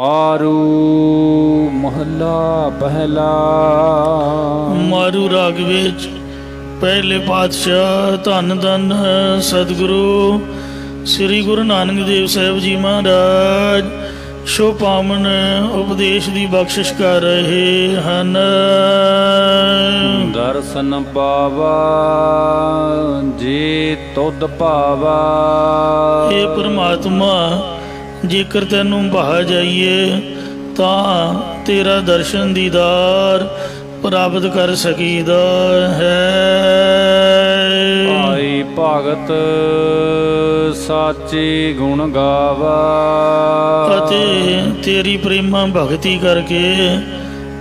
ਮਾਰੂ ਮਹੱਲਾ ਪਹਿਲਾ। ਮਾਰੂ ਰਾਗ ਵਿੱਚ ਪਹਿਲੇ ਪਾਤਸ਼ਾਹ ਧੰਨ ਧੰਨ ਸਤਿਗੁਰੂ ਸ੍ਰੀ ਗੁਰੂ ਨਾਨਕ ਦੇਵ ਸਾਹਿਬ ਜੀ ਮਹਾਰਾਜ ਸ਼ੋ ਪਾਵਨ ਉਪਦੇਸ਼ ਦੀ ਬਖਸ਼ਿਸ਼ ਕਰ ਰਹੇ ਹਨ। ਦਰਸ਼ਨ ਪਾਵਾ ਜੀ ਤੁਧ ਭਾਵਾ। ਇਹ ਪ੍ਰਮਾਤਮਾ ਜੇਕਰ ਤੈਨੂੰ ਭਾਅ ਜਾਈਏ ਤਾਂ ਤੇਰਾ ਦਰਸ਼ਨ ਦੀਦਾਰ ਪ੍ਰਾਪਤ ਕਰ ਸਕੀਦਾ ਹੈ। ਭਾਈ ਭਗਤ ਸਾਚੇ ਗੁਣ ਗਾਵਾ। ਅਤੇ ਤੇਰੀ ਪ੍ਰੇਮਾ ਭਗਤੀ ਕਰਕੇ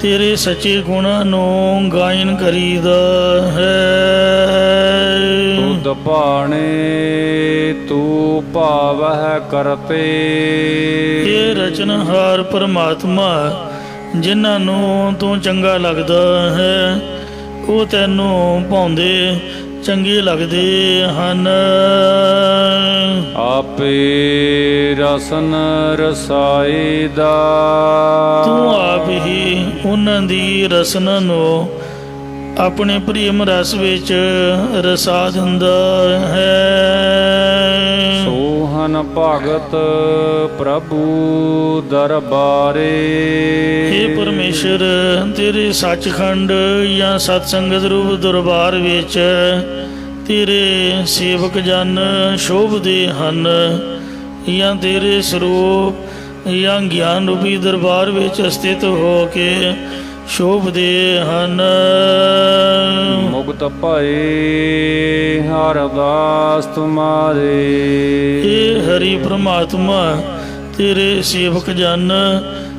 ਤੇਰੇ ਸੱਚੇ ਗੁਣਾਂ ਨੂੰ ਗਾਇਨ ਕਰੀਦਾ ਹੈ। ਤੁਧ ਭਾਣੇ ਤੂੰ ਭਾਵਹਿ ਕਰਤੇ। ਇਹ ਰਚਨਹਾਰ ਪਰਮਾਤਮਾ ਜਿਨ੍ਹਾਂ ਨੂੰ ਤੂੰ ਚੰਗਾ ਲੱਗਦਾ ਹੈ ਉਹ ਤੈਨੂੰ ਭਾਉਂਦੇ ਚੰਗੇ ਲੱਗਦੇ ਹਨ। ਆਪੇ ਰਸਨ ਰਸਾਈ ਦਾ। ਤੂੰ ਆਪ ਹੀ ਉਹਨਾਂ ਦੀ ਰਸਨਾ ਨੂੰ ਆਪਣੇ ਪ੍ਰੇਮ ਰਸ ਵਿੱਚ ਰਸਾ ਦਿੰਦਾ ਹੈ। ਸੋਹਨ ਭਗਤ ਪ੍ਰਭੂ ਦਰਬਾਰੇ। हे ਪਰਮੇਸ਼ਰ ਤੇਰੇ ਸੱਚਖੰਡ ਜਾਂ ਸਤਸੰਗਤ ਰੂਪ ਦਰਬਾਰ ਵਿੱਚ ਤੇਰੇ ਸੇਵਕ ਜਨ ਸ਼ੋਭਦੇ ਹਨ ਜਾਂ ਤੇਰੇ ਸਰੂਪ ਜਾਂ ਗਿਆਨ ਰੂਪੀ ਦਰਬਾਰ ਵਿੱਚ ਸਥਿਤ ਹੋ ਕੇ ਸ਼ੋਭਦੇ ਹਨ। ਮੁਕਤ ਭਏ ਹਰਦਾਸ ਤੁਮਾਰੇ। ਇਹ ਹਰੀ ਪ੍ਰਮਾਤਮਾ ਤੇਰੇ ਸੇਵਕ ਜਨ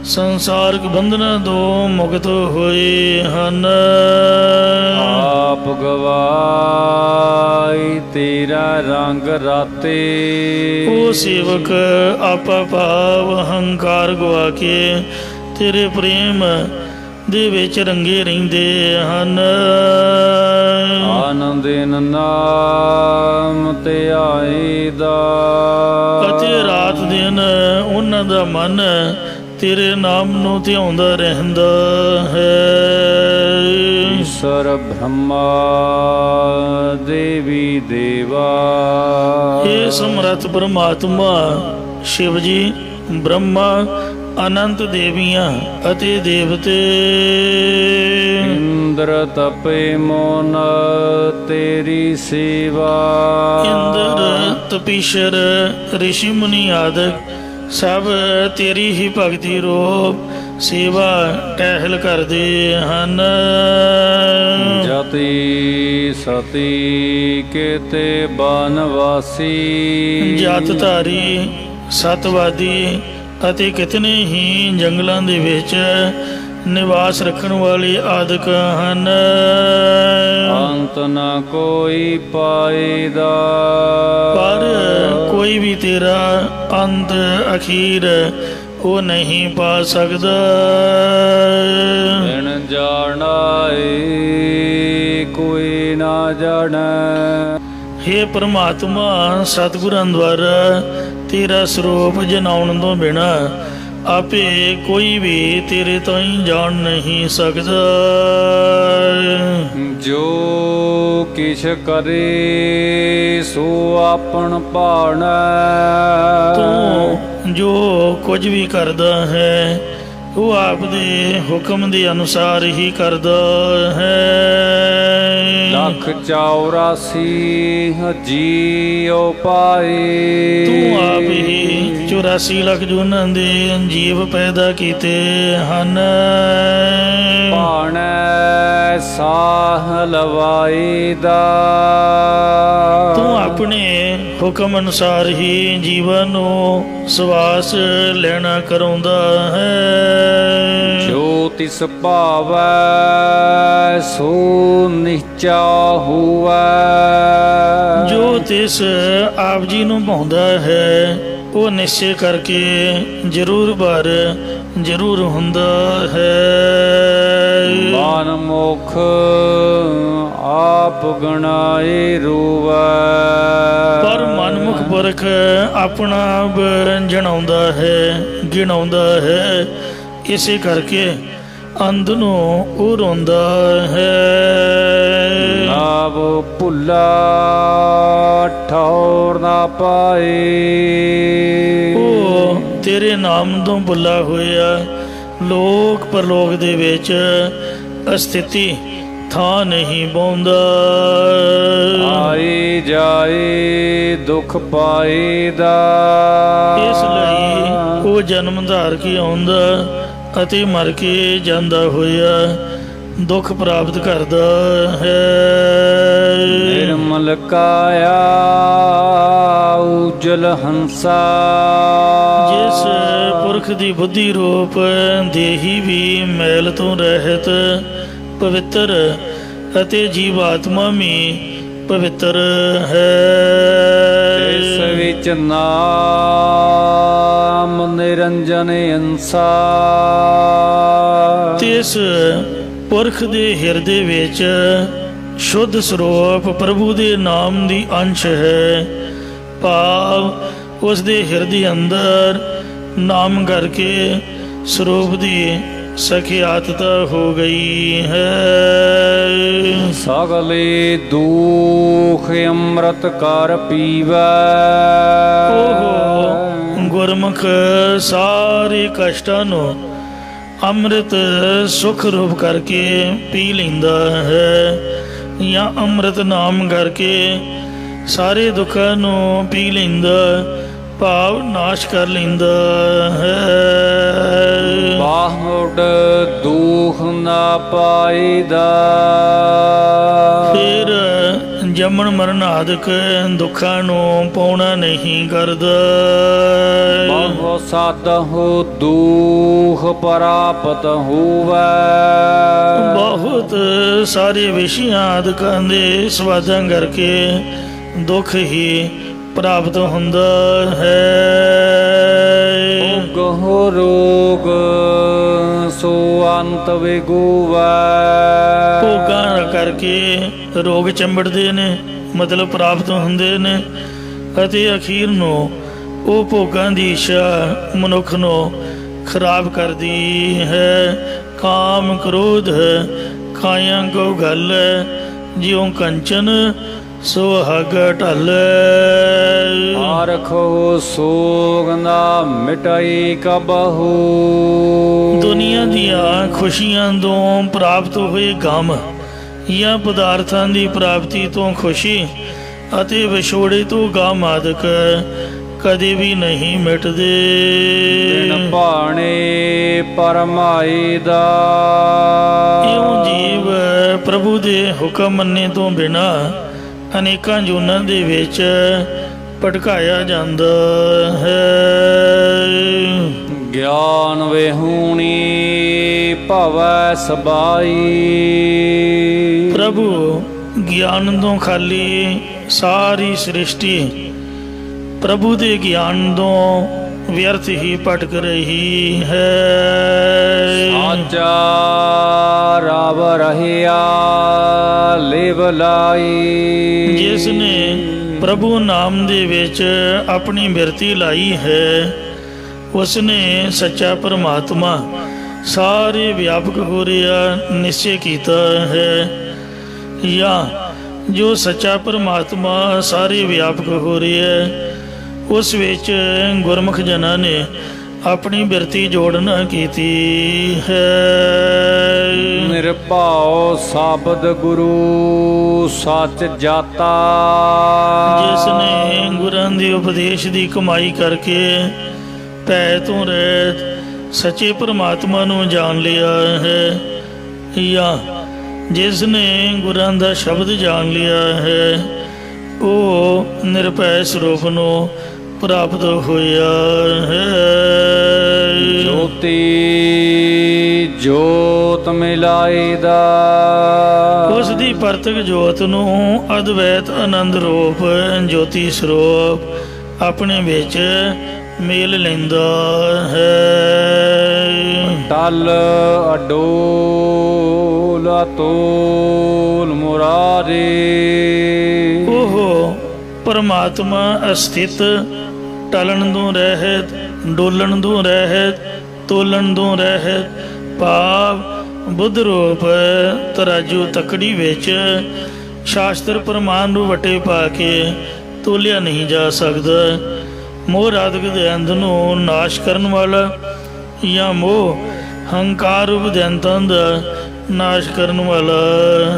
ਸੰਸਾਰਕ ਬੰਧਨਾਂ ਤੋਂ ਮੁਕਤ ਹੋਏ ਹਨ। ਆਪ ਗਵਾਈ ਤੇਰਾ ਰੰਗ ਰਾਤੇ। ਉਹ ਸੇਵਕ ਆਪਾ ਭਾਵ ਹੰਕਾਰ ਗਵਾ ਕੇ ਤੇਰੇ ਪ੍ਰੇਮ ਦੇ ਵਿੱਚ ਰੰਗੇ ਰਹਿੰਦੇ ਹਨ। ਆਨੰਦਿਨ ਨਾਮ ਧਿਆਈ ਦਾ। ਅਤੇ ਰਾਤ ਦਿਨ ਉਹਨਾਂ ਦਾ ਮਨ ਤੇਰੇ ਨਾਮ ਨੂੰ ਧਿਆਉਂਦਾ ਰਹਿੰਦਾ ਹੈ। ਈਸ਼ਰ ਬ੍ਰਹਮਾ ਦੇਵੀ ਦੇਵਾ। ਇਹ ਸਮਰੱਥ ਪਰਮਾਤਮਾ ਸ਼ਿਵ ਜੀ ਬ੍ਰਹਮਾ ਅਨੰਤ ਦੇਵੀਆਂ ਅਤੇ ਦੇਵਤੇ। ਇੰਦਰ ਤਪੇ ਮੋਨ ਤੇਰੀ ਸੇਵਾ। ਇੰਦਰ ਤਪੀਸ਼ਰ ਰਿਸ਼ੀ ਮੁਨੀ ਆਦਿਕ ਸਭ ਤੇਰੀ ਹੀ ਭਗਤੀ ਰੂਪ ਸੇਵਾ ਟਹਿਲ ਕਰਦੇ ਹਨ। ਜਤੀ ਸਤੀ ਕੇਤੇ ਬਨਵਾਸੀ। ਜਤ ਧਾਰੀ ਸਤਵਾਦੀ ਅਤੇ ਕਿਤਨੇ ਹੀ ਜੰਗਲਾਂ ਦੇ ਵਿੱਚ ਨਿਵਾਸ ਰੱਖਣ ਵਾਲੇ ਆਦਿਕ ਹਨ। ਅੰਤ ਨਾ ਕੋਈ ਪਾਏਦਾ। ਪਰ ਕੋਈ ਵੀ ਤੇਰਾ ਅੰਤ ਅਖੀਰ ਉਹ ਨਹੀਂ ਪਾ ਸਕਦਾ। ਬਿਨ ਜਾਣਾ ਏ ਕੋਈ ਨਾ ਜਾਣੈ। हे ਪ੍ਰਮਾਤਮਾ ਸਤਿਗੁਰਾਂ ਦੁਆਰਾ ਤੇਰਾ ਸਰੂਪ ਜਨਾਉਣ ਤੋਂ ਬਿਨਾ ਆਪੇ ਕੋਈ ਵੀ ਤੇਰੇ ਤੋਂ ਹੀ ਜਾਣ ਨਹੀਂ ਸਕਦਾ। ਜੋ ਕਿਛ ਕਰੇ ਸੋ ਆਪਣ ਭਾਣੈ। ਤੂੰ ਜੋ ਕੁਝ ਵੀ ਕਰਦਾ ਹੈ ਉਹ ਆਪ ਦੇ ਹੁਕਮ ਦੇ ਅਨੁਸਾਰ ਹੀ ਕਰਦਾ ਹੈ। ਲੱਖ 84 ਜੀਉ ਪਾਏ। ਤੂੰ ਆਪ ਹੀ 84 ਲੱਖ ਜੂਨਾਂ ਦੇ ਜੀਵ ਪੈਦਾ ਕੀਤੇ ਹਨ। ਭਾਣੈ ਸਾਹ ਲਵਾਈ ਦਾ। ਤੂੰ ਆਪਣੇ ਹੁਕਮ ਅਨੁਸਾਰ ਹੀ ਜੀਵਨ ਨੂੰ ਸਵਾਸ ਲੈਣਾ ਕਰਾਉਂਦਾ ਹੈ। ਜੋ ਤਿਸ ਭਾਵੈ ਸੋ ਨਿਸ਼ਚਾ ਹੋਵੈ। ਜੋ ਤਿਸ ਆਪ ਜੀ ਨੂੰ ਭਾਉਂਦਾ ਹੈ ਉਹ ਨਿਸ਼ਚੈ ਕਰਕੇ ਜ਼ਰੂਰ ਭਰ ਜ਼ਰੂਰ ਹੁੰਦਾ ਹੈ। ਮਨ ਮੁਖ ਆਪ ਗਣਾਏ ਰੂਵੈ, ਪਰ ਮਨਮੁਖ ਪੁਰਖ ਆਪਣਾ ਆਪ ਜਣਾਉਂਦਾ ਹੈ, ਗਿਣਾਉਂਦਾ ਹੈ। ਇਸੇ ਕਰਕੇ ਅੰਧ ਨੂੰ ਉਹ ਰੋਂਦਾ ਹੈ। ਨਾਮ ਭੁੱਲਾ ਠੌਰ ਨਾ ਪਾਏ, ਉਹ ਤੇਰੇ ਨਾਮ ਤੋਂ ਭੁੱਲਾ ਹੋਇਆ ਲੋਕ ਪਰਲੋਕ ਦੇ ਵਿੱਚ ਅਸਥਿਤੀ ਥਾਂ ਨਹੀਂ ਪਾਉਂਦਾ। ਆਏ ਜਾਏ ਦੁੱਖ ਪਾਏਦਾ, ਇਸ ਲਈ ਉਹ ਜਨਮ ਧਾਰ ਕੇ ਆਉਂਦਾ ਅਤੇ ਮਰ ਕੇ ਜਾਂਦਾ ਹੋਇਆ ਦੁੱਖ ਪ੍ਰਾਪਤ ਕਰਦਾ ਹੈ। ਨਿਰਮਲ ਕਾਇਆ ਉਜਲ ਹੰਸਾ, ਜਿਸ ਪੁਰਖ ਦੀ ਬੁੱਧੀ ਰੂਪ ਦੇਹੀ ਵੀ ਮੈਲ ਤੋਂ ਰਹਿਤ ਪਵਿੱਤਰ ਅਤੇ ਜੀਵਾਤਮਾ ਵੀ ਪਵਿੱਤਰ ਹੈ। ਇਸ ਵਿੱਚ ਨਾਮ ਨਿਰੰਜਨ ਅੰਸਾ, ਤਿਸ ਪੁਰਖ ਦੇ ਹਿਰਦੇ ਵਿੱਚ ਸ਼ੁੱਧ ਸਰੂਪ ਪ੍ਰਭੂ ਦੇ ਨਾਮ ਦੀ ਅੰਸ਼ ਹੈ। ਭਾਵ ਉਸ ਦੇ ਹਿਰਦੇ ਅੰਦਰ ਨਾਮ ਕਰਕੇ ਸਰੂਪ ਦੀ ਸਖਿਆਤਤਾ ਹੋ ਗਈ ਹੈ। ਸਗਲੇ ਦੁਖ ਅੰਮ੍ਰਿਤ ਕਰ ਪੀਵੈ, ਉਹ ਗੁਰਮੁਖ ਸਾਰੇ ਕਸ਼ਟਾਂ ਨੂੰ ਅੰਮ੍ਰਿਤ ਸੁਖ ਰੂਪ ਕਰਕੇ ਪੀ ਲੈਂਦਾ ਹੈ, ਜਾਂ ਅੰਮ੍ਰਿਤ ਨਾਮ ਕਰਕੇ ਸਾਰੇ ਦੁੱਖਾਂ ਨੂੰ ਪੀ ਲੈਂਦਾ, ਭਾਵ ਨਾਸ਼ ਕਰ ਲੈਂਦਾ ਹੈ। ਬਾਹੁਡ ਦੁਖ ਨਾ ਪਾਈਦਾ, ਫਿਰ ਜੰਮਣ ਮਰਨ ਆਦਿਕ ਦੁੱਖਾਂ ਨੂੰ ਪਾਉਣਾ ਨਹੀਂ ਕਰਦਾ। ਬਹੁ ਸਾਧਹੁ ਦੁਖ ਪ੍ਰਾਪਤ ਹੋਵੈ, ਬਹੁਤ ਸਾਰੇ ਵਿਸ਼ਿਆਂ ਆਦਿਕਾਂ ਦੇ ਸਵਾਦਾਂ ਕਰਕੇ ਦੁੱਖ ਹੀ ਪ੍ਰਾਪਤ ਹੁੰਦਾ ਹੈ। ਭੋਗਹੁ ਰੋਗ ਸੋ ਅੰਤ ਵਿਗੂਵੈ, ਭੋਗਾਂ ਕਰਕੇ ਰੋਗ ਚੰਬੜਦੇ ਨੇ, ਮਤਲਬ ਪ੍ਰਾਪਤ ਹੁੰਦੇ ਨੇ, ਅਤੇ ਅਖੀਰ ਨੂੰ ਉਹ ਭੋਗਾਂ ਦੀ ਇੱਛਾ ਮਨੁੱਖ ਨੂੰ ਖਰਾਬ ਕਰਦੀ ਹੈ। ਕਾਮ ਕ੍ਰੋਧ ਕਾਇਆ ਕੋ ਗੱਲ, ਜਿਉ ਕੰਚਨ ਸੁਹਾਗ ਢਲ। ਆਰਖੋ ਸੋਗ ਨਾ ਮਿਟਾਈ ਕਬਹੂ, ਦੁਨੀਆ ਦੀਆਂ ਖੁਸ਼ੀਆਂ ਤੋਂ ਪ੍ਰਾਪਤ ਹੋਏ ਗਮ ਜਾਂ ਪਦਾਰਥਾਂ ਦੀ ਪ੍ਰਾਪਤੀ ਤੋਂ ਖੁਸ਼ੀ ਅਤੇ ਵਿਛੋੜੇ ਤੋਂ ਗਮ ਆਦਿਕ ਕਦੇ ਵੀ ਨਹੀਂ ਮਿਟਦੇ। ਬਿਨ ਭਾਣੇ ਪਰਮਾਈ ਦਾ, ਇਉਂ ਜੀਵ ਪ੍ਰਭੂ ਦੇ ਹੁਕਮ ਮੰਨੇ ਤੋਂ ਬਿਨਾ ਅਨੇਕਾਂ ਜੂਨਾਂ ਦੇ ਵਿੱਚ ਭਟਕਾਇਆ ਜਾਂਦਾ ਹੈ। ਗਿਆਨ ਵਿਹੂਣੀ ਭਵੈ ਸਬਾਈ, ਪ੍ਰਭੂ ਗਿਆਨ ਤੋਂ ਖਾਲੀ ਸਾਰੀ ਸ੍ਰਿਸ਼ਟੀ ਪ੍ਰਭੂ ਦੇ ਗਿਆਨ ਤੋਂ ਵਿਅਰਥ ਹੀ ਭਟਕ ਰਹੀ ਹੈ। ਸਾਚਾ ਰਬ ਰਹਿਆ ਲਿਵ ਲਾਈ, ਜਿਸ ਨੇ ਪ੍ਰਭੂ ਨਾਮ ਦੇ ਵਿੱਚ ਆਪਣੀ ਬਿਰਤੀ ਲਾਈ ਹੈ, ਉਸ ਨੇ ਸੱਚਾ ਪਰਮਾਤਮਾ ਸਾਰੇ ਵਿਆਪਕ ਹੋ ਰਿਹਾ ਨਿਸ਼ਚੈ ਕੀਤਾ ਹੈ। ਜਾਂ ਜੋ ਸੱਚਾ ਪਰਮਾਤਮਾ ਸਾਰੇ ਵਿਆਪਕ ਹੋ ਰਿਹਾ ਹੈ, ਉਸ ਵਿੱਚ ਗੁਰਮੁਖ ਜਨਾਂ ਨੇ ਆਪਣੀ ਬਿਰਤੀ ਜੋੜਨਾ ਕੀਤੀ ਹੈ। ਨਿਰਭਉ ਸ਼ਬਦ ਗੁਰੂ ਸੱਚ ਜਾਤਾ, ਜਿਸ ਨੇ ਗੁਰਾਂ ਦੇ ਉਪਦੇਸ਼ ਦੀ ਕਮਾਈ ਕਰਕੇ ਭੈ ਤੋਂ ਰਹਿਤ ਸੱਚੇ ਪਰਮਾਤਮਾ ਨੂੰ ਜਾਣ ਲਿਆ ਹੈ। ਜਾਂ ਜਿਸ ਨੇ ਗੁਰਾਂ ਦਾ ਸ਼ਬਦ ਜਾਣ ਲਿਆ ਹੈ, ਉਹ ਨਿਰਭੈ ਸਰੂਪ ਨੂੰ ਪ੍ਰਾਪਤ ਹੋਇਆ ਹੈ। ਜੋਤੀ ਜੋਤ ਮਿਲਾਈ ਦਾ, ਉਸ ਦੀ ਪਰਤਕ ਜੋਤ ਨੂੰ ਅਦਵੈਤ ਆਨੰਦ ਰੂਪ ਜੋਤੀ ਸਰੂਪ ਆਪਣੇ ਵਿੱਚ ਮੇਲ ਲੈਂਦਾ ਹੈ। ਅਟਲ ਅਡੋਲ ਅਤੋਲ ਮੁਰਾਰੇ। ਉਹ ਪਰਮਾਤਮਾ ਅਸਥਿਤ, ਟਲਣ ਤੋਂ ਰਹਿਤ, ਡੋਲਣ ਤੋਂ ਰਹਿਤ, ਤੋਲਣ ਤੋਂ ਰਹਿਤ, ਭਾਵ ਬੁੱਧ ਰੂਪ ਤਰਾਜੂ ਤਕੜੀ ਵਿੱਚ ਸ਼ਾਸਤਰ ਪ੍ਰਮਾਣ ਨੂੰ ਵਟੇ ਪਾ ਕੇ ਤੋਲਿਆ ਨਹੀਂ ਜਾ ਸਕਦਾ। ਮੋਹ ਆਦਿਕ ਦੈਂਤ ਨੂੰ ਨਾਸ਼ ਕਰਨ ਵਾਲਾ ਜਾਂ ਮੋਹ ਹੰਕਾਰ ਰੂਪ ਦੈਂਤਾਂ ਦਾ ਨਾਸ਼ ਕਰਨ ਵਾਲਾ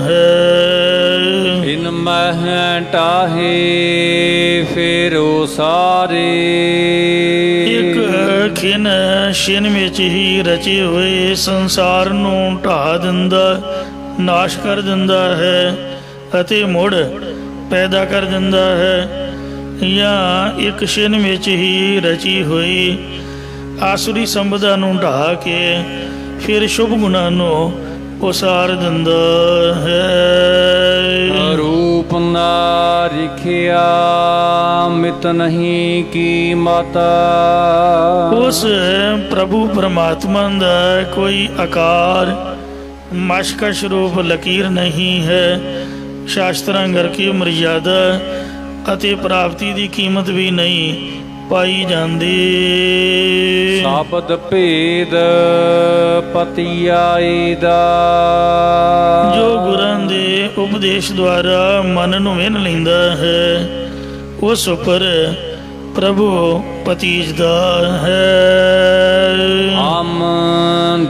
ਹੈ। ਇਨ ਮਹਿ ਟਾਹੇ ਫੇਰੋ ਸਾਰੇ। ਇੱਕ ਖਿਨ ਛਿਨ ਵਿੱਚ ਹੀ ਰਚੇ ਹੋਏ ਸੰਸਾਰ ਨੂੰ ਢਾਹ ਦਿੰਦਾ, ਨਾਸ਼ ਕਰ ਦਿੰਦਾ ਹੈ ਅਤੇ ਮੁੜ ਪੈਦਾ ਕਰ ਦਿੰਦਾ ਹੈ। ਜਾਂ ਇੱਕ ਛਿਨ ਵਿੱਚ ਹੀ ਰਚੀ ਹੋਈ ਆਸੁਰੀ ਸੰਪਦਾ ਨੂੰ ਢਾਹ ਕੇ ਫਿਰ ਸ਼ੁਭ ਗੁਣਾਂ ਨੂੰ ਉਸਾਰ ਦਿੰਦਾ ਹੈ। ਰੂਪ ਨਾ ਰਿਖਿਆ ਮਿਤ ਨਹੀਂ ਕੀਮਤ। ਉਸ ਪ੍ਰਭੂ ਪਰਮਾਤਮਾ ਦਾ ਕੋਈ ਆਕਾਰ ਮਸ਼ਕਸ਼ ਰੂਪ ਲਕੀਰ ਨਹੀਂ ਹੈ। ਸ਼ਾਸਤਰਾਂ ਕਰਕੇ ਮਰਿਆਦਾ ਅਤੇ ਪ੍ਰਾਪਤੀ ਦੀ ਕੀਮਤ ਵੀ ਨਹੀਂ ਪਾਈ ਜਾਂਦੀ। ਸ਼ਬਦ ਭੇਦ ਪਤੀ ਆਈ ਦਾ। ਜੋ ਗੁਰਾਂ ਦੇ ਉਪਦੇਸ਼ ਦੁਆਰਾ ਮਨ ਨੂੰ ਵਿੰਨ ਲੈਂਦਾ ਹੈ, ਉਸ ਉੱਪਰ ਪ੍ਰਭੂ ਪਤੀਜਦਾ ਹੈ। ਹਮ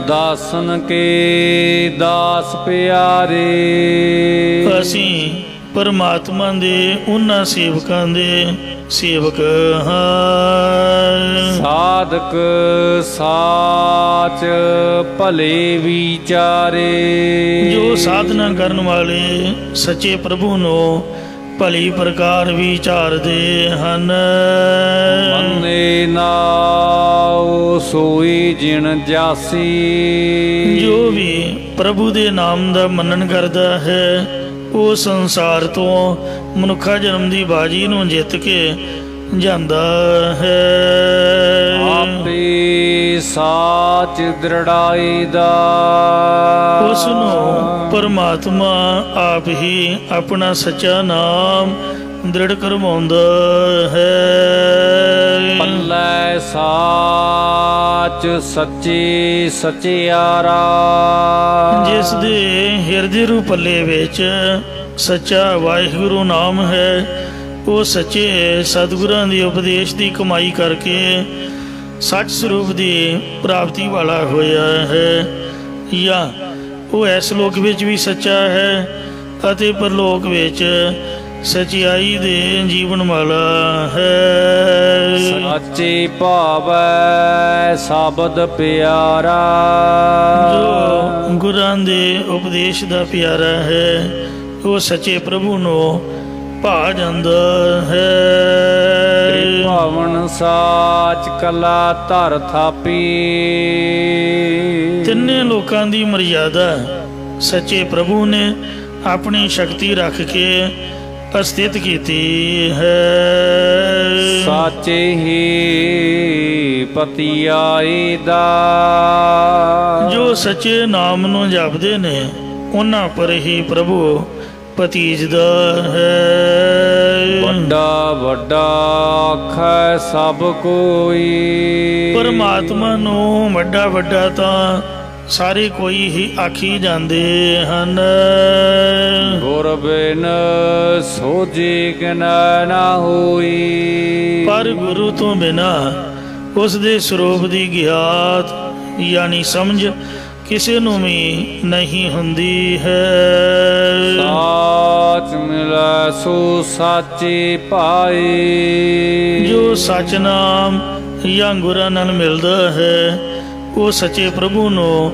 ਦਾਸਨ ਕੇ ਦਾਸ ਪਿਆਰੇ। ਅਸੀਂ ਪਰਮਾਤਮਾ ਦੇ ਉਹਨਾਂ ਸੇਵਕਾਂ ਦੇ ਸੇਵਕ ਹਾਂ। ਸਾਧਕ ਸਾਚ ਭਲੇ ਵਿਚਾਰੇ। ਜੋ ਸਾਧਨਾ ਕਰਨ ਵਾਲੇ ਸੱਚੇ ਪ੍ਰਭੂ ਨੂੰ ਭਲੀ ਪ੍ਰਕਾਰ ਵਿਚਾਰਦੇ ਹਨ। ਮੰਨੇ ਨਾਉ ਸੋਈ ਜਿਣ ਜਾਸੀ। ਜੋ ਵੀ ਪ੍ਰਭੂ ਦੇ ਨਾਮ ਦਾ ਮੰਨਣ ਕਰਦਾ ਹੈ, ਉਹ ਸੰਸਾਰ ਤੋਂ ਮਨੁੱਖਾ ਜਨਮ ਦੀ ਬਾਜੀ ਨੂੰ ਜਿੱਤ ਕੇ ਜਾਂਦਾ ਹੈ। ਆਪੇ ਸਾਚ ਦ੍ਰਿੜਾਈ ਦਾ। ਉਸ ਨੂੰ ਪਰਮਾਤਮਾ ਆਪ ਹੀ ਆਪਣਾ ਸੱਚਾ ਨਾਮ ਦ੍ਰਿੜ ਕਰਵਾਉਂਦਾ ਹੈ। ਪੱਲੇ ਸਾਚ ਸੱਚੇ ਸਚਿਆਰਾ। ਜਿਸ ਦੇ ਹਿਰਦੇ ਰੂ ਪੱਲੇ ਵਿੱਚ ਸੱਚਾ ਵਾਹਿਗੁਰੂ ਨਾਮ ਹੈ, ਉਹ ਸੱਚੇ ਸਤਿਗੁਰਾਂ ਦੀ ਉਪਦੇਸ਼ ਦੀ ਕਮਾਈ ਕਰਕੇ ਸੱਚ ਸਰੂਪ ਦੀ ਪ੍ਰਾਪਤੀ ਵਾਲਾ ਹੋਇਆ ਹੈ। ਜਾਂ ਉਹ ਇਸ ਲੋਕ ਵਿੱਚ ਵੀ ਸੱਚਾ ਹੈ ਅਤੇ ਪਰਲੋਕ ਵਿੱਚ ਸਚਿਆਈ ਦੇ ਜੀਵਨ ਵਾਲਾ ਹੈ। ਸਾਚੇ ਭਾਵੈ ਸ਼ਬਦ ਪਿਆਰਾ। ਜੋ ਗੁਰਾਂ ਦੇ ਉਪਦੇਸ਼ ਦਾ ਪਿਆਰਾ ਹੈ, ਉਹ ਸੱਚੇ ਪ੍ਰਭੂ ਨੂੰ ਭਾ ਜਾਂਦਾ ਹੈ। ਭਾਵਨ ਸਾਚ ਕਲਾ ਧਰ ਥਾਪੀ। ਤਿੰਨੇ ਲੋਕਾਂ ਦੀ ਮਰਿਆਦਾ ਸੱਚੇ ਪ੍ਰਭੂ ਨੇ ਆਪਣੀ ਸ਼ਕਤੀ ਰੱਖ ਕੇ ਅਸਥਿਤ ਕੀਤੀ ਹੈ। ਸਾਚੇ ਹੀ ਪਤੀ ਆਈ ਦਾ। ਜੋ ਸੱਚੇ ਨਾਮ ਨੂੰ ਜਪਦੇ ਨੇ, ਉਹਨਾਂ ਪਰ ਹੀ ਪ੍ਰਭੂ ਪਤੀਜਦਾ ਹੈ। ਵੱਡਾ ਵੱਡਾ ਆਖੈ ਸਭ ਕੋਈ। ਪਰਮਾਤਮਾ ਨੂੰ ਵੱਡਾ ਵੱਡਾ ਤਾਂ ਸਾਰੇ ਕੋਈ ਹੀ ਆਖੀ ਜਾਂਦੇ ਹਨ। ਗੁਰ ਬਿਨ ਸੋਝੀ ਕਿਨੈ ਨਾ ਹੋਈ। ਪਰ ਗੁਰੂ ਤੋਂ ਬਿਨਾ ਉਸ ਦੇ ਸਰੂਪ ਦੀ ਗਿਆਤ ਯਾਨੀ ਸਮਝ ਕਿਸੇ ਨੂੰ ਵੀ ਨਹੀਂ ਹੁੰਦੀ ਹੈ। ਸਾਚ ਮਿਲੈ ਸੋ ਸਾਚੇ ਪਾਏ। ਜੋ ਸੱਚ ਨਾਮ ਜਾਂ ਗੁਰਾਂ ਨਾਲ ਮਿਲਦਾ ਹੈ, ਉਹ ਸੱਚੇ ਪ੍ਰਭੂ ਨੂੰ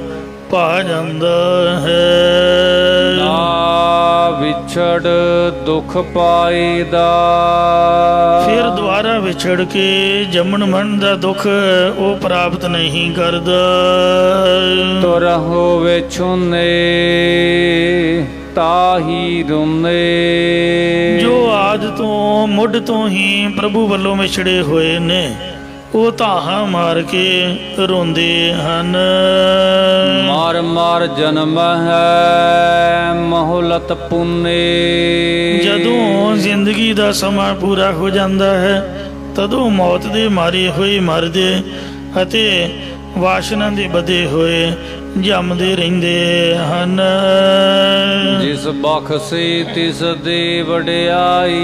ਭਾ ਜਾਂਦਾ ਹੈ। ਨਾ ਵਿਛੜ ਦੁਖ ਪਾਈਦਾ। ਫਿਰ ਦੁਬਾਰਾ ਵਿਛੜ ਕੇ ਜੰਮਣ ਮਰਨ ਦਾ ਦੁੱਖ ਉਹ ਪ੍ਰਾਪਤ ਨਹੀਂ ਕਰਦਾ। ਤੁਰ ਹੋਵੇ ਛੁਨੇ ਤਾਹੀ ਰੁਨੇ। ਜੋ ਆਦ ਤੋਂ ਮੁੱਢ ਤੋਂ ਹੀ ਪ੍ਰਭੂ ਵੱਲੋਂ ਵਿਛੜੇ ਹੋਏ ਨੇ, ਉਹ ਧਾਹਾਂ ਮਾਰ ਕੇ ਰੋਂਦੇ ਹਨ। ਮਾਰ ਮਾਰ ਜਨਮ ਹੈ ਮਹੁਲਤ ਪੁੰਨੇ। ਜਦੋਂ ਜ਼ਿੰਦਗੀ ਦਾ ਸਮਾਂ ਪੂਰਾ ਹੋ ਜਾਂਦਾ ਹੈ ਤਦੋਂ ਮੌਤ ਦੇ ਮਾਰੇ ਹੋਏ ਮਰਦੇ ਅਤੇ ਵਾਸ਼ਨਾ ਦੇ ਵਧੇ ਹੋਏ ਜੰਮਦੇ ਰਹਿੰਦੇ ਹਨ। ਜਿਸ ਬਖਸ਼ੀ ਤਿਸ ਦੀ ਵਡਿਆਈ।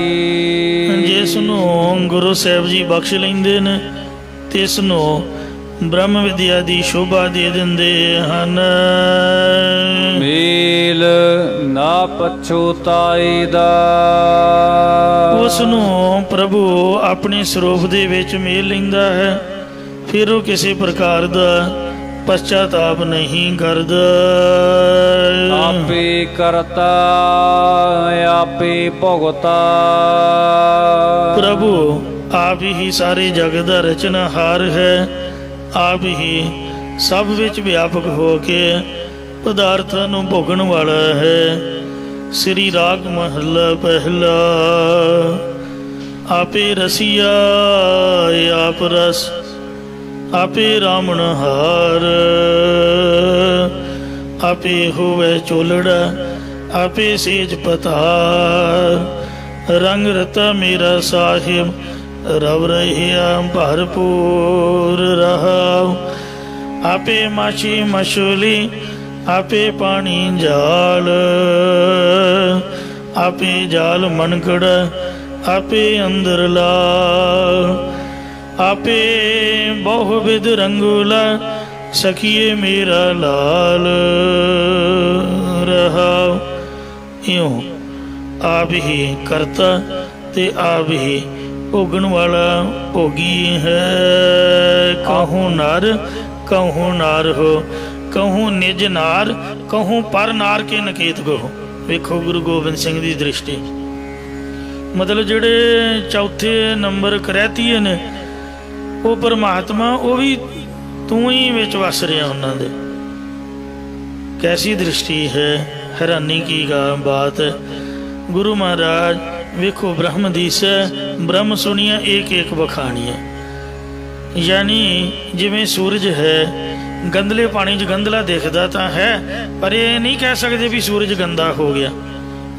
ਜਿਸ ਨੂੰ ਗੁਰੂ ਸਾਹਿਬ ਜੀ ਬਖਸ਼ ਲੈਂਦੇ ਨੇ ਤਿਸ ਨੂੰ ਬ੍ਰਹਮ ਵਿਦਿਆ ਦੀ ਸ਼ੋਭਾ ਦੇ ਦਿੰਦੇ ਹਨ। ਮੇਲ ਨਾ ਪਛੋਤਾਈ ਦਾ। ਉਸ ਨੂੰ ਪ੍ਰਭੂ ਆਪਣੇ ਸਰੂਪ ਦੇ ਵਿੱਚ ਮੇਲ ਲੈਂਦਾ ਹੈ, ਫਿਰ ਉਹ ਕਿਸੇ ਪ੍ਰਕਾਰ ਦਾ ਪਛਤਾਪ ਨਹੀਂ ਕਰਦਾ। ਆਪੇ ਕਰਤਾ ਆਪੇ ਭੁਗਤਾ। ਪ੍ਰਭੂ ਆਪ ਹੀ ਸਾਰੇ ਜਗਤ ਦਾ ਰਚਨਹਾਰ ਹੈ, ਆਪ ਹੀ ਸਭ ਵਿੱਚ ਵਿਆਪਕ ਹੋ ਕੇ ਪਦਾਰਥਾਂ ਨੂੰ ਭੋਗਣ ਵਾਲਾ ਹੈ। ਸ੍ਰੀ ਰਾਗ ਮਹੱਲਾ ਪਹਿਲਾ। ਆਪੇ ਰਸੀਆ ਆਪ ਰਸ ਆਪੇ ਰਾਮਣ ਹਾਰ। ਆਪੇ ਹੋਵੇ ਚੋਲੜਾ ਆਪੇ ਸੇਜ ਪਤਾਰ। ਰੰਗ ਰਤਾ ਮੇਰਾ ਸਾਹਿਬ ਰਵ ਰਹਿਆ ਭਰਪੂਰ ਰਹਾਉ। ਆਪੇ ਮਾਛੀ ਮਛਲੀ ਆਪੇ ਪਾਣੀ ਜਾਲ। ਆਪੇ ਜਾਲ ਮਨਕੜ ਆਪੇ ਅੰਦਰ ਲਾ। ਆਪੇ ਬਹੁ ਵਿਧ ਰੰਗੂਲਾ ਸਖੀਏ ਮੇਰਾ ਲਾਲ ਰਹਾਉ। ਇਉਂ ਆਪ ਹੀ ਕਰਤਾ ਤੇ ਆਪ ਹੀ ਭੋਗਣ ਵਾਲਾ ਭੋਗੀ ਹੈ। ਕਹੂੰ ਨਰ ਕਹੂੰ ਨਾਰ ਹੋ ਕਹੂੰ ਨਿਜ ਨਾਰ ਕਹੂੰ ਪਰ ਨਾਰ ਕੇ ਨਕੇਤ ਗੋ। ਵੇਖੋ ਗੁਰੂ ਗੋਬਿੰਦ ਸਿੰਘ ਦੀ ਦ੍ਰਿਸ਼ਟੀ, ਮਤਲਬ ਜਿਹੜੇ ਚੌਥੇ ਨੰਬਰ ਕਰੈਤੀਏ ਨੇ ਉਹ ਪਰਮਾਤਮਾ, ਉਹ ਵੀ ਤੂੰ ਹੀ ਵਿੱਚ ਵਸ ਰਿਹਾ ਉਹਨਾਂ ਦੇ। ਕੈਸੀ ਦ੍ਰਿਸ਼ਟੀ ਹੈ, ਹੈਰਾਨੀ ਕੀ ਬਾਤ ਹੈ। ਗੁਰੂ ਮਹਾਰਾਜ ਵੇਖੋ ਬ੍ਰਹਮ ਦੀਸੈ ਬ੍ਰਹਮ ਸੁਣੀਆਂ ਏਕ ਏਕ ਬਖਾਣੀਆਂ। ਯਾਨੀ ਜਿਵੇਂ ਸੂਰਜ ਹੈ, ਗੰਦਲੇ ਪਾਣੀ 'ਚ ਗੰਦਲਾ ਦਿਖਦਾ ਤਾਂ ਹੈ, ਪਰ ਇਹ ਨਹੀਂ ਕਹਿ ਸਕਦੇ ਵੀ ਸੂਰਜ ਗੰਦਾ ਹੋ ਗਿਆ,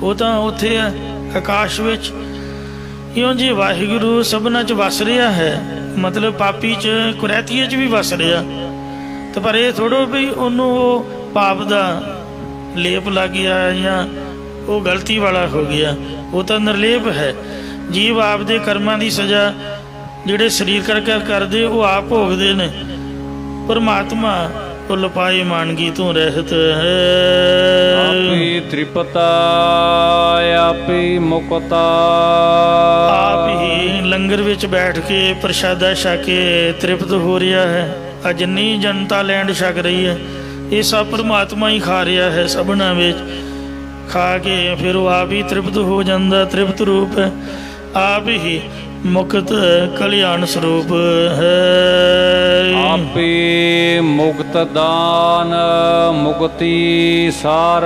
ਉਹ ਤਾਂ ਉੱਥੇ ਹੈ ਆਕਾਸ਼ ਵਿੱਚ। ਇਉਂ ਜੀ ਵਾਹਿਗੁਰੂ ਸਭਨਾਂ 'ਚ ਵਸ ਰਿਹਾ ਹੈ, ਮਤਲਬ ਪਾਪੀ 'ਚ ਕੁਰੈਤੀਏ 'ਚ ਵੀ ਵਸ ਰਿਹਾ, ਤੇ ਪਰ ਇਹ ਥੋੜ੍ਹਾ ਵੀ ਉਹਨੂੰ ਉਹ ਪਾਪ ਦਾ ਲੇਪ ਲੱਗ ਗਿਆ ਜਾਂ ਉਹ ਗਲਤੀ ਵਾਲਾ ਹੋ ਗਿਆ। ਉਹ ਤਾਂ ਨਿਰਲੇਪ ਹੈ। ਜੀਵ ਆਪ ਦੇ ਕਰਮਾਂ ਦੀ ਸਜ਼ਾ ਜਿਹੜੇ ਸਰੀਰ ਕਰਕੇ ਕਰਦੇ ਉਹ ਆਪ ਭੋਗਦੇ ਨੇ। ਪਰਮਾਤਮਾ ਉਹ ਲਪਾਈ ਮਾਨਗੀ ਤੂੰ ਰਹਿਤ ਹੈ। ਆਪੇ ਤ੍ਰਿਪਤਾ ਆਪੇ ਮੁਕਤਾ। ਆਪ ਹੀ ਲੰਗਰ ਵਿੱਚ ਬੈਠ ਕੇ ਪ੍ਰਸ਼ਾਦਾ ਛਕ ਕੇ ਤ੍ਰਿਪਤ ਹੋ ਰਿਹਾ ਹੈ। ਆ ਜਿੰਨੀ ਜਨਤਾ ਲੈਂਡ ਛਕ ਰਹੀ ਹੈ ਇਹ ਸਭ ਪਰਮਾਤਮਾ ਹੀ ਖਾ ਰਿਹਾ ਹੈ। ਸਭਨਾਂ ਵਿੱਚ ਖਾ ਕੇ ਫਿਰ ਉਹ ਆਪ ਹੀ ਤ੍ਰਿਪਤ ਹੋ ਜਾਂਦਾ। ਤ੍ਰਿਪਤ ਰੂਪ ਹੈ, ਆਪ ਹੀ ਮੁਕਤ ਕਲਿਆਣ ਸਰੂਪ ਹੈ। ਆਪੇ ਮੁਕਤ ਦਾਨ ਮੁਕਤੀ ਸਾਰ।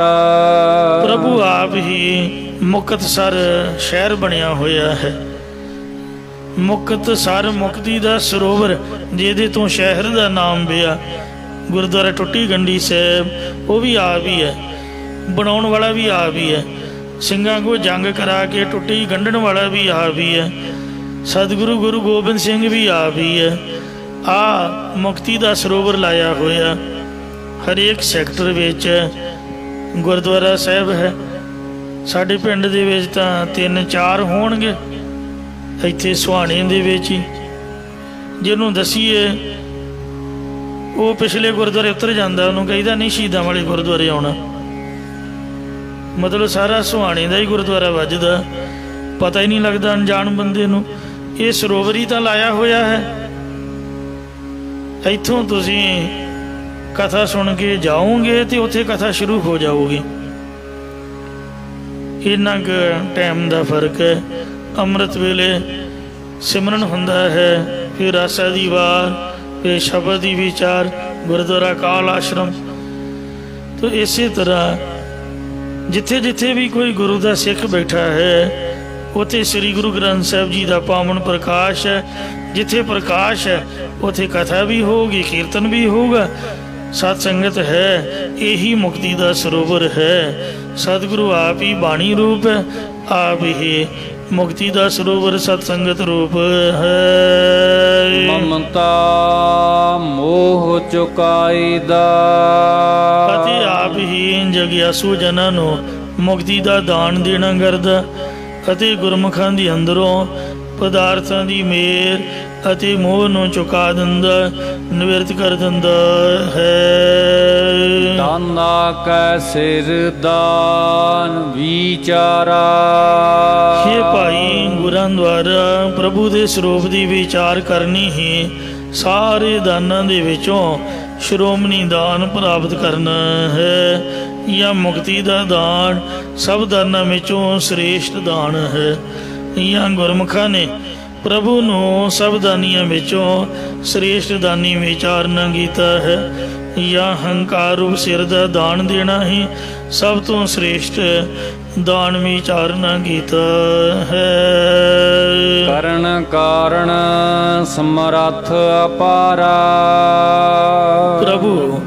ਪ੍ਰਭੂ ਆਪ ਹੀ ਮੁਕਤ ਸਰ ਸ਼ਹਿਰ ਬਣਿਆ ਹੋਇਆ ਹੈ। ਮੁਕਤ ਸਰ ਮੁਕਤੀ ਦਾ ਸਰੋਵਰ ਜਿਹਦੇ ਤੋਂ ਸ਼ਹਿਰ ਦਾ ਨਾਮ ਪਿਆ। ਗੁਰਦੁਆਰਾ ਟੁੱਟੀ ਗੰਢੀ ਸਾਹਿਬ ਉਹ ਵੀ ਆਪ ਹੀ ਹੈ, ਬਣਾਉਣ ਵਾਲਾ ਵੀ ਆਪ ਹੀ ਹੈ। ਸਿੰਘਾਂ ਕੋ ਜੰਗ ਕਰਾ ਕੇ ਟੁੱਟੀ ਗੰਢਣ ਵਾਲਾ ਵੀ ਆਪ ਹੀ ਹੈ। ਸਤਿਗੁਰੂ ਗੁਰੂ ਗੋਬਿੰਦ ਸਿੰਘ ਵੀ ਆਪ ਹੀ ਹੈ। ਆ ਮੁਕਤੀ ਦਾ ਸਰੋਵਰ ਲਾਇਆ ਹੋਇਆ ਹਰੇਕ ਸੈਕਟਰ ਵਿੱਚ ਗੁਰਦੁਆਰਾ ਸਾਹਿਬ ਹੈ। ਸਾਡੇ ਪਿੰਡ ਦੇ ਵਿੱਚ ਤਾਂ 3-4 ਹੋਣਗੇ, ਇੱਥੇ ਸੁਹਾਣੇ ਦੇ ਵਿੱਚ ਹੀ। ਜਿਹਨੂੰ ਦਸੀਏ ਉਹ ਪਿਛਲੇ ਗੁਰਦੁਆਰੇ ਉਤਰ ਜਾਂਦਾ, ਉਹਨੂੰ ਕਹੀਦਾ ਨਹੀਂ ਸ਼ਹੀਦਾਂ ਵਾਲੇ ਗੁਰਦੁਆਰੇ ਆਉਣਾ। ਮਤਲਬ ਸਾਰਾ ਸੁਹਾਣੇ ਦਾ ਹੀ ਗੁਰਦੁਆਰਾ ਵੱਜਦਾ, ਪਤਾ ਹੀ ਨਹੀਂ ਲੱਗਦਾ ਅਣਜਾਣ ਬੰਦੇ ਨੂੰ। ਇਹ ਸਰੋਵਰ ਹੀ ਤਾਂ ਲਾਇਆ ਹੋਇਆ ਹੈ। ਇੱਥੋਂ ਤੁਸੀਂ ਕਥਾ ਸੁਣ ਕੇ ਜਾਓਗੇ ਤੇ ਉੱਥੇ ਕਥਾ ਸ਼ੁਰੂ ਹੋ ਜਾਊਗੀ। ਇੰਨਾ ਕੁ ਟਾਈਮ ਦਾ ਫਰਕ ਹੈ। ਅੰਮ੍ਰਿਤ ਵੇਲੇ ਸਿਮਰਨ ਹੁੰਦਾ ਹੈ, ਫਿਰ ਆਸਾ ਦੀ ਵਾਰ, ਫਿਰ ਸ਼ਬਦ ਦੀ ਵਿਚਾਰ, ਗੁਰਦੁਆਰਾ ਕਾਲ ਆਸ਼ਰਮ। ਤਾਂ ਇਸੇ ਤਰ੍ਹਾਂ ਜਿੱਥੇ ਜਿੱਥੇ ਵੀ ਕੋਈ ਗੁਰੂ ਦਾ ਸਿੱਖ ਬੈਠਾ ਹੈ ਉੱਥੇ ਸ੍ਰੀ ਗੁਰੂ ਗ੍ਰੰਥ ਸਾਹਿਬ ਜੀ ਦਾ ਪਾਵਨ ਪ੍ਰਕਾਸ਼ ਹੈ। ਜਿੱਥੇ ਪ੍ਰਕਾਸ਼ ਹੈ ਉੱਥੇ ਕਥਾ ਵੀ ਹੋਊਗੀ, ਕੀਰਤਨ ਵੀ ਹੋਊਗਾ। ਸਤ ਸੰਗਤ ਹੈ, ਇਹੀ ਮੁਕਤੀ ਦਾ ਸਰੋਵਰ ਹੈ। ਸਤਿਗੁਰੂ ਆਪ ਹੀ ਬਾਣੀ ਰੂਪ ਹੈ, ਆਪ ਹੀ ਮੁਕਤੀ ਦਾ ਸਰੋਵਰ ਸਤ ਸੰਗਤ ਰੂਪ ਹੈ। ਮਮਤਾ ਮੋਹ ਚੁਕਾਈਦਾ, ਅਤੇ ਆਪ ਹੀ ਜਗਿਆਸੂ ਜਨਾਂ ਨੂੰ ਮੁਕਤੀ ਦਾ ਦਾਨ ਦੇਣਾ ਕਰਦਾ, ਅਤੇ ਗੁਰਮੁਖਾਂ ਦੀ ਅੰਦਰੋਂ ਪਦਾਰਥਾਂ ਦੀ ਮੇਰ ਅਤੇ ਮੋਹ ਨੂੰ ਚੁਕਾ ਦਿੰਦਾ, ਨਿਵਰਤ ਕਰ ਦਿੰਦਾ ਹੈ। ਦਾਨਾ ਕੈ ਸਿਰ ਦਾਨ ਵਿਚਾਰਾ, हे ਭਾਈ, ਗੁਰਾਂ ਦੁਆਰਾ ਪ੍ਰਭੂ ਦੇ ਸਰੂਪ ਦੀ ਵਿਚਾਰ ਕਰਨੀ ਹੀ ਸਾਰੇ ਦਾਨਾਂ ਦੇ ਵਿੱਚੋਂ ਸ਼੍ਰੋਮਣੀ ਦਾਨ ਪ੍ਰਾਪਤ ਕਰਨਾ ਹੈ, ਜਾਂ ਮੁਕਤੀ ਦਾ ਦਾਨ ਸਭ ਦਾਨਾਂ ਵਿੱਚੋਂ ਸ੍ਰੇਸ਼ਟ ਦਾਨ ਹੈ। ਜਾਂ ਗੁਰਮੁਖਾਂ ਨੇ ਪ੍ਰਭੂ ਨੂੰ ਸਭ ਦਾਨੀਆਂ ਵਿੱਚੋਂ ਸ੍ਰੇਸ਼ਟ ਦਾਨੀ ਵਿਚਾਰਨਾ ਕੀਤਾ ਹੈ, ਜਾਂ ਹੰਕਾਰ ਰੂਪ ਸਿਰ ਦਾ ਦਾਨ ਦੇਣਾ ਹੀ ਸਭ ਤੋਂ ਸ੍ਰੇਸ਼ਟ ਦਾਨ ਵਿਚਾਰਨਾ ਕੀਤਾ ਹੈ। ਕਰਨ ਕਾਰਨ ਸਮਰੱਥ ਅਪਾਰਾ, ਪ੍ਰਭੂ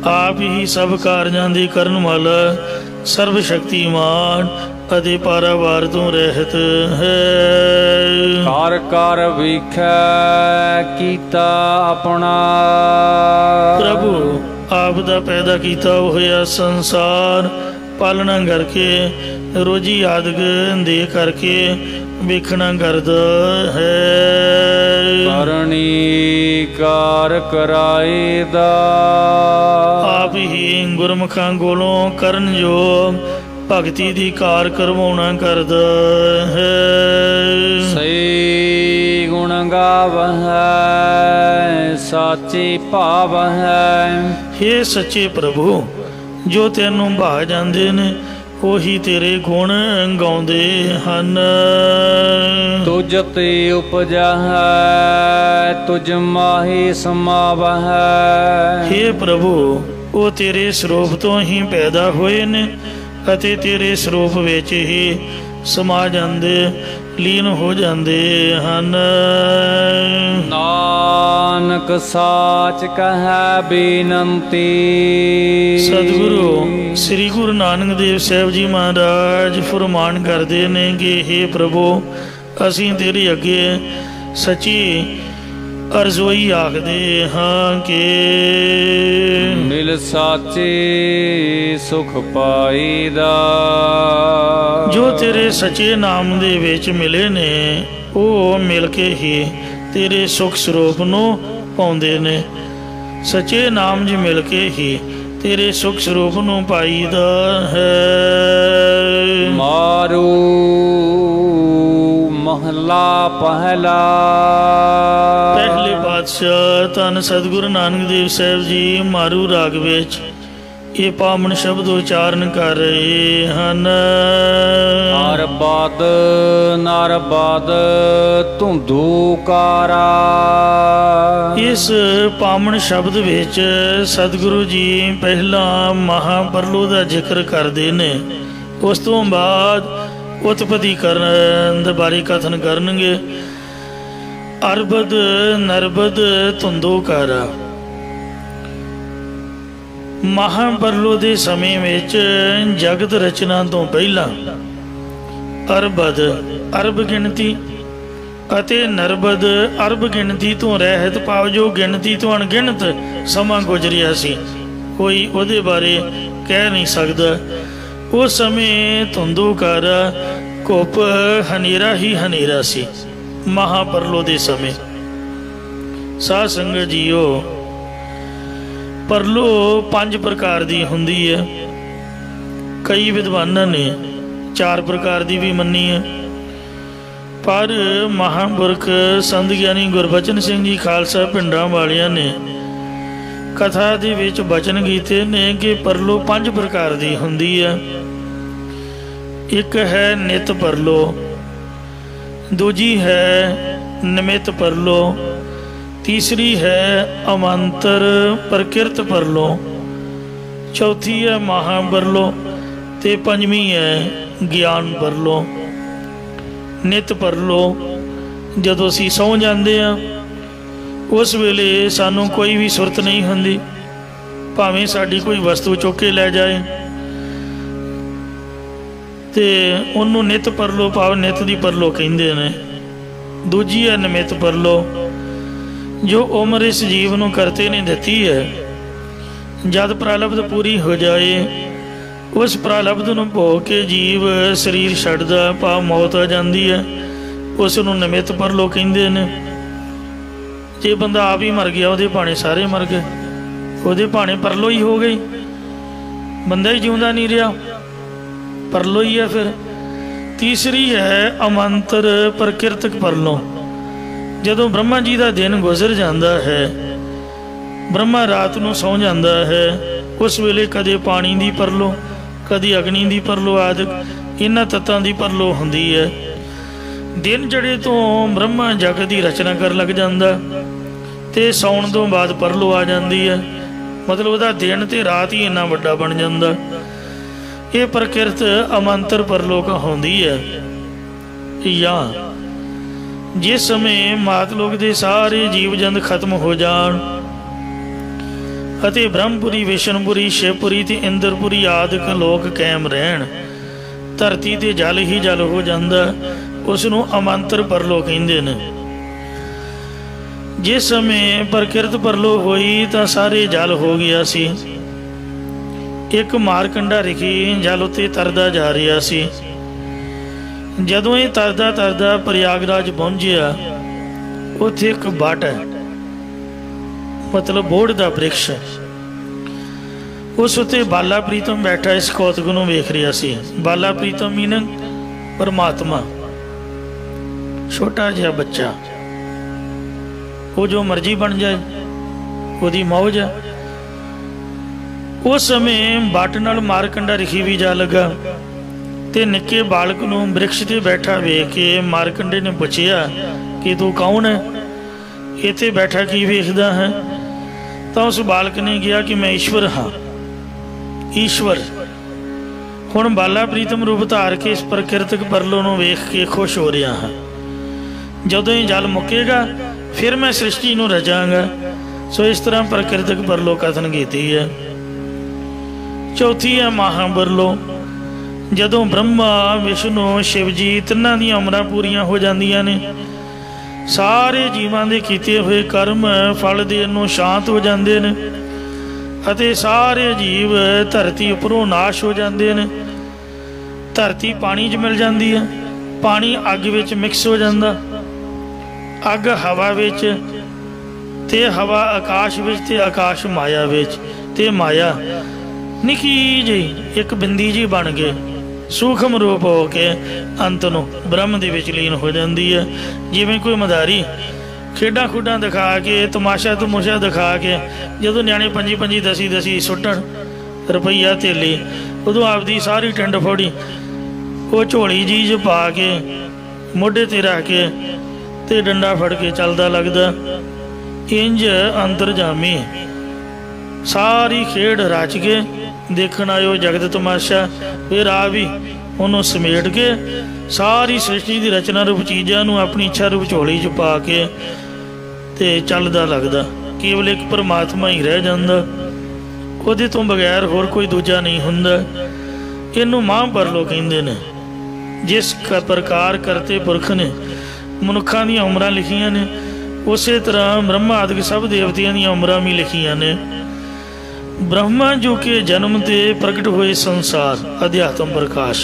ਆਪ ਹੀ ਸਭ ਕਾਰਜਾਂ ਦੀ ਕਰਨ ਵਾਲਾ, ਸਰਬ ਸ਼ਕਤੀਮਾਨ ਅਤੇ ਪਾਰਾਵਾਰ ਤੋਂ ਰਹਿਤ ਹੈ। ਕਰ ਕਰ ਵੇਖੈ ਕੀਤਾ ਆਪਣਾ, ਪ੍ਰਭੂ ਆਪ ਦਾ ਪੈਦਾ ਕੀਤਾ ਹੋਇਆ ਸੰਸਾਰ ਪਾਲਣਾ ਕਰਕੇ, ਰੋਜੀ ਆਦਿਕ ਦੇ ਕਰਕੇ ਵੇਖਣਾ ਕਰਦਾ ਹੈ। ਕਰਨੀ ਕਾਰ ਕਰਾਈਦਾ, ਆਪ ਹੀ ਗੁਰਮੁਖਾਂ ਕੋਲੋਂ ਕਰਨ ਯੋਗ ਭਗਤੀ ਦੀ ਕਾਰ ਕਰਵਾਉਣਾ ਕਰਦਾ ਹੈ। ਸਹੀ ਗੁਣ ਗਾਵਹਿ ਸਾਚੇ ਭਾਵਹਿ, ਹੇ ਸੱਚੇ ਪ੍ਰਭੂ, ਜੋ ਤੈਨੂੰ ਭਾ ਜਾਂਦੇ ਨੇ ਉਹੀ ਤੇਰੇ ਗੁਣ ਗਾਉਂਦੇ ਹਨ। ਤੁਝ ਤੇ ਉਪਜਾ ਹੈ ਤੁਝ ਮਾਹੀ ਸਮਾਵਹਿ, ਹੇ ਪ੍ਰਭੂ, ਉਹ ਤੇਰੇ ਸਰੂਪ ਤੋਂ ਹੀ ਪੈਦਾ ਹੋਏ ਨੇ ਅਤੇ ਤੇਰੇ ਸਰੂਪ ਵਿੱਚ ਹੀ ਸਮਾ ਜਾਂਦੇ, ਲੀਨ ਹੋ ਜਾਂਦੇ ਹਨ। ਨਾਨਕ ਸਾਚ ਕਹੈ ਬੇਨੰਤੀ, ਸਤਿਗੁਰੂ ਸ੍ਰੀ ਗੁਰੂ ਨਾਨਕ ਦੇਵ ਸਾਹਿਬ ਜੀ ਮਹਾਰਾਜ ਫਰਮਾਨ ਕਰਦੇ ਨੇ ਕਿ ਹੇ ਪ੍ਰਭੂ, ਅਸੀਂ ਤੇਰੇ ਅੱਗੇ ਸੱਚੀ ਅਰਜ਼ੋਈ ਆਖਦੇ ਹਾਂ ਕਿ ਮਿਲ ਸਾਚੇ ਸੁਖ ਪਾਈਦਾ, ਜੋ ਤੇਰੇ ਸੱਚੇ ਨਾਮ ਦੇ ਵਿੱਚ ਮਿਲੇ ਨੇ ਉਹ ਮਿਲ ਕੇ ਹੀ ਤੇਰੇ ਸੁਖ ਸਰੂਪ ਨੂੰ ਪਾਉਂਦੇ ਨੇ। ਸੱਚੇ ਨਾਮ 'ਚ ਮਿਲ ਕੇ ਹੀ ਤੇਰੇ ਸੁਖ ਸਰੂਪ ਨੂੰ ਪਾਈਦਾ ਹੈ। ਮਾਰੂ ਮਹਲਾ ਪਹਿਲਾ, ਪਹਿਲੇ ਪਾਤਸ਼ਾਹ ਧੰਨ ਸਤਿਗੁਰੂ ਨਾਨਕ ਦੇਵ ਸਾਹਿਬ ਜੀ ਮਾਰੂ ਰਾਗ ਵਿੱਚ ਇਹ ਪਾਵਨ ਸ਼ਬਦ ਉਚਾਰਨ ਕਰ ਰਹੇ ਹਨ। ਨਰਬਦ ਨਰਬਦ ਧੁੰਦੂਕਾਰਾ, ਇਸ ਪਾਵਨ ਸ਼ਬਦ ਵਿੱਚ ਸਤਿਗੁਰੂ ਜੀ ਪਹਿਲਾਂ ਮਹਾਪਰਲੋ ਦਾ ਜ਼ਿਕਰ ਕਰਦੇ ਨੇ, ਉਸ ਤੋਂ ਬਾਅਦ ਉਤਪਤੀ ਕਰਨ ਦੇ ਬਾਰੇ ਕਥਨ ਕਰਨਗੇ। ਅਰਬਦ ਨਰਬਦ ਧੁੰਦੂਕਾਰਾ, ਮਹਾਪਰਲੋ ਦੇ ਸਮੇਂ ਵਿੱਚ ਜਗਤ ਰਚਨਾ ਤੋਂ ਪਹਿਲਾਂ ਅਰਬਦ ਅਰਬ ਗਿਣਤੀ ਅਤੇ ਨਰਬਦ ਅਰਬ ਗਿਣਤੀ ਤੋਂ ਰਹਿਤ, ਭਾਵ ਜੋ ਗਿਣਤੀ ਤੋਂ ਅਣਗਿਣਤ ਸਮਾਂ ਗੁਜ਼ਰਿਆ ਸੀ, ਕੋਈ ਉਹਦੇ ਬਾਰੇ ਕਹਿ ਨਹੀਂ ਸਕਦਾ। ਉਸ ਸਮੇਂ ਧੁੰਦੂਕਾਰਾ ਘੁੱਪ ਹਨੇਰਾ ਹੀ ਹਨੇਰਾ ਸੀ ਮਹਾਪਰਲੋ ਦੇ ਸਮੇਂ। ਸਾਧ ਸੰਗਤ ਜੀਓ, ਪਰਲੋ 5 ਪ੍ਰਕਾਰ ਦੀ ਹੁੰਦੀ ਹੈ। ਕਈ ਵਿਦਵਾਨਾਂ ਨੇ 4 ਪ੍ਰਕਾਰ ਦੀ ਵੀ ਮੰਨੀ ਹੈ, ਪਰ ਮਹਾਂਪੁਰਖ ਸੰਤ ਗਿਆਨੀ ਗੁਰਬਚਨ ਸਿੰਘ ਜੀ ਖਾਲਸਾ ਪਿੰਡਾਂ ਵਾਲਿਆਂ ਨੇ ਕਥਾ ਦੇ ਵਿੱਚ ਬਚਨ ਕੀਤੇ ਨੇ ਕਿ ਪਰਲੋ 5 ਪ੍ਰਕਾਰ ਦੀ ਹੁੰਦੀ ਹੈ। ਇੱਕ ਹੈ ਨਿਤ ਪਰਲੋ, ਦੂਜੀ ਹੈ ਨਿਮਿਤ ਪਰਲੋ, ਤੀਸਰੀ ਹੈ ਅਮੰਤਰ ਪ੍ਰਕਿਰਤ ਪਰਲੋ, ਚੌਥੀ ਹੈ ਮਹਾਪਰਲੋ ਤੇ ਪੰਜਵੀਂ ਹੈ ਗਿਆਨ ਪਰਲੋ। ਨਿਤ ਪਰਲੋ ਜਦੋਂ ਅਸੀਂ ਸੌਂ ਜਾਂਦੇ ਹਾਂ ਉਸ ਵੇਲੇ ਸਾਨੂੰ ਕੋਈ ਵੀ ਸੁਰਤ ਨਹੀਂ ਹੁੰਦੀ, ਭਾਵੇਂ ਸਾਡੀ ਕੋਈ ਵਸਤੂ ਚੁੱਕ ਕੇ ਲੈ ਜਾਏ ਤੇ ਉਹਨੂੰ ਨਿਤ ਪਰਲੋ ਭਾਵ ਨਿਤ ਦੀ ਪਰਲੋ ਕਹਿੰਦੇ ਨੇ। ਦੂਜੀ ਹੈ ਨਿਮਿਤ ਪਰਲੋ, ਜੋ ਉਮਰ ਇਸ ਜੀਵ ਨੂੰ ਕਰਤੇ ਨੇ ਦਿੱਤੀ ਹੈ। ਜਦ ਪ੍ਰਲਬਧ ਪੂਰੀ ਹੋ ਜਾਏ ਉਸ ਪ੍ਰਲਬਧ ਨੂੰ ਭੋਗ ਕੇ ਜੀਵ ਸਰੀਰ ਛੱਡਦਾ ਭਾਵ ਮੌਤ ਆ ਜਾਂਦੀ ਹੈ, ਉਸ ਨੂੰ ਨਿਮਿਤ ਪਰਲੋ ਕਹਿੰਦੇ ਨੇ। ਜੇ ਬੰਦਾ ਆਪ ਹੀ ਮਰ ਗਿਆ ਉਹਦੇ ਭਾਣੇ ਸਾਰੇ ਮਰ ਗਏ, ਉਹਦੇ ਭਾਣੇ ਪਰਲੋ ਹੀ ਹੋ ਗਈ, ਬੰਦਾ ਹੀ ਜਿਉਂਦਾ ਨਹੀਂ ਰਿਹਾ, ਪਰਲੋ ਹੀ ਹੈ। ਫਿਰ ਤੀਸਰੀ ਹੈ ਅਮੰਤਰ ਪ੍ਰਕਿਰਤਕ ਪਰਲੋ। ਜਦੋਂ ਬ੍ਰਹਮਾ ਜੀ ਦਾ ਦਿਨ ਗੁਜ਼ਰ ਜਾਂਦਾ ਹੈ, ਬ੍ਰਹਮਾ ਰਾਤ ਨੂੰ ਸੌਂ ਜਾਂਦਾ ਹੈ, ਉਸ ਵੇਲੇ ਕਦੇ ਪਾਣੀ ਦੀ ਪਰਲੋ, ਕਦੇ ਅਗਨੀ ਦੀ ਪਰਲੋ ਆਦਿ ਇਹਨਾਂ ਤੱਤਾਂ ਦੀ ਪਰਲੋ ਹੁੰਦੀ ਹੈ। ਦਿਨ ਜਿਹੜੇ ਤੋਂ ਬ੍ਰਹਮਾ ਜਗਤ ਦੀ ਰਚਨਾ ਕਰਨ ਲੱਗ ਜਾਂਦਾ ਤੇ ਸੌਣ ਤੋਂ ਬਾਅਦ ਪਰਲੋ ਆ ਜਾਂਦੀ ਹੈ, ਮਤਲਬ ਉਹਦਾ ਦਿਨ ਤੇ ਰਾਤ ਹੀ ਇੰਨਾ ਵੱਡਾ ਬਣ ਜਾਂਦਾ। ਇਹ ਪ੍ਰਕਿਰਤ ਅਮੰਤਰ ਪਰਲੋ ਕਹਾਉਂਦੀ ਹੈ। ਜਾਂ ਜਿਸ ਸਮੇਂ ਮਾਤਲੋਕ ਦੇ ਸਾਰੇ ਜੀਵ ਜੰਤ ਖਤਮ ਹੋ ਜਾਣ ਅਤੇ ਬ੍ਰਹਮਪੁਰੀ, ਵਿਸ਼ਨਪੁਰੀ, ਸ਼ਿਵਪੁਰੀ ਤੇ ਇੰਦਰਪੁਰੀ ਆਦਿਕ ਲੋਕ ਕਾਇਮ ਰਹਿਣ, ਧਰਤੀ ਤੇ ਜਲ ਹੀ ਜਲ ਹੋ ਜਾਂਦਾ, ਉਸ ਨੂੰ ਅਮੰਤਰ ਪਰਲੋ ਕਹਿੰਦੇ ਨੇ। ਜਿਸ ਸਮੇਂ ਪ੍ਰਕਿਰਤ ਪਰਲੋ ਹੋਈ ਤਾਂ ਸਾਰੇ ਜਲ ਹੋ ਗਿਆ ਸੀ। ਇੱਕ ਮਾਰਕੰਡਾ ਰਿਖੀ ਜਲ ਉੱਤੇ ਤਰਦਾ ਜਾ ਰਿਹਾ ਸੀ। ਜਦੋਂ ਇਹ ਤਰਦਾ ਤਰਦਾ ਪ੍ਰਯਾਗਰਾਜ ਪਹੁੰਚਿਆ, ਉੱਥੇ ਇੱਕ ਬਟ ਹੈ, ਮਤਲਬ ਬੋਹੜ ਦਾ ਬ੍ਰਿਕਸ਼, ਉਸ ਉੱਤੇ ਬਾਲਾ ਪ੍ਰੀਤਮ ਬੈਠਾ ਇਸ ਕੌਤਕ ਨੂੰ ਵੇਖ ਰਿਹਾ ਸੀ। ਬਾਲਾ ਪ੍ਰੀਤਮ ਮੀਨਿੰਗ ਪਰਮਾਤਮਾ, ਛੋਟਾ ਜਿਹਾ ਬੱਚਾ, ਉਹ ਜੋ ਮਰਜ਼ੀ ਬਣ ਜਾਏ, ਉਹਦੀ ਮੌਜ ਹੈ। ਉਸ ਸਮੇਂ ਬਟ ਨਾਲ ਮਾਰਕੰਡਾ ਰਿਖੀ ਵੀ ਜਾ ਲੱਗਾ ਤੇ ਨਿੱਕੇ ਬਾਲਕ ਨੂੰ ਬ੍ਰਿਕਸ਼ ਤੇ ਬੈਠਾ ਵੇਖ ਕੇ ਮਾਰਕੰਡੇ ਨੇ ਪੁੱਛਿਆ ਕਿ ਤੂੰ ਕੌਣ ਹੈ, ਇੱਥੇ ਬੈਠਾ ਕੀ ਵੇਖਦਾ ਹੈ? ਤਾਂ ਉਸ ਬਾਲਕ ਨੇ ਕਿਹਾ ਕਿ ਮੈਂ ਈਸ਼ਵਰ ਹਾਂ, ਈਸ਼ਵਰ। ਹੁਣ ਬਾਲਾ ਪ੍ਰੀਤਮ ਰੂਪ ਧਾਰ ਕੇ ਇਸ ਪ੍ਰਕਿਰਤਕ ਪਰਲੋ ਨੂੰ ਵੇਖ ਕੇ ਖੁਸ਼ ਹੋ ਰਿਹਾ ਹਾਂ। ਜਦੋਂ ਇਹ ਜਲ ਮੁੱਕੇਗਾ ਫਿਰ ਮੈਂ ਸ੍ਰਿਸ਼ਟੀ ਨੂੰ ਰਚਾਂਗਾ। ਸੋ ਇਸ ਤਰ੍ਹਾਂ ਪ੍ਰਕਿਰਤਕ ਪਰਲੋ ਕਥਨ ਕੀਤੀ ਹੈ। ਚੌਥੀ ਹੈ ਮਹਾਪਰਲੋ। ਜਦੋਂ ਬ੍ਰਹਮਾ, ਵਿਸ਼ਨੂੰ, ਸ਼ਿਵ ਜੀ ਤਿੰਨਾਂ ਦੀਆਂ ਉਮਰਾਂ ਪੂਰੀਆਂ ਹੋ ਜਾਂਦੀਆਂ ਨੇ, ਸਾਰੇ ਜੀਵਾਂ ਦੇ ਕੀਤੇ ਹੋਏ ਕਰਮ ਫਲ ਦੇਣ ਨੂੰ ਸ਼ਾਂਤ ਹੋ ਜਾਂਦੇ ਨੇ ਅਤੇ ਸਾਰੇ ਜੀਵ ਧਰਤੀ ਉੱਪਰੋਂ ਨਾਸ਼ ਹੋ ਜਾਂਦੇ ਨੇ। ਧਰਤੀ ਪਾਣੀ 'ਚ ਮਿਲ ਜਾਂਦੀ ਹੈ, ਪਾਣੀ ਅੱਗ ਵਿੱਚ ਮਿਕਸ ਹੋ ਜਾਂਦਾ, ਅੱਗ ਹਵਾ ਵਿੱਚ ਤੇ ਹਵਾ ਆਕਾਸ਼ ਵਿੱਚ ਤੇ ਆਕਾਸ਼ ਮਾਇਆ ਵਿੱਚ ਤੇ ਮਾਇਆ ਨਿੱਕੀ ਜਿਹੀ ਇੱਕ ਬਿੰਦੀ ਜੀ ਬਣ ਕੇ ਸੂਖਮ ਰੂਪ ਹੋ ਕੇ ਅੰਤ ਨੂੰ ਬ੍ਰਹਮ ਦੇ ਵਿੱਚ ਲੀਨ ਹੋ ਜਾਂਦੀ ਹੈ। ਜਿਵੇਂ ਕੋਈ ਮਦਾਰੀ ਖੇਡਾਂ ਖੁੱਡਾਂ ਦਿਖਾ ਕੇ, ਤਮਾਸ਼ਾ ਤਮੂਸ਼ਾ ਦਿਖਾ ਕੇ ਜਦੋਂ ਨਿਆਣੇ 5 10 ਸੁੱਟਣ ਰੁਪਈਆ ਧੇਲੀ, ਉਦੋਂ ਆਪਦੀ ਸਾਰੀ ਟਿੰਡ ਫੋੜੀ ਉਹ ਝੋਲੀ ਜੀ 'ਚ ਪਾ ਕੇ ਮੋਢੇ 'ਤੇ ਰੱਖ ਕੇ ਤੇ ਡੰਡਾ ਫੜ ਕੇ ਚੱਲਦਾ ਲੱਗਦਾ। ਇੰਜ ਅੰਤਰਜਾਮੀ ਸਾਰੀ ਖੇਡ ਰਚ ਕੇ ਦੇਖਣ ਆਇਓ ਜਗਤ ਤਮਾਸ਼ਾ, ਫਿਰ ਆ ਵੀ ਉਹਨੂੰ ਸਮੇਟ ਕੇ ਸਾਰੀ ਸ੍ਰਿਸ਼ਟੀ ਦੀ ਰਚਨਾ ਰੂਪ ਚੀਜ਼ਾਂ ਨੂੰ ਆਪਣੀ ਇੱਛਾ ਰੂਪ ਝੋਲੀ 'ਚ ਪਾ ਕੇ ਤੇ ਚੱਲਦਾ ਲੱਗਦਾ। ਕੇਵਲ ਇੱਕ ਪਰਮਾਤਮਾ ਹੀ ਰਹਿ ਜਾਂਦਾ, ਉਹਦੇ ਤੋਂ ਬਗੈਰ ਹੋਰ ਕੋਈ ਦੂਜਾ ਨਹੀਂ ਹੁੰਦਾ। ਇਹਨੂੰ ਮਹਾਂਪਰਲੋ ਕਹਿੰਦੇ ਨੇ। ਜਿਸ ਪ੍ਰਕਾਰ ਕਰਤੇ ਪੁਰਖ ਨੇ ਮਨੁੱਖਾਂ ਦੀਆਂ ਉਮਰਾਂ ਲਿਖੀਆਂ ਨੇ, ਉਸੇ ਤਰ੍ਹਾਂ ਬ੍ਰਹਮਾ ਆਦਿਕ ਸਭ ਦੇਵਤਿਆਂ ਦੀਆਂ ਉਮਰਾਂ ਵੀ ਲਿਖੀਆਂ ਨੇ। ब्रह्मा जो के जन्म ते प्रगट हुए संसार अध्यात्म प्रकाश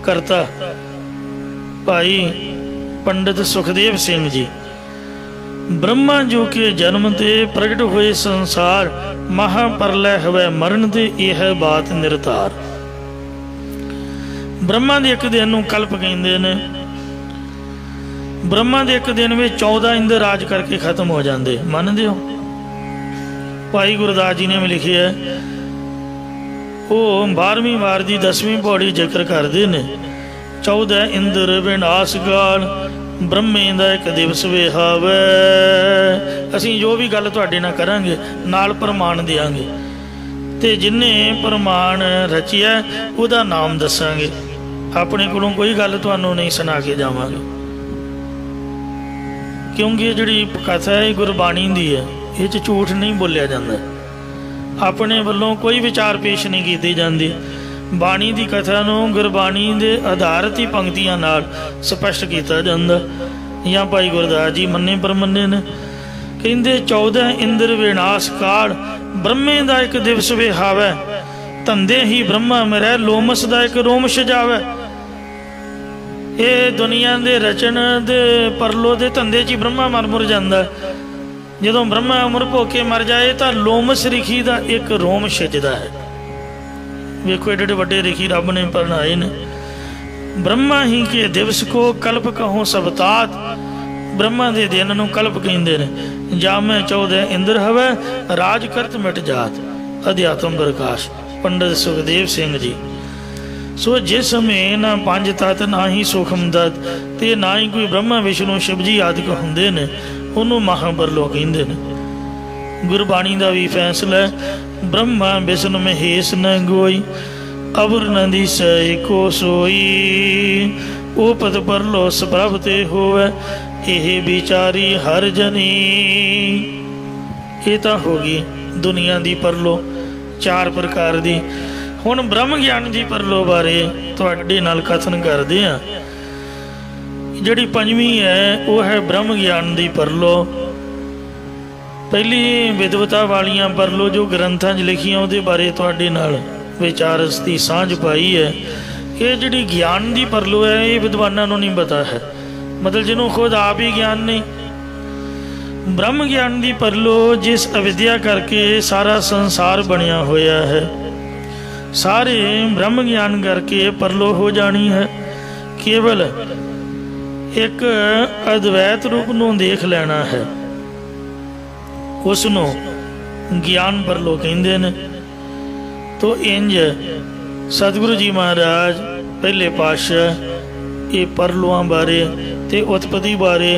करता भाई पंडित सुखदेव सिंह जी। ब्रह्मा जो के जन्म ते प्रगट हुए संसार महाप्रलय हवै मरण ते यह बात निरतार। ब्रह्मा दे एक दिन नूं कल्प कहंदे ने। ब्रह्मा दे एक दिन में 14 इंद्र राज करके खत्म हो जाते, मानते हो? भाई गुरदास जी ने भी लिखे है, वो 12वीं वार की 10वीं पौड़ी जिक्र करते हैं। 14 इंद्र विनाश काल ब्रह्मे दा एक दिवस विहावै। असीं जो भी गल तुहाडे नाल करांगे नाल प्रमाण देंगे ते जिन्ने प्रमाण रचिया उहदा नाम दसांगे। अपने कोलों कोई गल तुहानूं नहीं सुना के जावांगे। क्योंकि जिहड़ी कथा है गुरबाणी दी है, ये च झूठ नहीं बोलिया जाता, अपने वालों कोई विचार पेश नहीं की जाती। बाणी की कथा नूं गुरबाणी के आधारित ही पंक्तियां नाल स्पष्ट किया जाता। या भाई गुरदास जी मन्ने परमन्ने ने कहते 14 इंद्र विनाश काल ब्रह्मे का एक दिवस विहावै, धंधे ही ब्रह्मा मिरै लोमस का एक रोम सजावै। ये दुनिया के रचन दे परलो के धंधे च ब्रह्मा मर मुर जाता। जदों ब्रह्मा उमर भोके मर जाए तो लोमस रिखी का एक रोम छिजदा है। वेखो एडे वड्डे रिखी रब ने बनाए ने। ब्रह्मा ही के दिवस को कल्प कहो सबतात, ब्रह्मा के दिन नूं कल्प कहंदे ने। जामै 14 इंद्र हवै राज करत मिट जात, अध्यात्म प्रकाश पंडित सुखदेव सिंह जी। सो जिस समय ना पंज तत्त ना ही सुखम दत्त ते ना ही कोई ब्रह्मा विष्णु शिव जी आदि हुंदे ने, उन्होंने महाबरलो कहंदे ने। गुरबाणी का भी फैसला ब्रह्मा विष्णु महेश न गोई, अवर न दिसै एको सोई। ओ पद परलो सप्रभ ते होवै, एह विचारी हर जनी। ये तो होगी दुनिया की परलो 4 प्रकार की। हुण ब्रह्म ज्ञान की परलो बारे तुहाडे नाल कथन करदे आ। जिहड़ी 5वीं है वह है ब्रह्म ज्ञान की परलो। पहली विदवता वालियां परलो जो ग्रंथां 'च लिखियां उहदे बारे तुहाडे नाल विचार की सांझ पाई है। ये जिहड़ी ज्ञान की परलो है ये विद्वानां नूं नहीं पता है, मतलब जिन्हों खुद आप ही ज्ञान नहीं। ब्रह्म ज्ञान की परलो जिस अविद्या करके सारा संसार बनिया होया है, सारे ब्रह्म ज्ञान करके परलो हो जानी है। केवल एक अद्वैत रूप नूं देख लेना है, उसनों ज्ञान परलो कहंदे ने। तो इंज सतगुरु जी महाराज पहले पातशाह ये परलोआं बारे ते उत्पत्ति बारे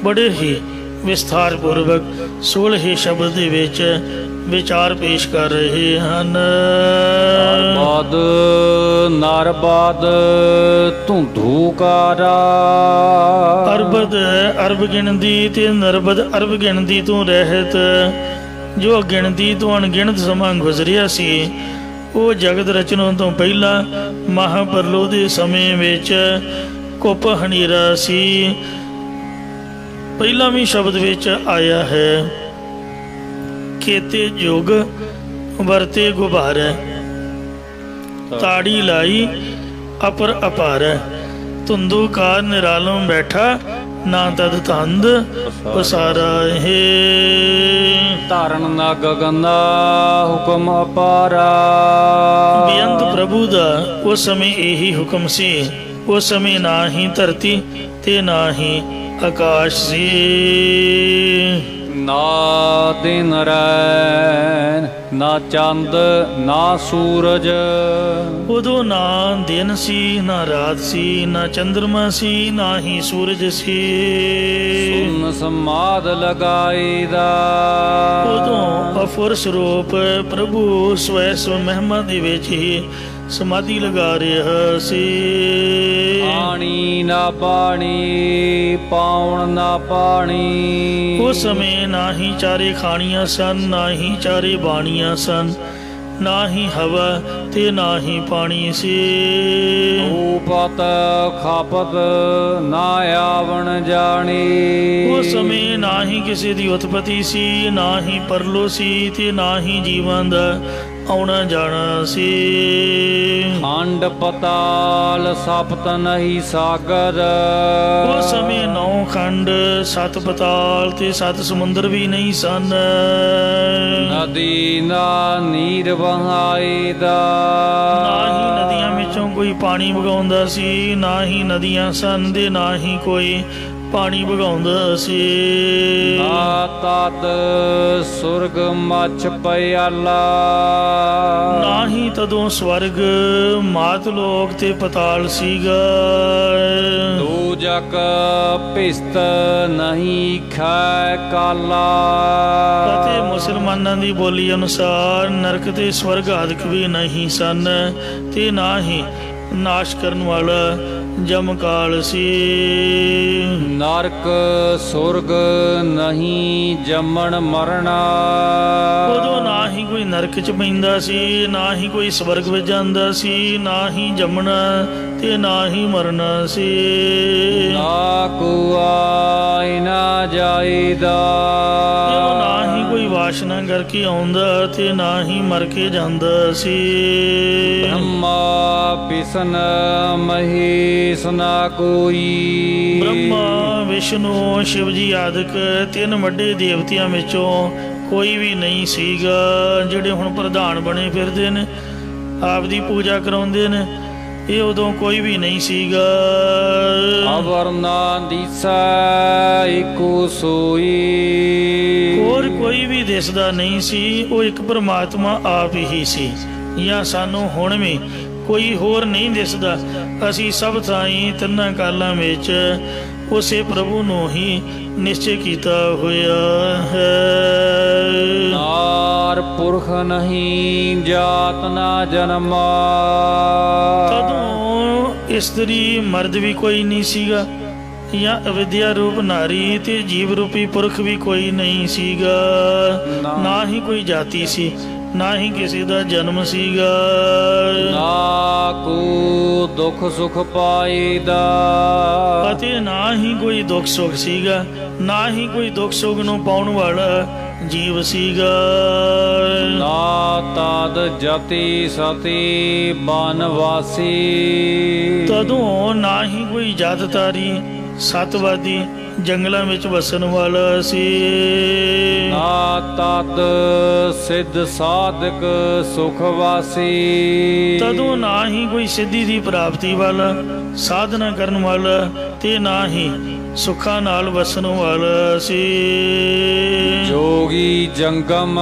बड़े ही विस्तार पूर्वक 16 शब्द दे विच विचार पेश कर रहे हैं। नारबाद धुंधुकारा, अरबद अरब गिनती ते नरबद अरब गिनती तो रहत, जो गिनती तो अणगिणत समा गुजरिया सी, वो जगत रचनों तो पहला महापरलो दे समय विच कुप हनीरा सी। पहला भी शब्द विच आया है, खेते जुग वरते गुबारै, ताड़ी लाई अपर अपारै, धुंधुकार निरालम बैठा ना तद तंद पसारा है। धारण ना गगना हुक्म अपारा, बेअंत प्रभु दा उस समय यही हुक्म सी। उस समय ना ही धरती ते ना ही आकाश सी। ना दिन रैन ना चंद ना सूरज, उदो ना दिन सी ना रात सी ना चंद्रमा सी ना ही सूरज सी। सुन समाध लगाई दा, उदो अफुर स्वरूप प्रभु स्वै स्व महिमा दे विच ही समाधि लगा रहा सी। पानी ना पानी पाउण ना पानी, उस समय ना ही चारे खानियां सन ना ही चारे बाणियां सन, ना ही हवा ते ना ही पानी सी। उपत खापत ना आवण जानी, उस समय ना ही किसी दी उत्पत्ति सी ना ही परलो सी ते ना ही जीवां दा आउणा जाना सी। खंड पताल सप्त नहीं सागर, उस समय 9 खंड 7 पताल ते 7 समुंदर भी नहीं सन। नदी ना नीर बहाई दा, ना ही नदियां विचों कोई पानी वगाउंदा सी, ना ही नदियां सन दे ना ही कोई पानी वगाउंदा सी। ना तद सुरग मछ पयाला, ना ही तदों स्वर्ग मात लोक ते पताल सीगा। दूजक पिस्त नहीं खै काला, ਅਤੇ ਮੁਸਲਮਾਨਾਂ ਦੀ ਬੋਲੀ ਅਨੁਸਾਰ ਨਰਕ ਤੇ ਸਵਰਗ ਆਦਿਕ ਵੀ ਨਹੀਂ ਸਨ, ਤੇ ਨਾ ਹੀ ਨਾਸ਼ ਕਰਨ ਵਾਲਾ ਜਮ ਕਾਲ ਸੀ। ਨਰਕ ਸੁਰਗ ਨਹੀਂ ਜੰਮਣ ਮਰਨਾ। ਉਦੋਂ ਨਾ ਹੀ ਕੋਈ ਨਰਕ ਚ ਪੈਂਦਾ ਸੀ, ਨਾ ਹੀ ਕੋਈ ਸਵਰਗ ਵਿੱਚ ਜਾਂਦਾ ਸੀ, ਨਾ ਹੀ ਜੰਮਣਾ ਤੇ ਨਾ ਹੀ ਮਰਨਾ ਸੀ। ਨਾ ਕੋ ਆਇ ਨਾ ਜਾਈਦਾ। ਨਾ ਹੀ ਕੋਈ ਵਾਸ਼ਨਾ ਕਰਕੇ ਆਉਂਦਾ ਤੇ ਨਾ ਹੀ ਮਰ ਕੇ ਜਾਂਦਾ ਸੀ। ਬ੍ਰਹਮਾ ਵਿਸ਼ਨ ਮਹੇਸ਼ ਨਾ ਕੋਈ। ਬ੍ਰਹਮਾ ਵਿਸ਼ਨੂੰ ਸ਼ਿਵ ਜੀ ਆਦਿਕ ਤਿੰਨ ਵੱਡੇ ਦੇਵਤਿਆਂ ਵਿੱਚੋਂ ਕੋਈ ਵੀ ਨਹੀਂ ਸੀਗਾ। ਜਿਹੜੇ ਹੁਣ ਪ੍ਰਧਾਨ ਬਣੇ ਫਿਰਦੇ ਨੇ, ਆਪ ਦੀ ਪੂਜਾ ਕਰਾਉਂਦੇ ਨੇ, ਇਹ ਉਦੋਂ ਕੋਈ ਵੀ ਨਹੀਂ ਸੀਗਾ। ਅਵਰ ਨਾ ਦਿਸੈ ਇੱਕੋ ਸੋਈ। ਹੋਰ ਕੋਈ ਵੀ ਦਿਸਦਾ ਨਹੀਂ ਸੀ, ਉਹ ਇੱਕ ਪਰਮਾਤਮਾ ਆਪ ਹੀ ਸੀ। ਜਾਂ ਸਾਨੂੰ ਹੁਣ ਵੀ ਕੋਈ ਹੋਰ ਨਹੀਂ ਦਿਸਦਾ। ਅਸੀਂ ਸਭ ਥਾਈਂ ਤਿੰਨਾਂ ਕਾਲਾਂ ਵਿੱਚ ਉਸੇ ਪ੍ਰਭੂ ਨੂੰ ਹੀ ਨਿਸ਼ਚੈ ਕੀਤਾ ਹੋਇਆ ਹੈ। ਨਾਰ ਪੁਰਖ ਨਹੀਂ ਜਾਤ ਨਾ ਜਨਮਾ। ਤਦੋਂ ਇਸਤਰੀ ਮਰਦ ਵੀ ਕੋਈ ਨਹੀਂ ਸੀਗਾ, ਜਾਂ ਅਵਿਦਿਆ ਰੂਪ ਨਾਰੀ ਤੇ ਜੀਵ ਰੂਪੀ ਪੁਰਖ ਵੀ ਕੋਈ ਨਹੀਂ ਸੀਗਾ। ਨਾ ਹੀ ਕੋਈ ਜਾਤੀ ਸੀ, ਨਾ ਹੀ ਕਿਸੇ ਦਾ ਜਨਮ ਸੀਗਾ। ਨਾ ਕੋ ਦੁੱਖ ਸੁਖ ਪਾਈਦਾ। ਅਤੇ ਨਾ ਹੀ ਕੋਈ ਦੁੱਖ ਸੁਖ ਸੀਗਾ, ਨਾ ਹੀ ਕੋਈ ਦੁੱਖ ਸੁਖ ਨੂੰ ਪਾਉਣ ਵਾਲਾ ਜੀਵ ਸੀਗਾ। ਨਾ ਤਦ ਜਤੀ ਸਤੀ ਬਨਵਾਸੀ। ਤਦੋਂ ਨਾ ਹੀ ਕੋਈ ਜਾਤਤਾਰੀ ਸਤਵਾਦੀ ਜੰਗਲਾਂ ਵਿੱਚ ਵਸਣ ਵਾਲਾ ਸੀ। ਨਾ ਤਦ ਸਿੱਧ ਸਾਧਕ ਸੁਖਵਾਸੀ। ਤਦੋਂ ਨਾ ਹੀ ਕੋਈ ਸਿੱਧੀ ਦੀ ਪ੍ਰਾਪਤੀ ਵਾਲਾ ਸਾਧਨਾ ਕਰਨ ਵਾਲਾ ਤੇ ਨਾ ਹੀ ਸੁੱਖਾਂ ਨਾਲ ਵਸਣ ਵਾਲਾ ਸੀ। ਜੋਗੀ ਜੰਗਮ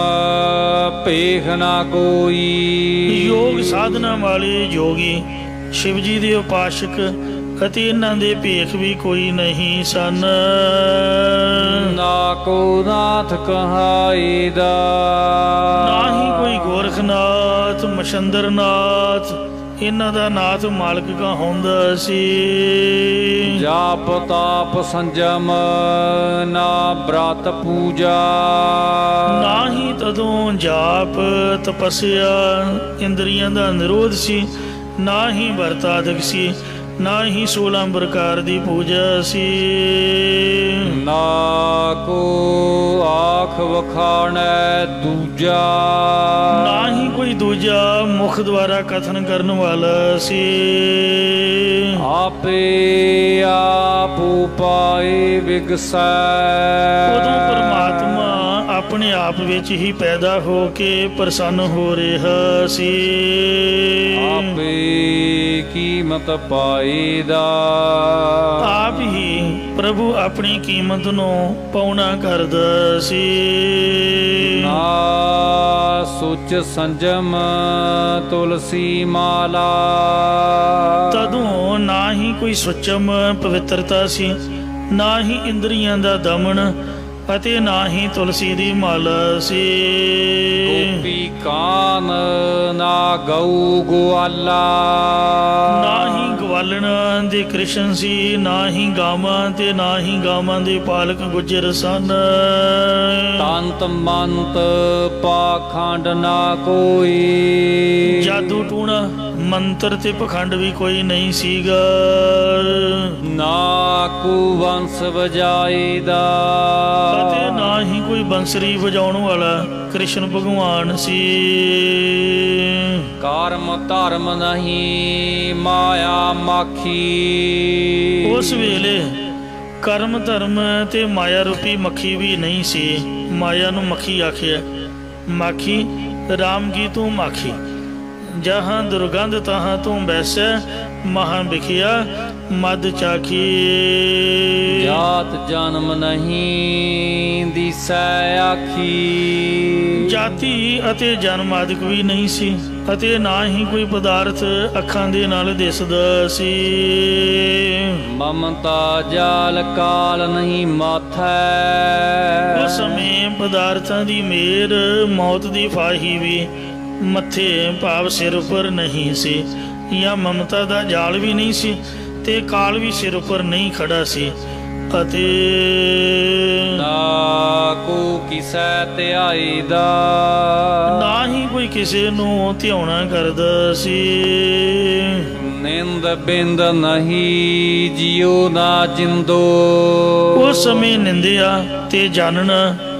ਭੇਖ ਨਾ ਕੋਈ। ਯੋਗ ਸਾਧਨਾ ਵਾਲੇ ਜੋਗੀ, ਸ਼ਿਵ ਜੀ ਦੇ ਉਪਾਸ਼ਕ ਅਤੇ ਇਹਨਾਂ ਦੇ ਭੇਖ ਵੀ ਕੋਈ ਨਹੀਂ ਸਨ। ਨਾ ਕੋ ਨਾਥ ਕਹਾਈਦਾ। ਨਾ ਹੀ ਕੋਈ ਗੋਰਖਨਾਥ ਮਛੰਦਰਨਾਥ ਇਹਨਾਂ ਦਾ ਨਾਥ ਮਾਲਕ ਕਹਾਉਂਦਾ ਸੀ। ਜਾਪ ਤਾਪ ਸੰਜਮ ਨਾ ਬ੍ਰਤ ਪੂਜਾ। ਨਾ ਹੀ ਤਦੋਂ ਜਾਪ ਤਪੱਸਿਆ ਇੰਦਰੀਆਂ ਦਾ ਨਿਰੋਧ ਸੀ, ਨਾ ਹੀ ਵਰਤ ਆਦਿਕ ਸੀ, ਨਾ ਹੀ 16 ਪ੍ਰਕਾਰ ਦੀ ਪੂਜਾ ਸੀ। ਨਾ ਕੋ ਆਖ ਵਖਾਣੈ ਦੂਜਾ। ਨਾ ਹੀ ਕੋਈ ਦੂਜਾ ਮੁਖ ਦੁਆਰਾ ਕਥਨ ਕਰਨ ਵਾਲਾ ਸੀ। ਆਪੇ ਆਪ ਉਪਾਏ ਵਿਗਸੈ। ਉਦੋਂ ਪਰਮਾਤਮਾ ਆਪਣੇ ਆਪ ਵਿੱਚ ਹੀ ਪੈਦਾ ਹੋ ਕੇ ਪ੍ਰਸੰਨ ਹੋ ਰਿਹਾ ਸੀ। ਆਪੇ ਕੀਮਤ ਪਾਈਦਾ। ਆਪ ਹੀ ਪ੍ਰਭੂ ਆਪਣੀ ਕੀਮਤ ਨੂੰ ਪਾਉਣਾ ਕਰਦਾ ਸੀ। ਨਾ ਸੁਚ ਸੰਜਮ ਤੁਲਸੀ ਮਾਲਾ। ਤਦੋਂ ਨਾ ਹੀ ਕੋਈ ਸੁਚਮ ਪਵਿੱਤਰਤਾ ਸੀ, ਨਾ ਹੀ ਇੰਦਰੀਆਂ ਦਾ ਦਮਨ ਅਤੇ ਨਾ ਹੀ ਤੁਲਸੀ ਦੀ ਮਾਲਾ ਸੀ। ਗੋਪੀ ਕਾਨ ਨਾ ਗਊ ਗਵਾਲਾ। ਨਾ ਹੀ ਗਵਾਲਣਾ ਦੇ ਕ੍ਰਿਸ਼ਨ ਸੀ, ਨਾ ਹੀ ਗਾਵਾਂ ਤੇ ਨਾ ਹੀ ਗਾਵਾਂ ਦੇ ਪਾਲਕ ਗੁਜਰ ਸਨ। ਤੰਤ ਮੰਤ ਪਾਖੰਡ ਨਾ ਕੋਈ। ਜਾਦੂ ਟੂਣਾ ਮੰਤਰ ਤੇ ਪਖੰਡ ਵੀ ਕੋਈ ਨਹੀਂ ਸੀਗਾ। ਨਾ ਕੋ ਵੰਸ ਵਜਾਈਦਾ। ਅਤੇ ਨਾ ਹੀ ਕੋਈ ਬੰਸਰੀ ਵਜਾਉਣ ਵਾਲਾ ਕ੍ਰਿਸ਼ਨ ਭਗਵਾਨ ਸੀ। ਕਰਮ ਧਰਮ ਨਹੀਂ ਮਾਇਆ ਮਾਖੀ। ਉਸ ਵੇਲੇ ਕਰਮ ਧਰਮ ਤੇ ਮਾਇਆ ਰੂਪੀ ਮੱਖੀ ਵੀ ਨਹੀਂ ਸੀ। ਮਾਇਆ ਨੂੰ ਮੱਖੀ ਆਖਿਆ। ਮਾਖੀ ਰਾਮ ਕੀ ਤੂੰ ਮਾਖੀ, ਜਹਾਂ ਦੁਰਗੰਧ ਤਹਾਂ ਤੂੰ ਬੈਸੈ, ਮਹਾਂ ਵਿਖਿਆ ਮਦ ਚਾਖੀ। ਜਾਤ ਜਨਮ ਨਹੀਂ ਦਿਸੈ ਆਖੀ। ਜਾਤੀ ਅਤੇ ਜਨਮ ਆਦਿਕ ਵੀ ਨਹੀਂ ਸੀ, ਅਤੇ ਨਾ ਹੀ ਕੋਈ ਪਦਾਰਥ ਅੱਖਾਂ ਦੇ ਨਾਲ ਦਿਸਦਾ ਸੀ। ਮਮਤਾ ਜਾਲ ਕਾਲ ਨਹੀਂ ਮਾਥੈ। ਉਸ ਸਮੇਂ ਪਦਾਰਥਾਂ ਦੀ ਮੇਰ ਮੌਤ ਦੀ ਫਾਹੀ ਵੀ ਮੱਥੇ ਭਾਵ ਸਿਰ ਉੱਪਰ ਨਹੀਂ ਸੀ, ਜਾਂ ਮਮਤਾ ਦਾ ਜਾਲ ਵੀ ਨਹੀਂ ਸੀ ਤੇ ਕਾਲ ਵੀ ਸਿਰ ਉੱਪਰ ਨਹੀਂ ਖੜਾ ਸੀ ਅਤੇ ਨਾ ਕੋ ਕਿਸੈ ਧਿਆਈ ਦਾ ਨਾ ਹੀ ਕੋਈ ਕਿਸੇ ਨੂੰ ਧਿਆਉਣਾ ਕਰਦਾ ਸੀ। ਨਿੰਦ ਬਿੰਦ ਨਹੀਂ ਜਿਉ ਨਾ ਜਿੰਦੋ ਉਸ ਸਮੇਂ ਨਿੰਦਿਆ ਤੇ ਜਾਣਨ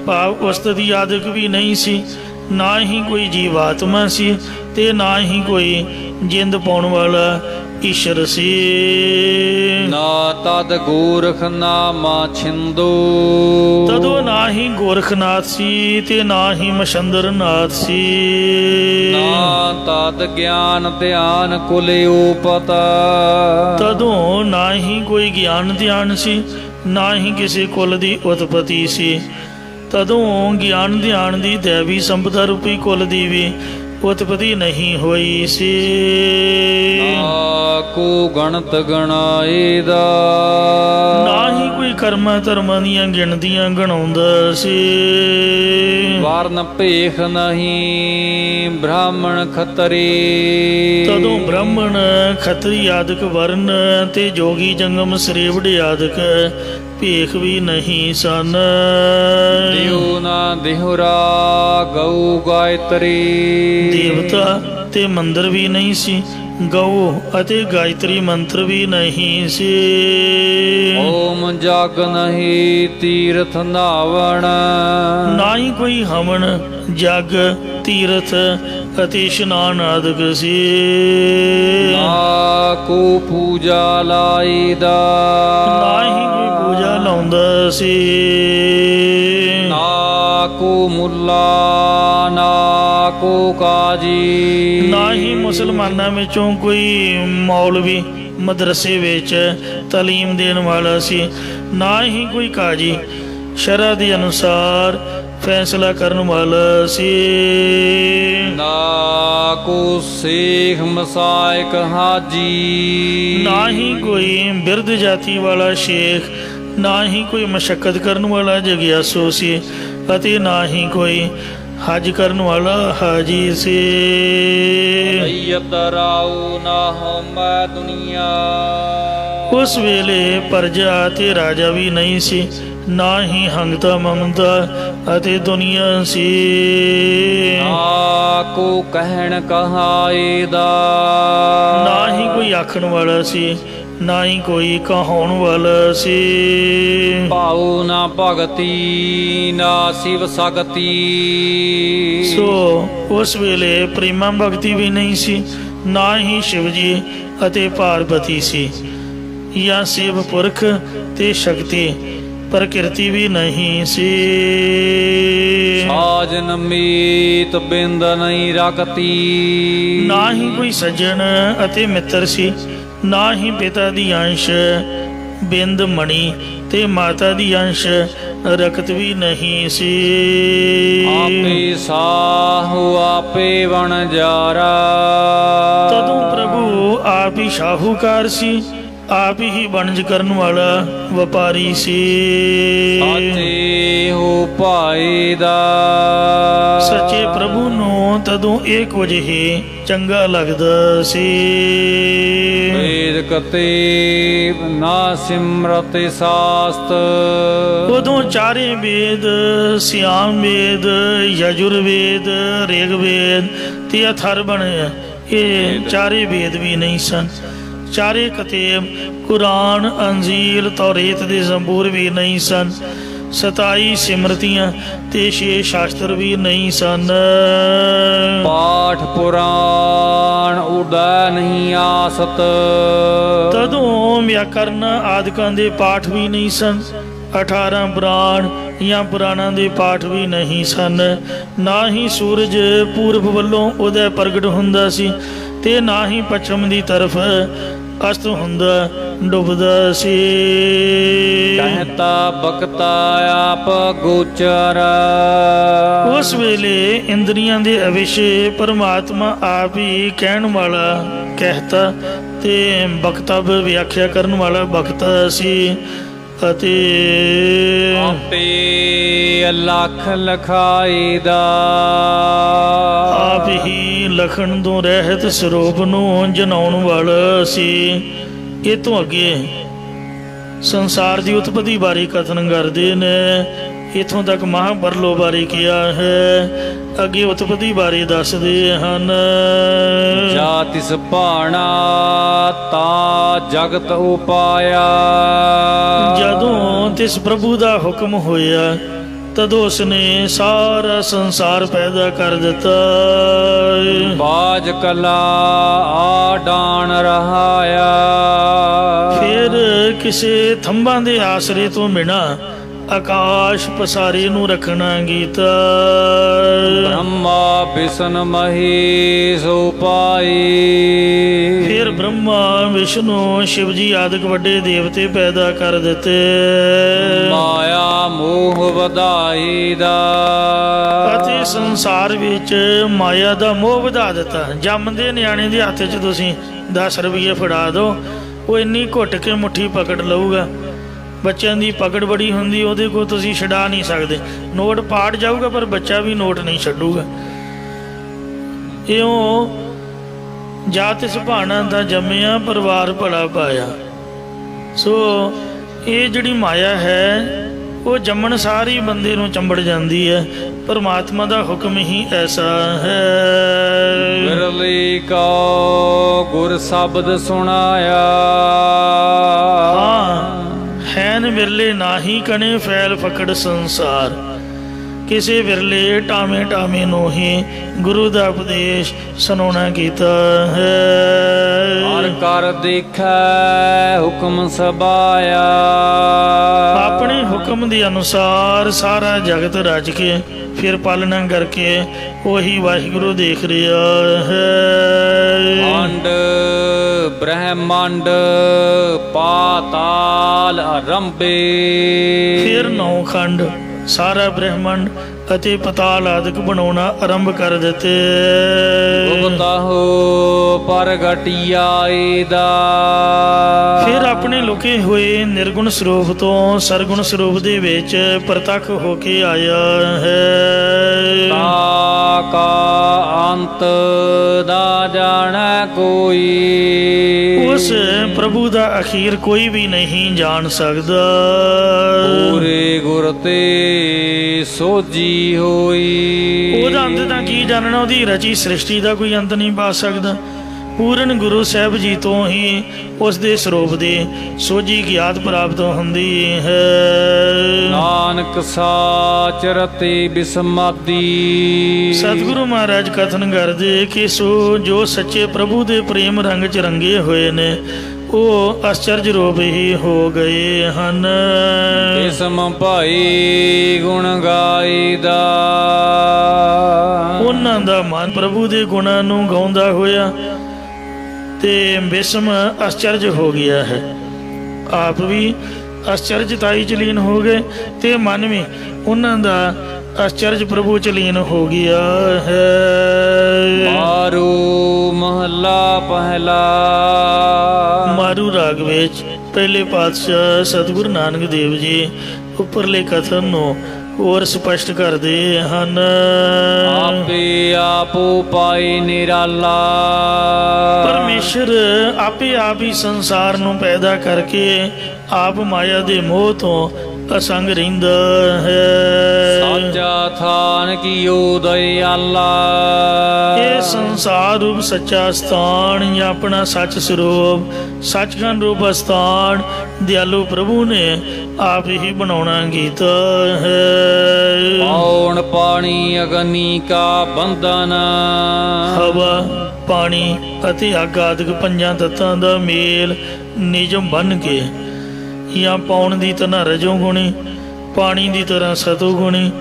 ਭਾਵ ਉਸਤ ਦੀ ਆਦਿਕ ਵੀ ਨਹੀਂ ਸੀ, ਨਾ ਹੀ ਕੋਈ ਜੀਵਾਤਮਾ ਸੀ ਤੇ ਨਾ ਹੀ ਕੋਈ ਜਿੰਦ ਪਾਉਣ ਵਾਲਾ ਈਸ਼ਰ ਸੀ। ਨਾ ਤਦ ਗੋਰਖ ਨਾਮਾ ਛਿੰਦੋ ਤਦੋਂ ਨਾ ਹੀ ਗੋਰਖਨਾਥ ਸੀ ਤੇ ਨਾ ਹੀ ਮਛੰਦਰਨਾਥ ਸੀ। ਨਾ ਤਦ ਗਿਆਨ ਧਿਆਨ ਕੁਲਿਓ ਪਤਾ ਤਦੋਂ ਨਾ ਹੀ ਕੋਈ ਗਿਆਨ ਧਿਆਨ ਸੀ, ਨਾ ਹੀ ਕਿਸੇ ਕੁਲ ਦੀ ਉਤਪਤੀ ਸੀ। ਤਦੋਂ ਗਿਆਨ ਧਿਆਨ ਦੀ ਦੇਵੀ ਸੰਪਦਾ ਰੂਪੀ ਕੁਲ ਦੀ ਵੀ ਉਤਪਤੀ ਨਹੀਂ ਹੋਈ ਸੀ। ਨਾ ਕੋ ਗਣਤ ਗਣਾਏ ਦਾ ਨਾ ਹੀ ਕੋਈ ਕਰਮਾਂ ਧਰਮਾਂ ਦੀਆਂ ਗਿਣਤੀਆਂ ਗਣਾਉਂਦਾ ਸੀ। ਵਰਨ ਭੇਖ ਨਹੀਂ ਬ੍ਰਾਹਮਣ ਖੱਤਰੀ ਤਦੋਂ ਬ੍ਰਾਹਮਣ ਖੱਤਰੀ ਆਦਿਕ ਵਰਨ ਤੇ ਜੋਗੀ ਜੰਗਮ ਸ੍ਰੇਵੜ ਆਦਿਕ ਭੇਖ ਵੀ ਨਹੀਂ ਸਨ। ਦਿਉ ਨਾ ਦਿਹੁਰਾ ਗਊ ਗਾਇਤਰੀ ਦੇਵਤਾ ਤੇ ਮੰਦਰ ਵੀ ਨਹੀਂ ਸੀ, ਗਊ ਅਤੇ ਗਾਇਤਰੀ ਮੰਤਰ ਵੀ ਨਹੀਂ ਸੀ। ਓਮ ਜਗ ਨਹੀਂ ਤੀਰਥ ਨਾਵਣ ਨਾ ਹੀ ਕੋਈ ਹਵਨ ਜਗ ਤੀਰਥ ਅਤੇ ਇਸ਼ਨਾਨ ਆਦਿਕ ਸੀ। ਨਾ ਕੋ ਪੂਜਾ ਲਾਈ ਦਾ ਨਾ ਹੀ ਕੋਈ ਪੂਜਾ ਲਾਉਂਦਾ ਸੀ। ਨਾ ਕੋ ਮੁੱਲਾ ਨਾ ਕੋ ਕਾਜੀ ਨਾ ਹੀ ਮੁਸਲਮਾਨਾਂ ਵਿੱਚੋਂ ਕੋਈ ਮੌਲਵੀ ਮਦਰਸੇ ਵਿੱਚ ਤਾਲੀਮ ਦੇਣ ਵਾਲਾ ਸੀ, ਨਾ ਹੀ ਕੋਈ ਕਾਜੀ ਸ਼ਰਅ ਦੇ ਅਨੁਸਾਰ ਫੈਸਲਾ ਕਰਨ ਵਾਲਾ ਸੀ। ਨਾ ਕੋ ਸੇਖ ਮਸਾਇਕ ਹਾਜੀ ਨਾ ਹੀ ਕੋਈ ਬਿਰਧ ਜਾਤੀ ਵਾਲਾ ਸ਼ੇਖ, ਨਾ ਹੀ ਕੋਈ ਮਸ਼ੱਕਤ ਕਰਨ ਵਾਲਾ ਜਗਿਆਸੂ ਸੀ ਅਤੇ ਨਾ ਹੀ ਕੋਈ ਹਜ ਕਰਨ ਵਾਲਾ ਹਾਜੀ ਸੀ। ਸੈਯਦ ਰਾਉ ਨਾ ਹਮੈ ਦੁਨੀਆ ਉਸ ਵੇਲੇ ਪਰਜਾ ਅਤੇ ਰਾਜਾ ਵੀ ਨਹੀਂ ਸੀ, ਨਾ ਹੀ ਹੰਗਤਾ ਮਮਤਾ ਅਤੇ ਦੁਨੀਆ ਸੀ। ਨਾ ਕੋ ਕਹਿਣ ਕਹਾਏ ਦਾ ਨਾ ਹੀ ਕੋਈ ਆਖਣ ਵਾਲਾ ਸੀ, ਨਾ ਹੀ ਕੋਈ ਕਹਾਉਣ ਵਾਲਾ ਸੀ। ਭਾਉ ਨਾ ਭਗਤੀ ਨਾ ਸਿਵ ਸਕਤੀ ਸੋ ਉਸ ਵੇਲੇ ਪ੍ਰੇਮਾ ਭਗਤੀ ਵੀ ਨਹੀਂ ਸੀ, ਨਾ ਹੀ ਸ਼ਿਵ ਜੀ ਅਤੇ ਪਾਰਬਤੀ ਸੀ, ਜਾਂ ਸ਼ਿਵ ਪੁਰਖ ਤੇ ਸ਼ਕਤੀ ਪ੍ਰਕਿਰਤੀ ਵੀ ਨਹੀਂ ਸੀ। ਸਾਜਨ ਮੀਤ ਬਿੰਦ ਨਹੀਂ ਰਕਤੀ ਨਾ ਹੀ ਕੋਈ ਸੱਜਣ ਅਤੇ ਮਿੱਤਰ ਸੀ, ਨਾ ਹੀ ਪਿਤਾ ਦੀ ਅੰਸ਼ ਬਿੰਦ ਮਣੀ ਤੇ ਮਾਤਾ ਦੀ ਅੰਸ਼ ਰਕਤ ਵੀ ਨਹੀਂ ਸੀ। ਆਪੇ ਸਾਹੂ ਆਪੇ ਵਣਜਾਰਾ ਤਦੋਂ ਪ੍ਰਭੂ ਆਪ ਹੀ ਸ਼ਾਹੂਕਾਰ ਸੀ, ਆਪ ਹੀ ਵਣਜ ਕਰਨ ਵਾਲਾ ਵਪਾਰੀ ਸੀ। ਸਾਚੇ ਹੋ ਭਾਈ ਦਾ ਸੱਚੇ ਪ੍ਰਭੂ ਨੂੰ ਤਦੋਂ ਇਹ ਕੁਝ ਹੀ ਚੰਗਾ ਲੱਗਦਾ ਸੀ। ਵੇਦ ਕਤੇ ਨਾ ਸਿਮਰਤ ਸਾਸਤ ਉਦੋਂ ਚਾਰੇ ਵੇਦ ਸਿਆਮ ਵੇਦ ਯਜੁਰਵੇਦ ਰਿਗਵੇਦ ਤੇ ਅਥਰਵਣ ਇਹ ਚਾਰੇ ਵੇਦ ਵੀ ਨਹੀਂ ਸਨ। ਚਾਰੇ ਕਤੇਬ ਕੁਰਾਨ ਅੰਜੀਲ ਤੌਰੇਤ ਦੇ ਜ਼ਬੂਰ ਵੀ ਨਹੀਂ ਸਨ। 27 ਸਿਮਰਤੀਆਂ ਤੇ 6 ਸ਼ਾਸਤਰ ਵੀ ਨਹੀਂ ਸਨ। ਪਾਠ ਪੁਰਾਣ ਉਡੈ ਨਹੀਂ ਆਸਤ ਤਦੋਂ ਵਿਆਕਰਨ ਆਦਿਕਾਂ ਦੇ ਪਾਠ ਵੀ ਨਹੀਂ ਸਨ। 18 ਪੁਰਾਣ ਜਾਂ ਪੁਰਾਣਾਂ ਦੇ ਪਾਠ ਵੀ ਨਹੀਂ ਸਨ। ਨਾ ਹੀ ਸੂਰਜ ਪੂਰਬ ਵੱਲੋਂ ਉਦੈ ਪ੍ਰਗਟ ਹੁੰਦਾ ਸੀ ਤੇ ਨਾ ਹੀ ਪੱਛਮ ਦੀ ਤਰਫ ਅਸਤ ਹੁੰਦਾ ਡੁੱਬਦਾ ਸੀ। ਕਹਿਤਾ ਬਖਤਾ ਆਪ ਗੋਚਰ ਉਸ ਵੇਲੇ ਇੰਦਰੀਆਂ ਦੇ ਅਵਿਸ਼ੇ ਪਰਮਾਤਮਾ ਆਪ ਹੀ ਕਹਿਣ ਵਾਲਾ ਕਹਿਤਾ ਤੇ ਬਖਤਬ ਵਿਆਖਿਆ ਕਰਨ ਵਾਲਾ ਬਖਤਾ ਸੀ ਅਤੇ ਆਪੇ ਲੱਖ ਲਖਾਈ ਦਾ ਆਪ ਹੀ ਲਖਣ ਤੋਂ ਰਹਿਤ ਸਰੂਪ ਨੂੰ ਜਨਾਉਣ ਵਾਲਾ ਸੀ। ਇਹ ਤੋਂ ਅੱਗੇ ਸੰਸਾਰ ਦੀ ਉਤਪਤੀ ਬਾਰੇ ਕਥਨ ਕਰਦੇ ਨੇ। ਇੱਥੋਂ ਤੱਕ ਮਹਾਂਪਰਲੋ ਬਾਰੇ ਕਿਹਾ ਹੈ, ਅੱਗੇ ਉਤਪਤੀ ਬਾਰੇ ਦੱਸਦੇ ਹਨ। ਜਾ ਤਿਸ ਭਾਣਾ ਤਾ ਜਗਤ ਉਪਾਇਆ। ਜਦੋਂ ਤਿਸ ਪ੍ਰਭੂ ਦਾ ਹੁਕਮ ਹੋਇਆ ਤਦੋਂ ਉਸਨੇ ਸਾਰਾ ਸੰਸਾਰ ਪੈਦਾ ਕਰ ਦਿੱਤਾ। ਬਾਜ ਕਲਾ ਆਡਾਨ ਰਹਾਇਆ। ਫਿਰ ਕਿਸੇ ਥੰਬਾਂ ਦੇ ਆਸਰੇ ਤੋਂ ਬਿਨਾਂ ਆਕਾਸ਼ ਪਸਾਰੇ ਨੂੰ ਰੱਖਣਾ ਕੀਤਾ। ਬ੍ਰਹਮਾ ਵਿਸ਼ਨ ਮਹੇਸ਼ ਉਪਾਈ। ਫਿਰ ਬ੍ਰਹਮਾ ਵਿਸ਼ਨੂੰ ਸ਼ਿਵ ਜੀ ਆਦਿਕ ਵੱਡੇ ਦੇਵਤੇ ਪੈਦਾ ਕਰ ਦਿੱਤੇ। ਮਾਇਆ ਮੋਹ ਵਧਾਈ ਦਾ। ਅਤੇ ਸੰਸਾਰ ਵਿੱਚ ਮਾਇਆ ਦਾ ਮੋਹ ਵਧਾ ਦਿੱਤਾ। ਜੰਮਦੇ ਨਿਆਣੇ ਦੇ ਹੱਥ 'ਚ ਤੁਸੀਂ 10 ਰੁਪਈਏ ਫੜਾ ਦਿਓ, ਉਹ ਇੰਨੀ ਘੁੱਟ ਕੇ ਮੁੱਠੀ ਪਕੜ ਲਊਗਾ। ਬੱਚਿਆਂ ਦੀ ਪਕੜ ਬੜੀ ਹੁੰਦੀ, ਉਹਦੇ ਕੋਲ ਤੁਸੀਂ ਛਡਾ ਨਹੀਂ ਸਕਦੇ। ਨੋਟ ਪਾੜ ਜਾਊਗਾ ਪਰ ਬੱਚਾ ਵੀ ਨੋਟ ਨਹੀਂ ਛੱਡੂਗਾ। ਇਉਂ ਜਾਤ ਸੁਭਾਣਾ ਦਾ ਜੰਮਿਆ ਪਰਿਵਾਰ ਭਲਾ ਪਾਇਆ। ਸੋ ਇਹ ਜਿਹੜੀ ਮਾਇਆ ਹੈ ਉਹ ਜੰਮਣ ਸਾਰ ਹੀ ਬੰਦੇ ਨੂੰ ਚੰਬੜ ਜਾਂਦੀ ਹੈ। ਪਰਮਾਤਮਾ ਦਾ ਹੁਕਮ ਹੀ ਐਸਾ ਹੈ। ਬਿਰਲੀ ਕਉ ਗੁਰ ਸ਼ਬਦ ਸੁਣਾਇਆ। ਹਾਂ, ਹੈਨ ਵਿਰਲੇ ਨਾਹੀ ਕਣੇ ਫੈਲ ਫਕੜ ਸੰਸਾਰ। ਕਿਸੇ ਵਿਰਲੇ ਟਾਵੇਂ ਟਾਵੇਂ ਨੂੰ ਹੀ ਗੁਰੂ ਦਾ ਉਪਦੇਸ਼ ਸੁਣਾਉਣਾ ਕੀਤਾ ਹੈ। ਹਰ ਕਰ ਦੇਖੈ ਹੁਕਮ ਸਬਾਇਆ। ਆਪਣੇ ਹੁਕਮ ਦੇ ਅਨੁਸਾਰ ਸਾਰਾ ਜਗਤ ਰਚ ਕੇ ਫਿਰ ਪਾਲਣਾ ਕਰਕੇ ਉਹੀ ਵਾਹਿਗੁਰੂ ਦੇਖ ਰਿਹਾ ਹੈ। ਅੰਡ ਬ੍ਰਹਮੰਡ ਪਾਤਾਲ ਅਰੰਭੇ। ਫਿਰ 9 ਖੰਡ ਸਾਰਾ ਬ੍ਰਹਮੰਡ ਅਤੇ ਪਤਾਲ ਆਦਿਕ ਬਣਾਉਣਾ ਆਰੰਭ ਕਰ ਦਿੱਤੇ। ਉਗਤਾਹੋ ਪ੍ਰਗਟਿਆਏ ਦਾ। ਫਿਰ ਆਪਣੇ ਲੁਕੇ ਹੋਏ ਨਿਰਗੁਣ ਸਰੂਪ ਤੋਂ ਸਰਗੁਣ ਸਰੂਪ ਦੇ ਵਿੱਚ ਪ੍ਰਤੱਖ ਹੋ ਕੇ ਆਇਆ ਹੈ। ਤਾ ਕਾ ਅੰਤ ਦਾ ਜਾਣੈ ਕੋਈ। ਉਸ ਪ੍ਰਭੂ ਦਾ ਅਖੀਰ ਕੋਈ ਵੀ ਨਹੀਂ ਜਾਣ ਸਕਦਾ। ਪੂਰੇ ਗੁਰ ਤੇ ਸੋਜੀ ਹੋਈ। ਉਹਦਾ ਅੰਤ ਤਾਂ ਕੀ ਜਾਣਨਾ, ਉਹਦੀ ਰਚੀ ਸ੍ਰਿਸ਼ਟੀ ਦਾ ਕੋਈ ਅੰਤ ਨਹੀਂ ਪਾ ਸਕਦਾ। ਪੂਰਨ ਗੁਰੂ ਸਾਹਿਬ ਜੀ ਤੋਂ ਹੀ ਉਸ ਦੇ ਸਰੂਪ ਦੀ ਸੋਝੀ ਗਿਆਤ ਪ੍ਰਾਪਤ ਹੁੰਦੀ ਹੈ। ਨਾਨਕ ਸਾਚ ਰਤੇ ਬਿਸਮਾਦੀ। ਸਤਿਗੁਰੂ ਮਹਾਰਾਜ ਕਥਨ ਕਰਦੇ ਕਿ ਸੋ ਜੋ ਸੱਚੇ ਪ੍ਰਭੂ ਦੇ ਪ੍ਰੇਮ ਰੰਗ 'ਚ ਰੰਗੇ ਹੋਏ ਨੇ ਉਹ ਅਸਚਰਜ ਰੂਪ ਹੀ ਹੋ ਗਏ ਹਨ। ਬਿਸਮ ਭਾਈ ਗੁਣ ਗਾਈਦਾ। ਉਹਨਾਂ ਦਾ ਮਨ ਪ੍ਰਭੂ ਦੇ ਗੁਣਾਂ ਨੂੰ ਗਾਉਂਦਾ ਹੋਇਆ ਤੇ ਬਿਸਮ ਅਸਚਰਜ ਹੋ ਗਿਆ ਹੈ। ਆਪ ਵੀ ਅਸਚਰਜਤਾਈ ਚ ਲੀਨ ਹੋ ਗਏ ਤੇ ਮਨ ਵੀ ਉਹਨਾਂ ਦਾ ਅਸਚਰਜ ਪ੍ਰਭੂ ਚ ਲੀਨ ਹੋ ਗਿਆ ਹੈ। ਮਾਰੂ ਮਹੱਲਾ ਪਹਿਲਾ। ਮਾਰੂ ਰਾਗ ਵਿੱਚ ਪਹਿਲੇ ਪਾਤਸ਼ਾਹ ਸਤਿਗੁਰੂ ਨਾਨਕ ਦੇਵ ਜੀ ਉੱਪਰਲੇ ਕਥਨ ਨੂੰ ਹੋਰ ਸਪਸ਼ਟ ਕਰਦੇ ਹਨ। ਆਪੇ ਆਪੋ ਪਾਈ ਨਿਰਾਲਾ। ਪਰਮੇਸ਼ਰ ਆਪੇ ਆਪ ਹੀ ਸੰਸਾਰ ਨੂੰ ਪੈਦਾ ਕਰਕੇ ਆਪ ਮਾਇਆ ਦੇ ਮੋਹ ਤੋਂ ਅਸੰਗ ਰਹਿੰਦਾ ਹੈ। ਸਾਚਾ ਥਾਨ ਕੀਓ ਦਇਆਲਾ। ਇਹ ਸੰਸਾਰ ਰੂਪ ਸੱਚਾ ਸਥਾਨ ਜਾਂ ਆਪਣਾ ਸੱਚ ਸਰੂਪ ਸੱਚਖੰਡ ਰੂਪ ਸਥਾਨ ਦਿਆਲੂ ਪ੍ਰਭੂ ਨੇ ਆਪ ਹੀ ਬਣਾਉਣਾ ਕੀਤਾ ਹੈ। ਪੌਣ ਪਾਣੀ ਅਗਨੀ ਕਾ ਬੰਧਨ। ਹਵਾ ਪਾਣੀ ਅਤੇ ਅੱਗ ਆਦਿਕ ਪੰਜਾਂ ਤੱਤਾਂ ਦਾ ਮੇਲ ਨਿਯਮ ਬਣ ਕੇ ਜਾਂ ਪੌਣ ਦੀ ਤਰ੍ਹਾਂ ਰਜੋ ਗੁਣੀ, ਪਾਣੀ ਦੀ ਤਰ੍ਹਾਂ ਸਤੋ ਗੁਣੀ,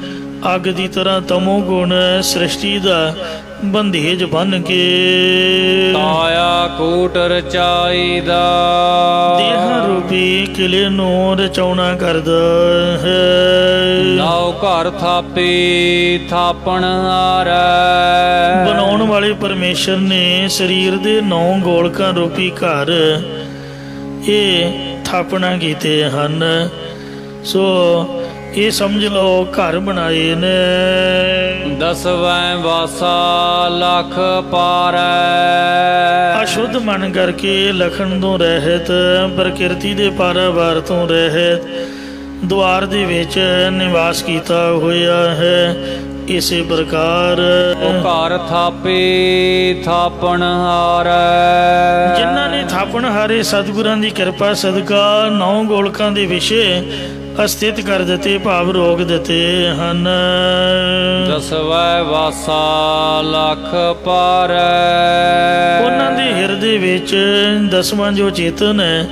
ਅੱਗ ਦੀ ਤਰ੍ਹਾਂ ਤਮੋ ਗੁਣ ਸ੍ਰਿਸ਼ਟੀ ਦਾ ਬੰਧੇਜ ਬਣ ਕੇ ਕਾਇਆ ਕੋਟ ਰਚਾਈਦਾ। ਦੇਹ ਰੂਪੀ ਕਿਲੇ ਨੂੰ ਰਚਾਉਣਾ ਕਰਦਾ ਹੈ। ਨਾਉ ਘਰ ਥਾਪੇ ਥਾਪਣ ਹਾਰੈ। ਬਣਾਉਣ ਵਾਲੇ ਪਰਮੇਸ਼ਰ ਨੇ ਸਰੀਰ ਦੇ 9 ਗੋਲਕਾਂ ਰੂਪੀ ਘਰ ਇਹ ਥਾਪਣਾ ਕੀਤੇ ਹਨ। ਸੋ ਇਹ ਸਮਝ ਲਓ ਘਰ ਬਣਾਏ ਨੇ। ਦਸਵੇਂ ਵਾਸਾ ਲਖ ਪਾਰੈ, ਅਸ਼ੁੱਧ ਮਨ ਕਰਕੇ ਲਖਣ ਤੋਂ ਰਹਿਤ, ਪ੍ਰਕਿਰਤੀ ਦੇ ਪਾਰਾਵਾਰ ਤੋਂ ਰਹਿਤ, ਦੁਆਰ ਦੇ ਵਿੱਚ ਨਿਵਾਸ ਕੀਤਾ ਹੋਇਆ ਹੈ। ਇਸੇ ਪ੍ਰਕਾਰ ਉਹ ਘਰ ਥਾਪੇ ਥਾਪਣ ਹਾਰੈ, ਜਿਨ੍ਹਾਂ ਨੇ ਥਾਪਣ ਹਾਰੇ ਸਤਿਗੁਰਾਂ ਦੀ ਕਿਰਪਾ ਸਦਕਾ 9 ਗੋਲਕਾਂ ਦੇ ਵਿਸ਼ੇ ਅਸਥਿਤ ਕਰ ਦਿੱਤੇ, ਭਾਵ ਰੋਕ ਦਿੱਤੇ ਹਨ। ਦਸਵੇਂ ਵਾਸਾ ਲਖ ਪਾਰੈ, ਉਹਨਾਂ ਦੇ ਹਿਰਦੇ ਵਿੱਚ ਦਸਵਾਂ ਜੋ ਚੇਤਨ ਹੈ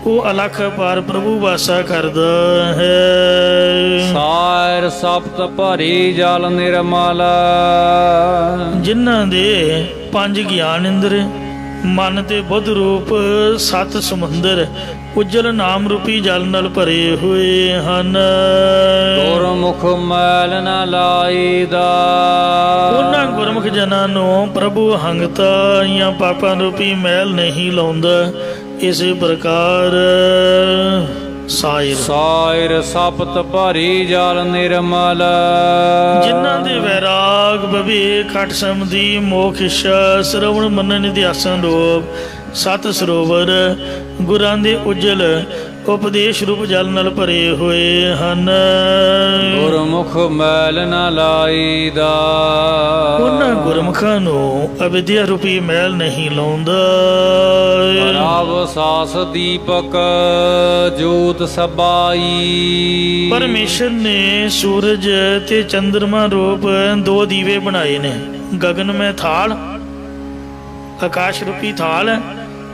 ਉਹ ਅਲਖ ਪਾਰ ਪ੍ਰਭੂ ਵਾਸਾ ਕਰਦਾ ਹੈ। ਸਾਇਰ ਸਪਤ ਭਰੀ ਜਲ ਨਿਰਮਲ, ਜਿਨ੍ਹਾਂ ਦੇ 5 ਗਿਆਨ ਇੰਦਰ, ਮਨ ਤੇ ਬੁੱਧ ਰੂਪ 7 ਸਮੁੰਦਰ ਉਜਲ ਨਾਮ ਰੂਪੀ ਜਲ ਨਾਲ ਭਰੇ ਹੋਏ ਹਨ। ਗੁਰਮੁਖ ਮੈਲ ਨ ਲਾਈਦਾ, ਉਹਨਾਂ ਗੁਰਮੁਖ ਜਨਾਂ ਨੂੰ ਪ੍ਰਭੂ ਹੰਗਤਾ ਜਾਂ ਪਾਪਾਂ ਰੂਪੀ ਮੈਲ ਨਹੀਂ ਲਾਉਂਦਾ। ਇਸੇ ਪ੍ਰਕਾਰ ਸਾਇਰ ਸਪਤ ਭਰੀ ਜਲ ਨਿਰਮਲ, ਜਿਨ੍ਹਾਂ ਦੇ ਵੈਰਾਗ ਵਿਵੇਕ ਖਟ ਸਮਧੀ ਮੋਖ ਇੱਛਾ ਸਰਵਣ ਮੰਨਣ ਨਿਧਿਆਸਨ ਰੂਪ 7 ਸਰੋਵਰ ਗੁਰਾਂ ਦੇ ਉਜਲ ਉਪਦੇਸ਼ ਰੂਪ ਜਲ ਨਾਲ ਭਰੇ ਹੋਏ ਹਨ। ਗੁਰਮੁਖ ਮੈਲ ਨ ਲਾਈਦਾ, ਉਹਨਾਂ ਗੁਰਮੁਖਾਂ ਨੂੰ ਅਵਿਦਿਆ ਰੂਪੀ ਮੈਲ ਨਹੀਂ ਲਾਉਂਦਾ। ਰਵ ਸਾਸ ਦੀਪਕ ਜੋਤ ਸਬਾਈ, ਪਰਮੇਸ਼ਰ ਨੇ ਸੂਰਜ ਤੇ ਚੰਦਰਮਾ ਰੂਪ 2 ਦੀਵੇ ਬਣਾਏ ਨੇ। ਗਗਨ ਮੈਂ ਥਾਲ, ਆਕਾਸ਼ ਰੂਪੀ ਥਾਲ,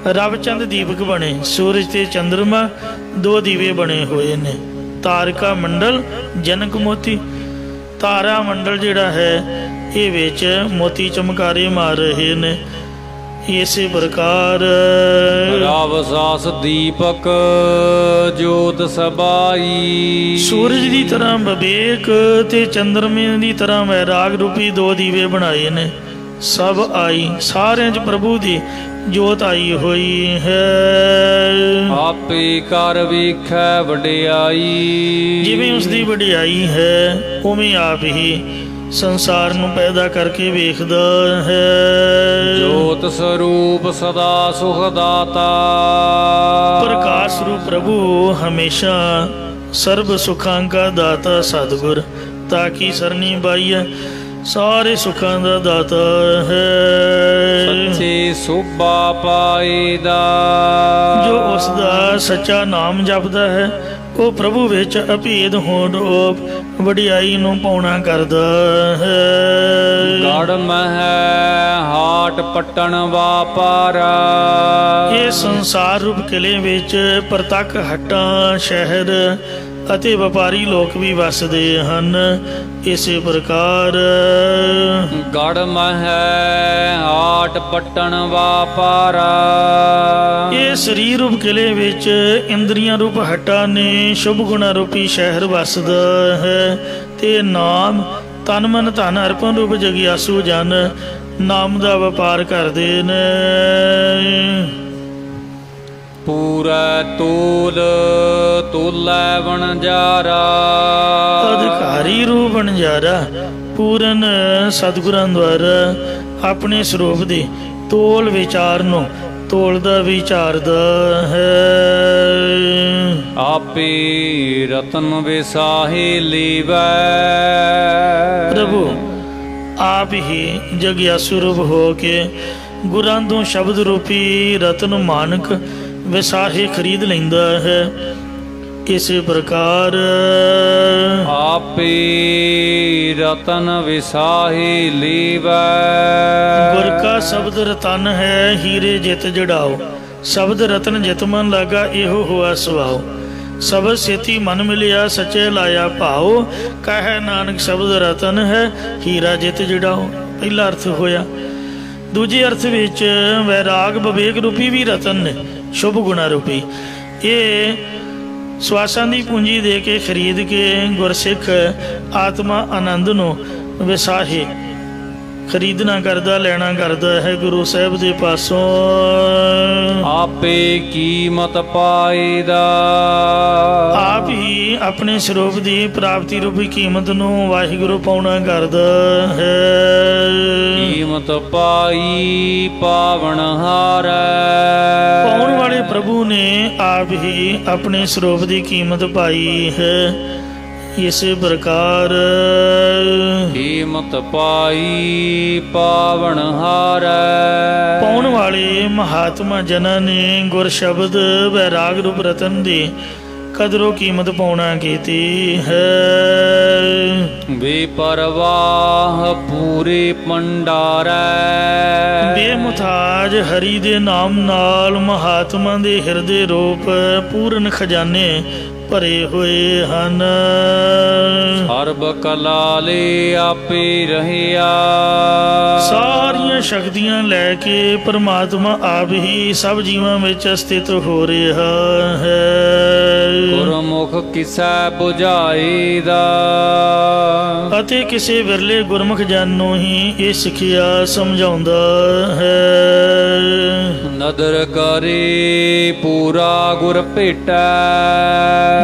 ਰਵ ਚੰਦ ਦੀਪਕ ਬਣੇ, ਸੂਰਜ ਤੇ ਚੰਦਰਮਾ 2 ਦੀਵੇ ਬਣੇ ਹੋਏ ਨੇ। ਤਾਰਿਕਾ ਮੰਡਲ ਜਨਕ ਮੋਤੀ, ਤਾਰਾ ਮੰਡਲ ਜਿਹੜਾ ਹੈ ਇਹ ਵਿੱਚ ਮੋਤੀ ਚਮਕਾਰੇ ਮਾਰ ਰਹੇ ਨੇ। ਇਸੇ ਪ੍ਰਕਾਰ ਰਵ ਸਾਸ ਦੀਪਕ ਜੋਤ ਸਬਾਈ, ਸੂਰਜ ਦੀ ਤਰ੍ਹਾਂ ਵਿਵੇਕ ਤੇ ਚੰਦਰਮੇ ਦੀ ਤਰ੍ਹਾਂ ਵੈਰਾਗ ਰੂਪੀ 2 ਦੀਵੇ ਬਣਾਏ ਨੇ। ਸਭ ਆਈ, ਸਾਰਿਆਂ 'ਚ ਪ੍ਰਭੂ ਦੀ ਜੋਤ ਆਈ ਹੋਈ ਹੈ। ਆਪੇ ਕਰ ਵੇਖੈ ਵਡਿਆਈ, ਜਿਵੇਂ ਉਸ ਦੀ ਵਡਿਆਈ ਹੈ ਉਵੇਂ ਆਪ ਹੀ ਸੰਸਾਰ ਨੂੰ ਪੈਦਾ ਕਰਕੇ ਵੇਖਦਾ ਹੈ। ਜੋਤ ਸਰੂਪ ਸਦਾ ਸੁਖ ਦਾਤਾ, ਪ੍ਰਕਾਸ਼ ਰੂਪ ਪ੍ਰਭੂ ਹਮੇਸ਼ਾ ਸਰਬ ਸੁਖਾਂ ਕਾ ਦਾਤਾ ਸਤਿਗੁਰ, ਤਾਂ ਕਿ ਸਰਨੀ ਬਾਈਐ ਸਾਰੇ ਸੁੱਖਾਂ ਦਾ ਦਾਤਾ ਹੈ। ਸੱਚੇ ਸੋਭਾ ਪਾਈਦਾ, ਜੋ ਉਸ ਦਾ ਸੱਚਾ ਨਾਮ ਜਪਦਾ ਹੈ ਉਹ ਪ੍ਰਭੂ ਵਿੱਚ ਅਭੇਦ ਹੋਣ ਰੂਪ ਵਡਿਆਈ ਨੂੰ ਪਾਉਣਾ ਕਰਦਾ ਹੈ। ਗੜ ਮਹਿ ਹਾਟ ਪਟਣ ਵਾਪਾਰਾ, ਇਹ ਸੰਸਾਰ ਰੂਪ ਕਿਲੇ ਵਿੱਚ ਪ੍ਰਤੱਖ ਹੱਟਾਂ ਸ਼ਹਿਰ ਅਤੇ ਵਪਾਰੀ ਲੋਕ ਵੀ ਵਸਦੇ ਹਨ। ਇਸੇ ਪ੍ਰਕਾਰ ਗੜ ਮਹਿ ਹਾਟ ਪਟਣ ਵਾਪਾਰਾ, ਇਹ ਸਰੀਰ ਰੂਪ ਕਿਲੇ ਵਿੱਚ ਇੰਦਰੀਆਂ ਰੂਪ ਹੱਟਾਂ ਨੇ ਸ਼ੁਭ ਗੁਣਾ ਰੂਪੀ ਸ਼ਹਿਰ ਵਸਦਾ ਹੈ। ਤੇ ਨਾਮ ਤਨ ਮਨ ਧਨ ਅਰਪਣ ਰੂਪ ਜਗਿਆਸੂ ਜਨ ਨਾਮ ਦਾ ਵਪਾਰ ਕਰਦੇ ਨੇ। ਪੂਰਾ ਤੋਲ ਤੋਲੈ ਵਣਜਾਰਾ, ਅਧਿਕਾਰੀ ਰੂਪ ਵਣਜਾਰਾ ਪੂਰਨ ਸਤਿਗੁਰਾਂ ਦੁਆਰਾ ਆਪਣੇ ਸਰੂਪ ਦੇ ਤੋਲ ਵਿਚਾਰ ਨੂੰ ਤੋਲਦਾ ਵਿਚਾਰਦਾ ਹੈ। ਆਪੇ ਰਤਨ ਵਿਸਾਹੇ ਲੀਵੈ, ਪ੍ਰਭੂ ਆਪ ਹੀ ਜਗਿਆਸੂ ਰੂਪ ਹੋ ਕੇ ਗੁਰਾਂ ਤੋਂ ਸ਼ਬਦ ਰੂਪੀ ਰਤਨ ਮਾਨਕ ਵਿਸਾਹੇ ਖਰੀਦ ਲੈਂਦਾ ਹੈ। ਇਸੇ ਪ੍ਰਕਾਰ ਆਪੇ ਰਤਨ ਵਿਸਾਹੇ ਲੀਵੈ, ਗੁਰ ਕਾ ਸ਼ਬਦ ਰਤਨ ਹੈ ਹੀਰੇ ਜਿਤ ਜੜਾਓ, ਸ਼ਬਦ ਰਤਨ ਜਿਤ ਮਨ ਲਾਗਾ ਇਹੋ ਹੋਆ ਸੁਆਓ, ਸ਼ਬਦ ਸੇਤੀ ਮਨ ਮਿਲਿਆ ਸੱਚੇ ਲਾਇਆ ਭਾਓ, ਕਹੈ ਨਾਨਕ ਸ਼ਬਦ ਰਤਨ ਹੈ ਹੀਰਾ ਜਿਤ ਜੜਾਓ। ਪਹਿਲਾ ਅਰਥ ਹੋਇਆ। ਦੂਜੇ ਅਰਥ ਵਿੱਚ ਵੈਰਾਗ ਵਿਵੇਕ ਰੂਪੀ ਵੀ ਰਤਨ ਨੇ, ਸ਼ੁਭ ਗੁਣਾ ਰੂਪੀ। ਇਹ ਸਵਾਸਾਂ ਦੀ ਪੂੰਜੀ ਦੇ ਕੇ ਖਰੀਦ ਕੇ ਗੁਰਸਿੱਖ ਆਤਮਾ ਆਨੰਦ ਨੂੰ ਵਿਸਾਹੇ ਖਰੀਦਣਾ ਕਰਦਾ, ਲੈਣਾ ਕਰਦਾ ਹੈ ਗੁਰੂ ਸਾਹਿਬ ਦੇ ਪਾਸੋਂ। ਆਪੇ ਕੀਮਤ ਪਾਈਦਾ, ਆਪ ਹੀ ਆਪਣੇ ਸਰੂਪ ਦੀ ਪ੍ਰਾਪਤੀ ਰੂਪੀ ਕੀਮਤ ਨੂੰ ਵਾਹਿਗੁਰੂ ਪਾਉਣਾ ਕਰਦਾ ਹੈ। ਕੀਮਤ ਪਾਈ ਪਾਵਨ ਹਾਰੈ, ਪਾਉਣ ਵਾਲੇ ਪ੍ਰਭੂ ਨੇ ਆਪ ਹੀ ਆਪਣੇ ਸਰੂਪ ਦੀ ਕੀਮਤ ਪਾਈ ਹੈ। ਇਸੇ ਪ੍ਰਕਾਰ ਕੀਮਤ ਪਾਈ ਪਾਵਨ ਹਾਰੈ, ਪਾਉਣ ਵਾਲੇ ਮਹਾਤਮਾ ਜਨਾਂ ਨੇ ਗੁਰ ਸ਼ਬਦ ਵੈਰਾਗ ਰੂਪ ਰਤਨ ਦੀ ਕਦਰੋਂ ਕੀਮਤ ਪਾਉਣਾ ਕੀਤੀ ਹੈ। ਬੇਪਰਵਾਹ ਪੂਰੇ ਭੰਡਾਰੈ, ਬੇਮੁਤਾਜ ਹਰੀ ਦੇ ਨਾਮ ਨਾਲ ਮਹਾਤਮਾ ਦੇ ਹਿਰਦੇ ਰੂਪ ਪੂਰਨ ਖਜ਼ਾਨੇ ਭਰੇ ਹੋਏ ਹਨ। ਸਰਬ ਕਲਾ ਲੈ ਆਪੇ ਰਹਿਆ, ਸਾਰੀਆਂ ਸ਼ਕਤੀਆਂ ਲੈ ਕੇ ਪਰਮਾਤਮਾ ਆਪ ਹੀ ਸਭ ਜੀਵਾਂ ਵਿੱਚ ਸਥਿਤ ਹੋ ਰਿਹਾ ਹੈ। ਗੁਰਮੁਖ ਕਿਸੈ 부ਝਾਈਦਾ, ਅਤੇ ਕਿਸੇ ਵਿਰਲੇ ਗੁਰਮੁਖ ਜਨ ਨੂੰ ਹੀ ਇਹ ਸਿੱਖਿਆ ਸਮਝਾਉਂਦਾ ਹੈ। ਨਦਰ ਕਰੇ ਪੂਰਾ ਗੁਰ ਭੇਟੈ,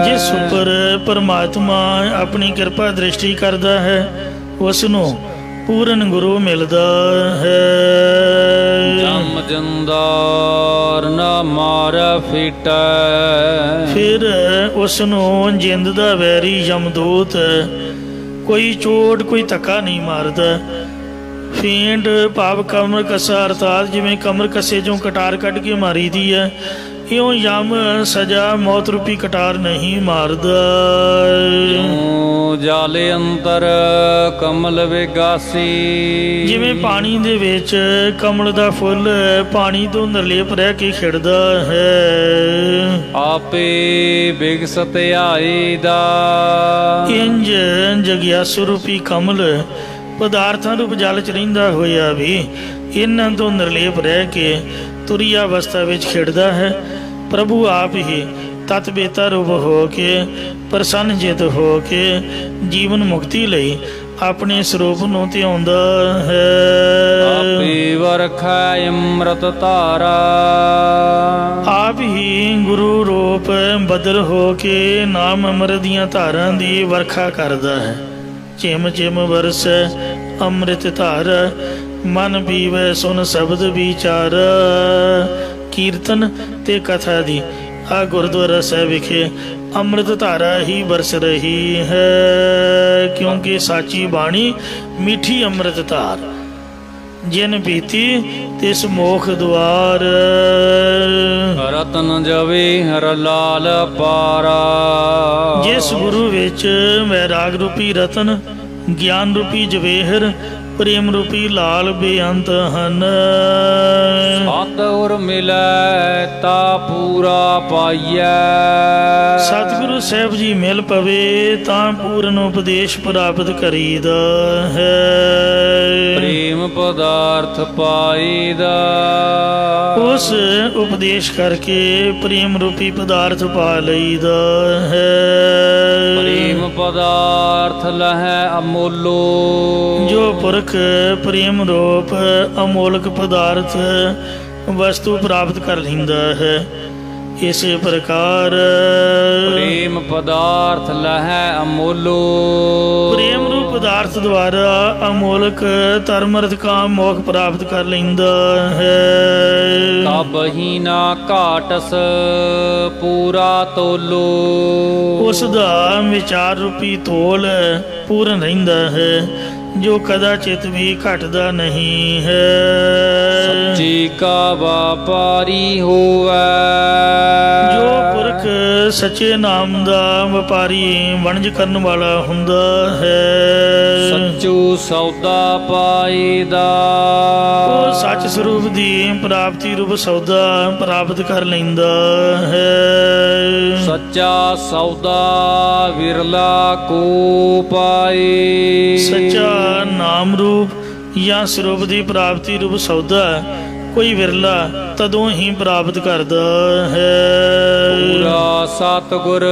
ਜਿਸ ਉੱਪਰ ਪਰਮਾਤਮਾ ਆਪਣੀ ਕਿਰਪਾ ਦ੍ਰਿਸ਼ਟੀ ਕਰਦਾ ਹੈ ਉਸ ਨੂੰ ਪੂਰਨ ਗੁਰੂ ਮਿਲਦਾ ਹੈ। ਜਮ ਜੰਦਾਰ ਨਾ ਮਾਰ ਫਿਟੈ, ਫਿਰ ਉਸ ਨੂੰ ਜਿੰਦ ਦਾ ਵੈਰੀ ਯਮਦੂਤ ਕੋਈ ਚੋਟ ਕੋਈ ਧੱਕਾ ਨਹੀਂ ਮਾਰਦਾ। ਫੇਂਟ ਭਾਵ ਕਮਰ ਕੱਸਾ, ਅਰਥਾਤ ਜਿਵੇਂ ਕਮਰ ਕੱਸੇ ਚੋਂ ਕਟਾਰ ਕੱਢ ਕੇ ਮਾਰੀ ਦੀ ਹੈ, ਇਉਂ ਯਮ ਸਜ਼ਾ ਮੌਤ ਰੂਪੀ ਕਟਾਰ ਨਹੀਂ ਮਾਰਦਾ। ਜਲ ਅੰਤਰ ਕਮਲ ਵਿਗਾਸੀ, ਜਿਵੇਂ ਪਾਣੀ ਦੇ ਵਿੱਚ ਕਮਲ ਦਾ ਫੁੱਲ ਪਾਣੀ ਤੋਂ ਨਿਰਲੇਪ ਰਹਿ ਕੇ ਖਿੜਦਾ ਹੈ। ਆਪੇ ਬਿਗਸਤ ਆਈਦਾ, ਇੰਜ ਜਗਿਆਸੂ ਰੂਪੀ ਕਮਲ ਪਦਾਰਥਾਂ ਰੂਪ ਜਲ ਚ ਰਹਿੰਦਾ ਹੋਇਆ ਵੀ ਇਹਨਾਂ ਤੋਂ ਨਿਰਲੇਪ ਰਹਿ ਕੇ ਤੁਰੀ ਅਵਸਥਾ ਵਿੱਚ ਖਿੜਦਾ ਹੈ। ਪ੍ਰਭੂ ਆਪ ਹੀ ਤਤ ਬੇਤਾ ਰੂਪ ਹੋ ਕੇ ਪ੍ਰਸੰਨ ਚਿਤ ਹੋ ਕੇ ਜੀਵਨ ਮੁਕਤੀ ਲਈ ਆਪਣੇ ਸਰੂਪ ਨੂੰ ਧਿਆਉਂਦਾ ਹੈ। ਆਪੇ ਵਰਖਾ ਅੰਮ੍ਰਿਤ ਧਾਰਾ, ਆਪ ਹੀ ਗੁਰੂ ਰੂਪ ਬਦਲ ਹੋ ਕੇ ਨਾਮ ਅੰਮ੍ਰਿਤ ਦੀਆਂ ਧਾਰਾਂ ਦੀ ਵਰਖਾ ਕਰਦਾ ਹੈ। ਚਿਮ ਚਿਮ ਵਰਸੈ ਅੰਮ੍ਰਿਤ ਧਾਰ, ਮਨ ਪੀਵੈ ਸੁਨ ਸ਼ਬਦ ਵਿਚਾਰ। ਕੀਰਤਨ ਤੇ ਕਥਾ ਦੀ ਆ ਗੁਰਦੁਆਰਾ ਸਾਹਿਬ ਵਿਖੇ ਅੰਮ੍ਰਿਤ ਧਾਰਾ ਹੀ ਵਰਸ ਰਹੀ ਹੈ, ਕਿਉਂਕਿ ਸਾਚੀ ਬਾਣੀ ਮਿੱਠੀ ਅੰਮ੍ਰਿਤ ਧਾਰ, ਜਿਨ ਪੀਤੀ ਤਿਸ ਮੋਖ ਦੁਆਰ। ਰਤਨ ਜਵੇ ਹਰ ਲਾਲ ਪਾਰਾ, ਜਿਸ ਗੁਰੂ ਵਿੱਚ ਵੈਰਾਗ ਰੂਪੀ ਰਤਨ, ਗਿਆਨ ਰੂਪੀ ਜਵੇਹਰ, ਪ੍ਰੇਮ ਰੂਪੀ ਲਾਲ ਬੇਅੰਤ ਹਨ। ਸਤਿਗੁਰ ਮਿਲੈ ਤਾ ਪੂਰਾ ਪਾਈਐ, ਸਤਿਗੁਰੂ ਸਾਹਿਬ ਜੀ ਮਿਲ ਪਵੇ ਤਾਂ ਪੂਰਨ ਉਪਦੇਸ਼ ਪ੍ਰਾਪਤ ਕਰੀਦਾ ਹੈ। ਪ੍ਰੇਮ ਪਦਾਰਥ ਪਾਈਦਾ, ਉਸ ਉਪਦੇਸ਼ ਕਰਕੇ ਪ੍ਰੇਮ ਰੂਪੀ ਪਦਾਰਥ ਪਾ ਲਈਦਾ ਹੈ। ਪ੍ਰੇਮ ਪਦਾਰਥ ਲਹੈ ਅਮੋਲੋ, ਜੋ ਪੁਰਖ ਪ੍ਰੇਮ ਰੂਪ ਅਮੋਲਕ ਪਦਾਰਥ ਵਸਤੂ ਪ੍ਰਾਪਤ ਕਰ ਲੈਂਦਾ ਹੈ। ਇਸੇ ਪ੍ਰਕਾਰ ਪ੍ਰੇਮ ਪਦਾਰਥ ਲਹੈ ਅਮੋਲੋ, ਪ੍ਰੇਮ ਰੂਪ ਪਦਾਰਥ ਦੁਆਰਾ ਅਮੋਲਕ ਧਰਮ ਅਰਥ ਕਾਮ ਮੋਖ ਪ੍ਰਾਪਤ ਕਰ ਲੈਂਦਾ ਹੈ। ਕਬਹੀ ਨਾ ਘਾਟਸ ਪੂਰਾ ਤੋਲੋ, ਉਸ ਦਾ ਵਿਚਾਰ ਰੂਪੀ ਤੋਲ ਪੂਰਨ ਰਹਿੰਦਾ ਹੈ, ਜੋ ਕਦਾਚਿਤ ਵੀ ਘਟਦਾ ਨਹੀਂ ਹੈ। ਸੱਚੀ ਕਾ ਵਪਾਰੀ ਹੋਵੈ, ਜੋ ਪੁਰਖ ਸੱਚੇ ਨਾਮ ਦਾ ਵਪਾਰੀ ਵਣਜ ਕਰਨ ਵਾਲਾ ਹੁੰਦਾ ਹੈ। ਸੱਚੂ ਸੌਦਾ ਪਾਈਦਾ, ਉਹ ਸੱਚ ਸਰੂਪ ਦੀ ਪ੍ਰਾਪਤੀ ਰੂਪ ਸੌਦਾ ਪ੍ਰਾਪਤ ਕਰ ਲੈਂਦਾ ਹੈ। ਸੱਚਾ ਸੌਦਾ ਵਿਰਲਾ ਕੋ ਪਾਈ, ਸੱਚਾ ਨਾਮ ਰੂਪ ਜਾਂ ਸਰੂਪ ਦੀ ਪ੍ਰਾਪਤੀ ਰੂਪ ਸੌਦਾ ਕੋਈ ਵਿਰਲਾ ਤਦੋਂ ਹੀ ਪ੍ਰਾਪਤ ਕਰਦਾ ਹੈ। ਪੂਰਾ ਸਤਿਗੁਰ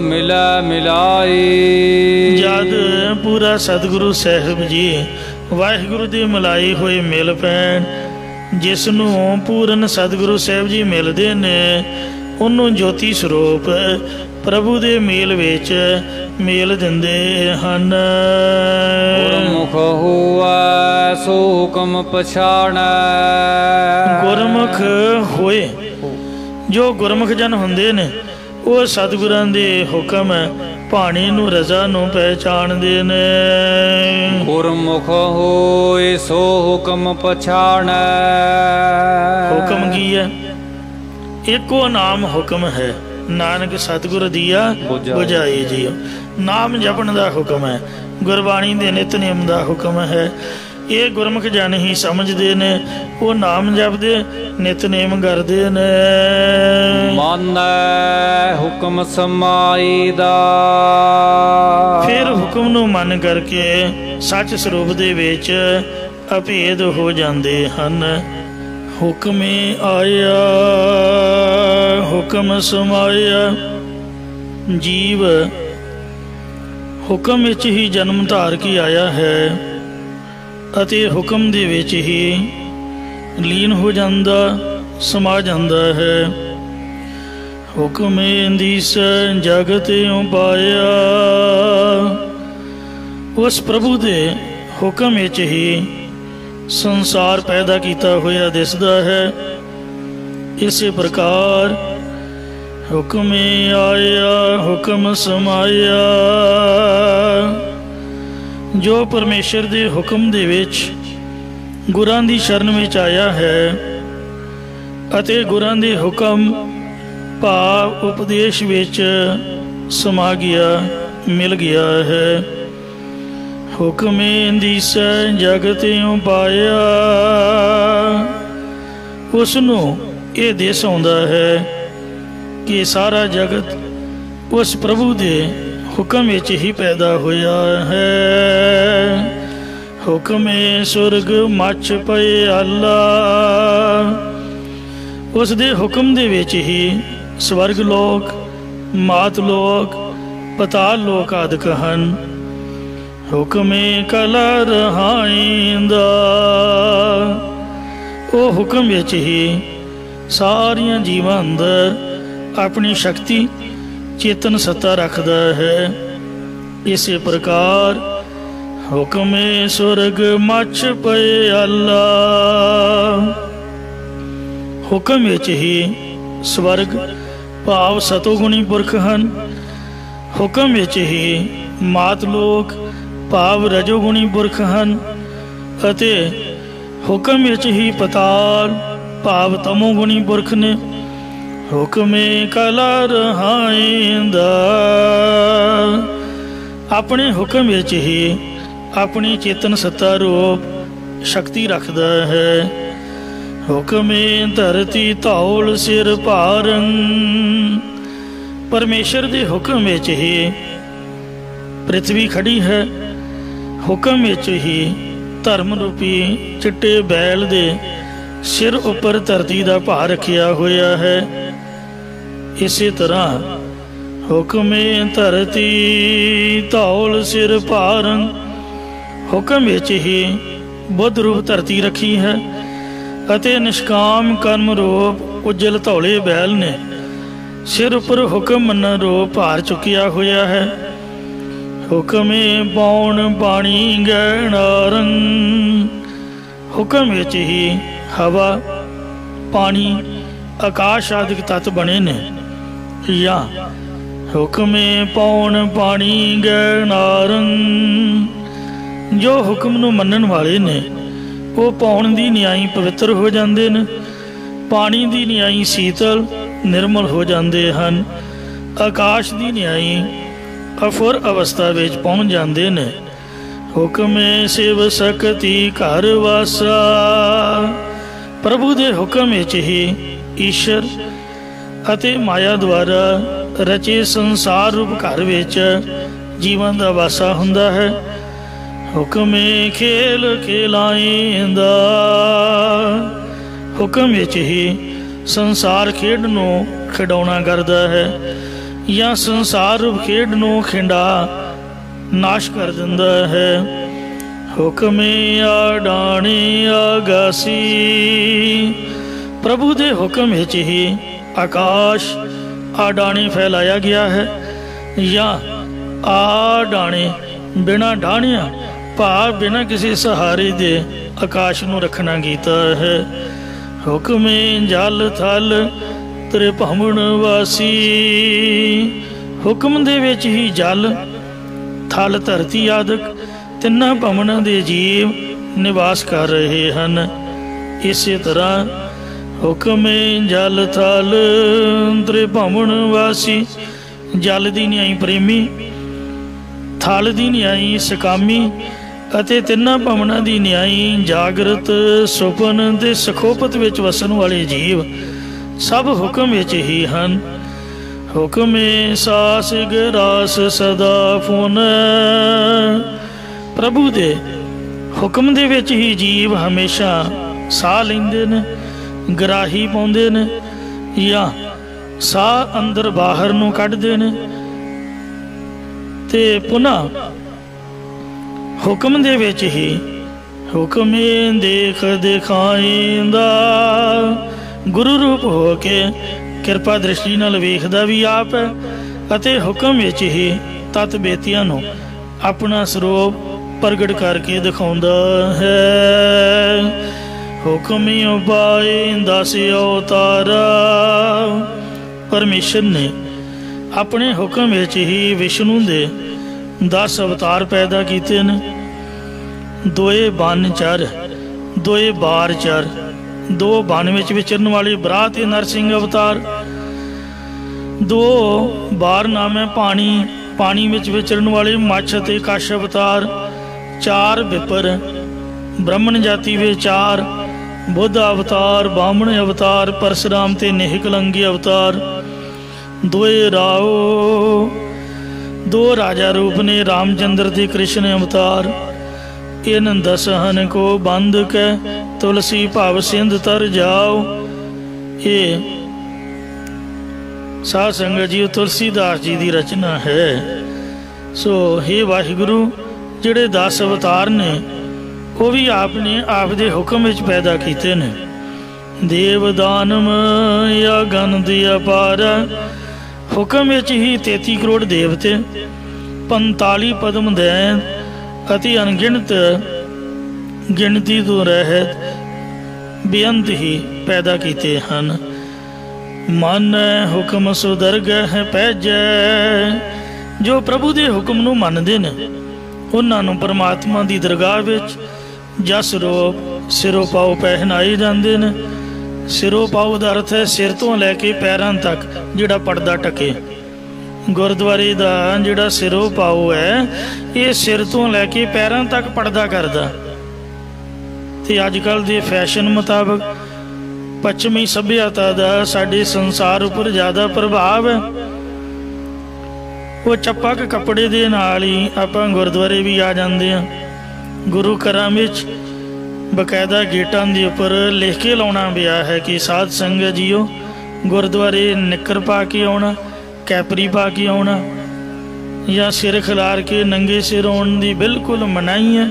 ਮਿਲੈ ਮਿਲਾਈ, ਜਦ ਪੂਰਾ ਸਤਿਗੁਰੂ ਸਾਹਿਬ ਜੀ ਵਾਹਿਗੁਰੂ ਦੇ ਮਿਲਾਏ ਹੋਏ ਮਿਲ ਪੈਣ। ਜਿਸ ਨੂੰ ਪੂਰਨ ਸਤਿਗੁਰੂ ਸਾਹਿਬ ਜੀ ਮਿਲਦੇ ਨੇ, ਉਹਨੂੰ ਜੋਤੀ ਸਰੂਪ ਪ੍ਰਭੂ ਦੇ ਮੇਲ ਵਿੱਚ ਮੇਲ ਦਿੰਦੇ ਹਨ। ਗੁਰਮੁਖ ਹੋਵੈ ਸੋ ਹੁਕਮ ਪਛਾਣੈ। ਗੁਰਮੁਖ ਹੋਏ, ਜੋ ਗੁਰਮੁਖ ਜਨ ਹੁੰਦੇ ਨੇ, ਉਹ ਸਤਿਗੁਰਾਂ ਦੇ ਹੁਕਮ ਭਾਣੇ ਨੂੰ, ਰਜ਼ਾ ਨੂੰ ਪਹਿਚਾਣਦੇ ਨੇ। ਗੁਰਮੁਖ ਹੋਏ ਸੋ ਹੁਕਮ ਪਛਾਣੈ। ਹੁਕਮ ਕੀ ਹੈ? ਇੱਕੋ ਨਾਮ ਹੁਕਮ ਹੈ, ਨਾਨਕ ਸਤਿਗੁਰ ਦੀਆ ਬੁਝਾਈ ਜੀਓ। ਨਾਮ ਜਪਣ ਦਾ ਹੁਕਮ ਹੈ, ਗੁਰਬਾਣੀ ਦੇ ਨਿਤਨੇਮ ਦਾ ਹੁਕਮ ਹੈ। ਇਹ ਗੁਰਮੁਖ ਜਨ ਹੀ ਸਮਝਦੇ ਨੇ, ਉਹ ਨਾਮ ਜਪਦੇ, ਨਿਤਨੇਮ ਕਰਦੇ ਨੇ। ਮੰਨੈ ਹੁਕਮ ਸਮਾਈ ਦਾ। ਫਿਰ ਹੁਕਮ ਨੂੰ ਮੰਨ ਕਰਕੇ ਸੱਚ ਸਰੂਪ ਦੇ ਵਿੱਚ ਅਭੇਦ ਹੋ ਜਾਂਦੇ ਹਨ। ਹੁਕਮੇ ਆਇਆ ਹੁਕਮ ਸਮਾਇਆ। ਜੀਵ ਹੁਕਮ ਵਿੱਚ ਹੀ ਜਨਮ ਧਾਰ ਕੇ ਆਇਆ ਹੈ ਅਤੇ ਹੁਕਮ ਦੇ ਵਿੱਚ ਹੀ ਲੀਨ ਹੋ ਜਾਂਦਾ, ਸਮਾ ਜਾਂਦਾ ਹੈ। ਹੁਕਮੇ ਦੀਸੈ ਜਗਤ ਉਪਾਇਆ। ਉਸ ਪ੍ਰਭੂ ਦੇ ਹੁਕਮ ਵਿੱਚ ਹੀ ਸੰਸਾਰ ਪੈਦਾ ਕੀਤਾ ਹੋਇਆ ਦਿਸਦਾ ਹੈ। ਇਸੇ ਪ੍ਰਕਾਰ ਹੁਕਮੇ ਆਇਆ ਹੁਕਮ ਸਮਾਇਆ। ਜੋ ਪਰਮੇਸ਼ਰ ਦੇ ਹੁਕਮ ਦੇ ਵਿੱਚ ਗੁਰਾਂ ਦੀ ਸ਼ਰਨ ਵਿੱਚ ਆਇਆ ਹੈ ਅਤੇ ਗੁਰਾਂ ਦੇ ਹੁਕਮ ਭਾਵ ਉਪਦੇਸ਼ ਵਿੱਚ ਸਮਾ ਗਿਆ, ਮਿਲ ਗਿਆ ਹੈ। ਹੁਕਮੇ ਦੀਸੈ ਜਗਤ ਉਪਾਇਆ। ਉਸ ਨੂੰ ਇਹ ਦਿਸ ਆਉਂਦਾ ਹੈ ਕਿ ਸਾਰਾ ਜਗਤ ਉਸ ਪ੍ਰਭੂ ਦੇ ਹੁਕਮ ਵਿੱਚ ਹੀ ਪੈਦਾ ਹੋਇਆ ਹੈ। ਹੁਕਮੇ ਸੁਰਗ ਮੱਚ ਪਏ ਆਲਾ। ਉਸ ਦੇ ਹੁਕਮ ਦੇ ਵਿੱਚ ਹੀ ਸਵਰਗ ਲੋਕ, ਮਾਤ ਲੋਕ, ਪਤਾਲ ਲੋਕ ਆਦਿਕ ਹਨ। ਹੁਕਮੇ ਕਲਾ ਰਹਾਇਂਦਾ। ਉਹ ਹੁਕਮ ਵਿੱਚ ਹੀ ਸਾਰੀਆਂ ਜੀਵਾਂ ਅੰਦਰ ਆਪਣੀ ਸ਼ਕਤੀ, ਚੇਤਨ ਸੱਤਾ ਰੱਖਦਾ ਹੈ। ਇਸੇ ਪ੍ਰਕਾਰ ਹੁਕਮੇ ਸੁਰਗ ਮੱਚ ਪਏ ਆਲਾ। ਹੁਕਮ ਵਿੱਚ ਹੀ ਸਵਰਗ ਭਾਵ ਸਤੋਗੁਣੀ ਪੁਰਖ ਹਨ। ਹੁਕਮ ਵਿੱਚ ਹੀ ਮਾਤ ਲੋਕ ਭਾਵ ਰਜੋਗੁਣੀ ਪੁਰਖ ਹਨ ਅਤੇ ਹੁਕਮ ਵਿੱਚ ਹੀ ਪਤਾਲ ਭਾਵ ਤਮੋਗੁਣੀ ਪੁਰਖ ਨੇ। ਹੁਕਮੇ ਕਲਾ ਰਹਾਇਂਦਾ। ਆਪਣੇ ਹੁਕਮ ਵਿੱਚ ਹੀ ਆਪਣੀ ਚੇਤਨ ਸੱਤਾ ਰੂਪ ਸ਼ਕਤੀ ਰੱਖਦਾ ਹੈ। ਹੁਕਮੇ ਧਰਤੀ ਧੌਲ ਸਿਰ ਭਾਰੰ। ਪਰਮੇਸ਼ਰ ਦੇ ਹੁਕਮ ਵਿੱਚ ਹੀ ਪ੍ਰਿਥਵੀ ਖੜੀ ਹੈ। ਹੁਕਮ ਵਿੱਚ ਹੀ ਧਰਮ ਰੂਪੀ ਚਿੱਟੇ ਬੈਲ ਦੇ ਸਿਰ ਉੱਪਰ ਧਰਤੀ ਦਾ ਭਾਰ ਰੱਖਿਆ ਹੋਇਆ ਹੈ। ਇਸੇ ਤਰ੍ਹਾਂ ਹੁਕਮੇ ਧਰਤੀ ਧੌਲ ਸਿਰ ਭਾਰੰ। ਹੁਕਮ ਵਿੱਚ ਹੀ ਬੁੱਧ ਰੂਪ ਧਰਤੀ ਰੱਖੀ ਹੈ ਅਤੇ ਨਿਸ਼ਕਾਮ ਕਰਮ ਰੂਪ ਉਜਲ ਧੌਲੇ ਬੈਲ ਨੇ ਸਿਰ ਉੱਪਰ ਹੁਕਮ ਮੰਨਣ ਰੂਪ ਭਾਰ ਚੁੱਕਿਆ ਹੋਇਆ ਹੈ। ਹੁਕਮੇ ਪੌਣ ਪਾਣੀ ਗਹਿਣਾਰੰ। ਹੁਕਮ ਵਿੱਚ ਹੀ ਹਵਾ, ਪਾਣੀ, ਆਕਾਸ਼ ਆਦਿਕ ਤੱਤ ਬਣੇ ਨੇ। ਜਾਂ ਹੁਕਮੇ ਪੌਣ ਪਾਣੀ ਗਹਿਣਾਰੰ। ਜੋ ਹੁਕਮ ਨੂੰ ਮੰਨਣ ਵਾਲੇ ਨੇ ਉਹ ਪੌਣ ਦੀ ਨਿਆਈ ਪਵਿੱਤਰ ਹੋ ਜਾਂਦੇ ਨੇ, ਪਾਣੀ ਦੀ ਨਿਆਈ ਸੀਤਲ ਨਿਰਮਲ ਹੋ ਜਾਂਦੇ ਹਨ, ਆਕਾਸ਼ ਦੀ ਨਿਆਈ ਅਫੁਰ ਅਵਸਥਾ ਵਿੱਚ ਪਹੁੰਚ ਜਾਂਦੇ ਨੇ। ਹੁਕਮੇ ਸਿਵ ਸਕਤੀ ਘਰ ਵਾਸਾ। ਪ੍ਰਭੂ ਦੇ ਹੁਕਮ ਵਿੱਚ ਹੀ ਈਸ਼ਰ ਅਤੇ ਮਾਇਆ ਦੁਆਰਾ ਰਚੇ ਸੰਸਾਰ ਰੂਪ ਘਰ ਵਿੱਚ ਜੀਵਨ ਦਾ ਵਾਸਾ ਹੁੰਦਾ ਹੈ। ਹੁਕਮੇ ਖੇਲ ਖੇਲਾਇਂਦਾ। ਹੁਕਮ ਵਿੱਚ ਹੀ ਸੰਸਾਰ ਖੇਡ ਨੂੰ ਖਿਡਾਉਣਾ ਕਰਦਾ ਹੈ ਜਾਂ ਸੰਸਾਰ ਰੂਪ ਖੇਡ ਨੂੰ ਖਿੰਡਾ ਨਾਸ਼ ਕਰ ਦਿੰਦਾ ਹੈ। ਹੁਕਮੇ ਆਡਾਣੇ ਆਗਾਸੀ। ਪ੍ਰਭੂ ਦੇ ਹੁਕਮ ਵਿੱਚ ਹੀ ਆਕਾਸ਼ ਆਡਾਣੇ ਫੈਲਾਇਆ ਗਿਆ ਹੈ, ਜਾਂ ਆਡਾਣੇ ਬਿਨਾਂ ਡਾਹਣਿਆਂ ਭਾਵ ਬਿਨਾਂ ਕਿਸੇ ਸਹਾਰੇ ਦੇ ਆਕਾਸ਼ ਨੂੰ ਰੱਖਣਾ ਕੀਤਾ ਹੈ। ਹੁਕਮੇ ਜਲ ਥਲ ਤ੍ਰਿਭਵਨ ਵਾਸੀ। ਹੁਕਮ ਦੇ ਵਿੱਚ ਹੀ ਜਲ ਥਲ ਧਰਤੀ ਆਦਿਕ ਤਿੰਨਾਂ ਭਵਨਾਂ ਦੇ ਜੀਵ ਨਿਵਾਸ ਕਰ ਰਹੇ ਹਨ। ਇਸੇ ਤਰ੍ਹਾਂ ਹੁਕਮੇ ਜਲ ਥਲ ਤ੍ਰਿਭਵਨ ਵਾਸੀ। ਜਲ ਦੀ ਨਿਆਈ ਪ੍ਰੇਮੀ, ਥਲ ਦੀ ਨਿਆਈ ਸਕਾਮੀ ਅਤੇ ਤਿੰਨਾਂ ਭਵਨਾਂ ਦੀ ਨਿਆਈ ਜਾਗਰਤ, ਸੁਪਨ ਤੇ ਸਖੋਪਤ ਵਿੱਚ ਵਸਣ ਵਾਲੇ ਜੀਵ ਸਭ ਹੁਕਮ ਵਿੱਚ ਹੀ ਹਨ। ਹੁਕਮੇ ਸਾਸ ਗਰਾਸ ਸਦਾ ਫੁਨ। ਪ੍ਰਭੂ ਦੇ ਹੁਕਮ ਦੇ ਵਿੱਚ ਹੀ ਜੀਵ ਹਮੇਸ਼ਾ ਸਾਹ ਲੈਂਦੇ ਨੇ, ਗਰਾਹੀ ਪਾਉਂਦੇ ਨੇ, ਜਾਂ ਸਾਹ ਅੰਦਰ ਬਾਹਰ ਨੂੰ ਕੱਢਦੇ ਨੇ। ਤੇ ਪੁਨः ਹੁਕਮ ਦੇ ਵਿੱਚ ਹੀ ਹੁਕਮੇ ਦੇਖ ਦਿਖਾਇਂਦਾ। ਗੁਰੂ ਰੂਪ ਹੋ ਕੇ ਕਿਰਪਾ ਦ੍ਰਿਸ਼ਟੀ ਨਾਲ ਵੇਖਦਾ ਵੀ ਆਪ ਹੈ, ਅਤੇ ਹੁਕਮ ਵਿੱਚ ਹੀ ਤਤ ਬੇਤੀਆਂ ਨੂੰ ਆਪਣਾ ਸਰੂਪ ਪ੍ਰਗਟ ਕਰਕੇ ਦਿਖਾਉਂਦਾ ਹੈ। ਹੁਕਮੀ ਉਪਾਏ 10 ਅਵਤਾਰ। ਪਰਮੇਸ਼ਰ ਨੇ ਆਪਣੇ ਹੁਕਮ ਵਿੱਚ ਹੀ ਵਿਸ਼ਨੂੰ ਦੇ 10 ਅਵਤਾਰ ਪੈਦਾ ਕੀਤੇ ਨੇ। 2 ਬਨ ਚਰ, 2 ਬਾਰ ਚਰ, 2 ਬਨ ਵਿੱਚ ਵਿਚਰਨ ਵਾਲੇ ਬਰਾਹ ਤੇ ਨਰਸਿੰਘ ਅਵਤਾਰ, 2 ਬਾਰ ਨਾਮ ਹੈ ਪਾਣੀ, ਪਾਣੀ ਵਿੱਚ ਵਿਚਰਨ ਵਾਲੇ ਮੱਛ ਅਤੇ ਕਸ਼ ਅਵਤਾਰ, 4 ਵਿਪਰ ਬ੍ਰਾਹਮਣ ਜਾਤੀ ਵਿੱਚ 4, ਬੁੱਧ ਅਵਤਾਰ, ਬਾਹਮਣ ਅਵਤਾਰ, ਪਰਸ਼ੁਰਾਮ ਤੇ ਨਿਹਕਲੰਗੀ ਅਵਤਾਰ, 2 ਰਾਓ, 2 ਰਾਜਾ ਰੂਪ ਨੇ ਰਾਮਚੰਦਰ ਤੇ ਕ੍ਰਿਸ਼ਨ ਅਵਤਾਰ। ਇਨ 10 ਹਨ ਕੋ ਬੰਦ ਕੈ ਤੁਲਸੀ ਭਵ ਸਿੰਧ ਤਰ ਜਾਓ। ਇਹ ਸਾਧ ਸੰਗਤ ਜੀ ਤੁਲਸੀਦਾਸ ਜੀ ਦੀ ਰਚਨਾ ਹੈ। ਸੋ ਹੇ ਵਾਹਿਗੁਰੂ, ਜਿਹੜੇ 10 ਅਵਤਾਰ ਨੇ ਉਹ ਵੀ ਆਪ ਨੇ ਆਪ ਦੇ ਹੁਕਮ ਵਿੱਚ ਪੈਦਾ ਕੀਤੇ ਨੇ। ਦੇਵ ਦਾਨਮ ਜਾਂ ਗਨ ਦੀ ਅਪਾਰ। ਹੁਕਮ ਵਿੱਚ ਹੀ 33 ਕਰੋੜ ਦੇਵਤੇ, 45 ਪਦਮ ਦੈਨ ਅਤੇ ਅਣਗਿਣਤ ਗਿਣਤੀ ਤੋਂ ਰਹਿਤ ਬੇਅੰਤ ਹੀ ਪੈਦਾ ਕੀਤੇ ਹਨ। ਮਨ ਹੁਕਮ ਸੁਦਰਗਹਿ ਭੈਜੈ। ਜੋ ਪ੍ਰਭੂ ਦੇ ਹੁਕਮ ਨੂੰ ਮੰਨਦੇ ਨੇ ਉਹਨਾਂ ਨੂੰ ਪਰਮਾਤਮਾ ਦੀ ਦਰਗਾਹ ਵਿੱਚ ਜਸ ਰੂਪ ਸਿਰੋਂ ਪਾਉ ਪਹਿਨਾਏ ਜਾਂਦੇ ਨੇ। ਸਿਰੋਂ ਪਾਉ ਦਾ ਅਰਥ ਹੈ ਸਿਰ ਤੋਂ ਲੈ ਕੇ ਪੈਰਾਂ ਤੱਕ ਜਿਹੜਾ ਪਰਦਾ ਢਕੇ। ਗੁਰਦੁਆਰੇ ਦਾ ਜਿਹੜਾ ਸਿਰੋਂ ਪਾਉ ਹੈ ਇਹ ਸਿਰ ਤੋਂ ਲੈ ਕੇ ਪੈਰਾਂ ਤੱਕ ਪਰਦਾ ਕਰਦਾ। ਤੇ ਅੱਜ ਕੱਲ੍ਹ ਦੇ ਫੈਸ਼ਨ ਮੁਤਾਬਕ ਪੱਛਮੀ ਸੱਭਿਅਤਾ ਦਾ ਸਾਡੇ ਸੰਸਾਰ ਉੱਪਰ ਜ਼ਿਆਦਾ ਪ੍ਰਭਾਵ ਹੈ। ਉਹ ਚੱਪਕ ਕੱਪੜੇ ਦੇ ਨਾਲ ਹੀ ਆਪਾਂ ਗੁਰਦੁਆਰੇ ਵੀ ਆ ਜਾਂਦੇ ਹਾਂ। ਗੁਰੂ ਘਰਾਂ ਵਿੱਚ ਬਕਾਇਦਾ ਗੇਟਾਂ ਦੇ ਉੱਪਰ ਲਿਖ ਕੇ ਲਾਉਣਾ ਪਿਆ ਹੈ ਕਿ ਸਾਧ ਸੰਗਤ ਜੀਓ ਗੁਰਦੁਆਰੇ ਨਿੱਕਰ ਪਾ ਕੇ ਆਉਣਾ, ਕੈਪਰੀ ਪਾ ਕੇ ਆਉਣਾ, ਜਾਂ ਸਿਰ ਖਿਲਾਰ ਕੇ ਨੰਗੇ ਸਿਰ ਆਉਣ ਦੀ ਬਿਲਕੁਲ ਮਨਾਹੀ ਹੈ।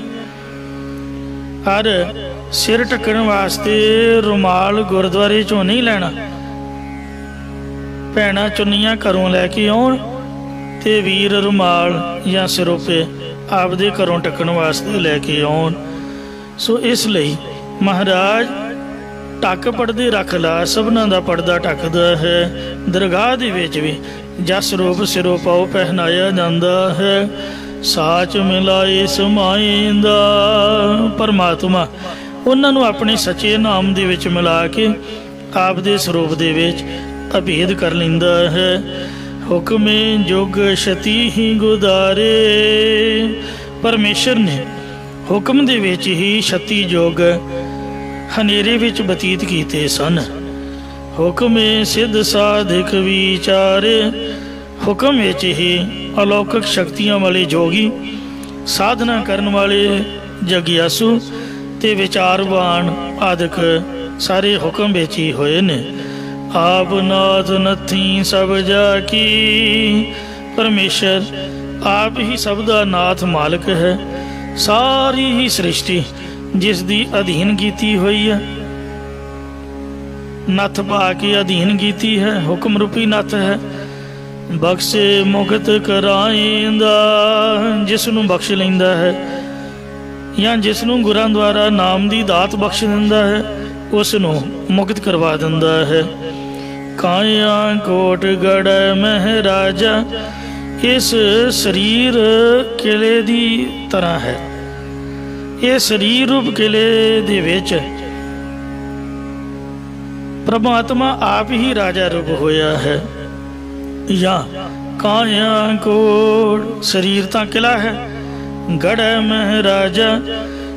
ਹਰ ਸਿਰ ਢੱਕਣ ਵਾਸਤੇ ਰੁਮਾਲ ਗੁਰਦੁਆਰੇ 'ਚੋਂ ਨਹੀਂ ਲੈਣਾ। ਭੈਣਾਂ ਚੁੰਨੀਆਂ ਘਰੋਂ ਲੈ ਕੇ ਆਉਣ ਤੇ ਵੀਰ ਰੁਮਾਲ ਜਾਂ ਸਿਰੋਪੇ ਆਪਦੇ ਘਰੋਂ ਢੱਕਣ ਵਾਸਤੇ ਲੈ ਕੇ ਆਉਣ। ਸੋ ਇਸ ਲਈ ਮਹਾਰਾਜ ਢੱਕ ਪੜਦੇ ਰੱਖ ਲਾ, ਸਭਨਾਂ ਦਾ ਪਰਦਾ ਢੱਕਦਾ ਹੈ। ਦਰਗਾਹ ਦੇ ਵਿੱਚ ਵੀ ਜਸ ਰੂਪ ਸਿਰੋਂ ਪਾਉ ਪਹਿਨਾਇਆ ਜਾਂਦਾ ਹੈ। ਸਾਚ ਮਿਲਾਏ ਸਮਾਇਂਦਾ। ਪਰਮਾਤਮਾ ਉਹਨਾਂ ਨੂੰ ਆਪਣੇ ਸੱਚੇ ਨਾਮ ਦੇ ਵਿੱਚ ਮਿਲਾ ਕੇ ਆਪ ਦੇ ਸਰੂਪ ਦੇ ਵਿੱਚ ਅਭੇਦ ਕਰ ਲੈਂਦਾ ਹੈ। ਹੁਕਮੇ ਜੁਗ ਛਤੀ ਹੀ ਗੁਦਾਰੇ। ਪਰਮੇਸ਼ਰ ਨੇ ਹੁਕਮ ਦੇ ਵਿੱਚ ਹੀ 36 ਯੁੱਗ ਹਨੇਰੇ ਵਿੱਚ ਬਤੀਤ ਕੀਤੇ ਸਨ। ਹੁਕਮੇ ਸਿੱਧ ਸਾਧਕ ਵਿਚਾਰੇ। ਹੁਕਮ ਵਿੱਚ ਹੀ ਅਲੌਕਿਕ ਸ਼ਕਤੀਆਂ ਵਾਲੇ ਜੋਗੀ, ਸਾਧਨਾ ਕਰਨ ਵਾਲੇ ਜਗਿਆਸੂ ਤੇ ਵਿਚਾਰਵਾਨ ਆਦਿਕ ਸਾਰੇ ਹੁਕਮ ਵਿੱਚ ਹੀ ਹੋਏ ਨੇ। ਆਪ ਨਾਥ ਨੱਥੀ ਸਭ ਜਾ ਕੀ। ਪਰਮੇਸ਼ਰ ਆਪ ਹੀ ਸਭ ਦਾ ਨਾਥ ਮਾਲਕ ਹੈ ਸਾਰੀ ਹੀ ਸ੍ਰਿਸ਼ਟੀ ਜਿਸ ਦੀ ਅਧੀਨ ਕੀਤੀ ਹੋਈ ਹੈ, ਨੱਥ ਪਾ ਕੇ ਅਧੀਨ ਕੀਤੀ ਹੈ, ਹੁਕਮ ਰੂਪੀ ਨੱਥ ਹੈ। ਬਖਸ਼ੇ ਮੁਕਤ ਕਰਾਏਂਦਾ, ਜਿਸ ਨੂੰ ਬਖਸ਼ ਲੈਂਦਾ ਹੈ ਜਾਂ ਜਿਸ ਨੂੰ ਗੁਰਾਂ ਦੁਆਰਾ ਨਾਮ ਦੀ ਦਾਤ ਬਖਸ਼ ਦਿੰਦਾ ਹੈ, ਉਸ ਨੂੰ ਮੁਕਤ ਕਰਵਾ ਦਿੰਦਾ ਹੈ। ਕਾਇਆ ਕੋਟ ਗੜ ਮਹਾਰਾਜਾ, ਇਸ ਸਰੀਰ ਕਿਲੇ ਦੀ ਤਰ੍ਹਾਂ ਹੈ। ਇਹ ਸਰੀਰ ਰੂਪ ਕਿਲੇ ਦੇ ਵਿੱਚ ਪਰਮਾਤਮਾ ਆਪ ਹੀ ਰਾਜਾ ਰੂਪ ਹੋਇਆ ਹੈ। ਜਾਂ ਕਾਇਆ ਕੋਟ, ਸਰੀਰ ਤਾਂ ਕਿਲਾ ਹੈ, ਗੜ ਮਹਾਰਾਜਾ,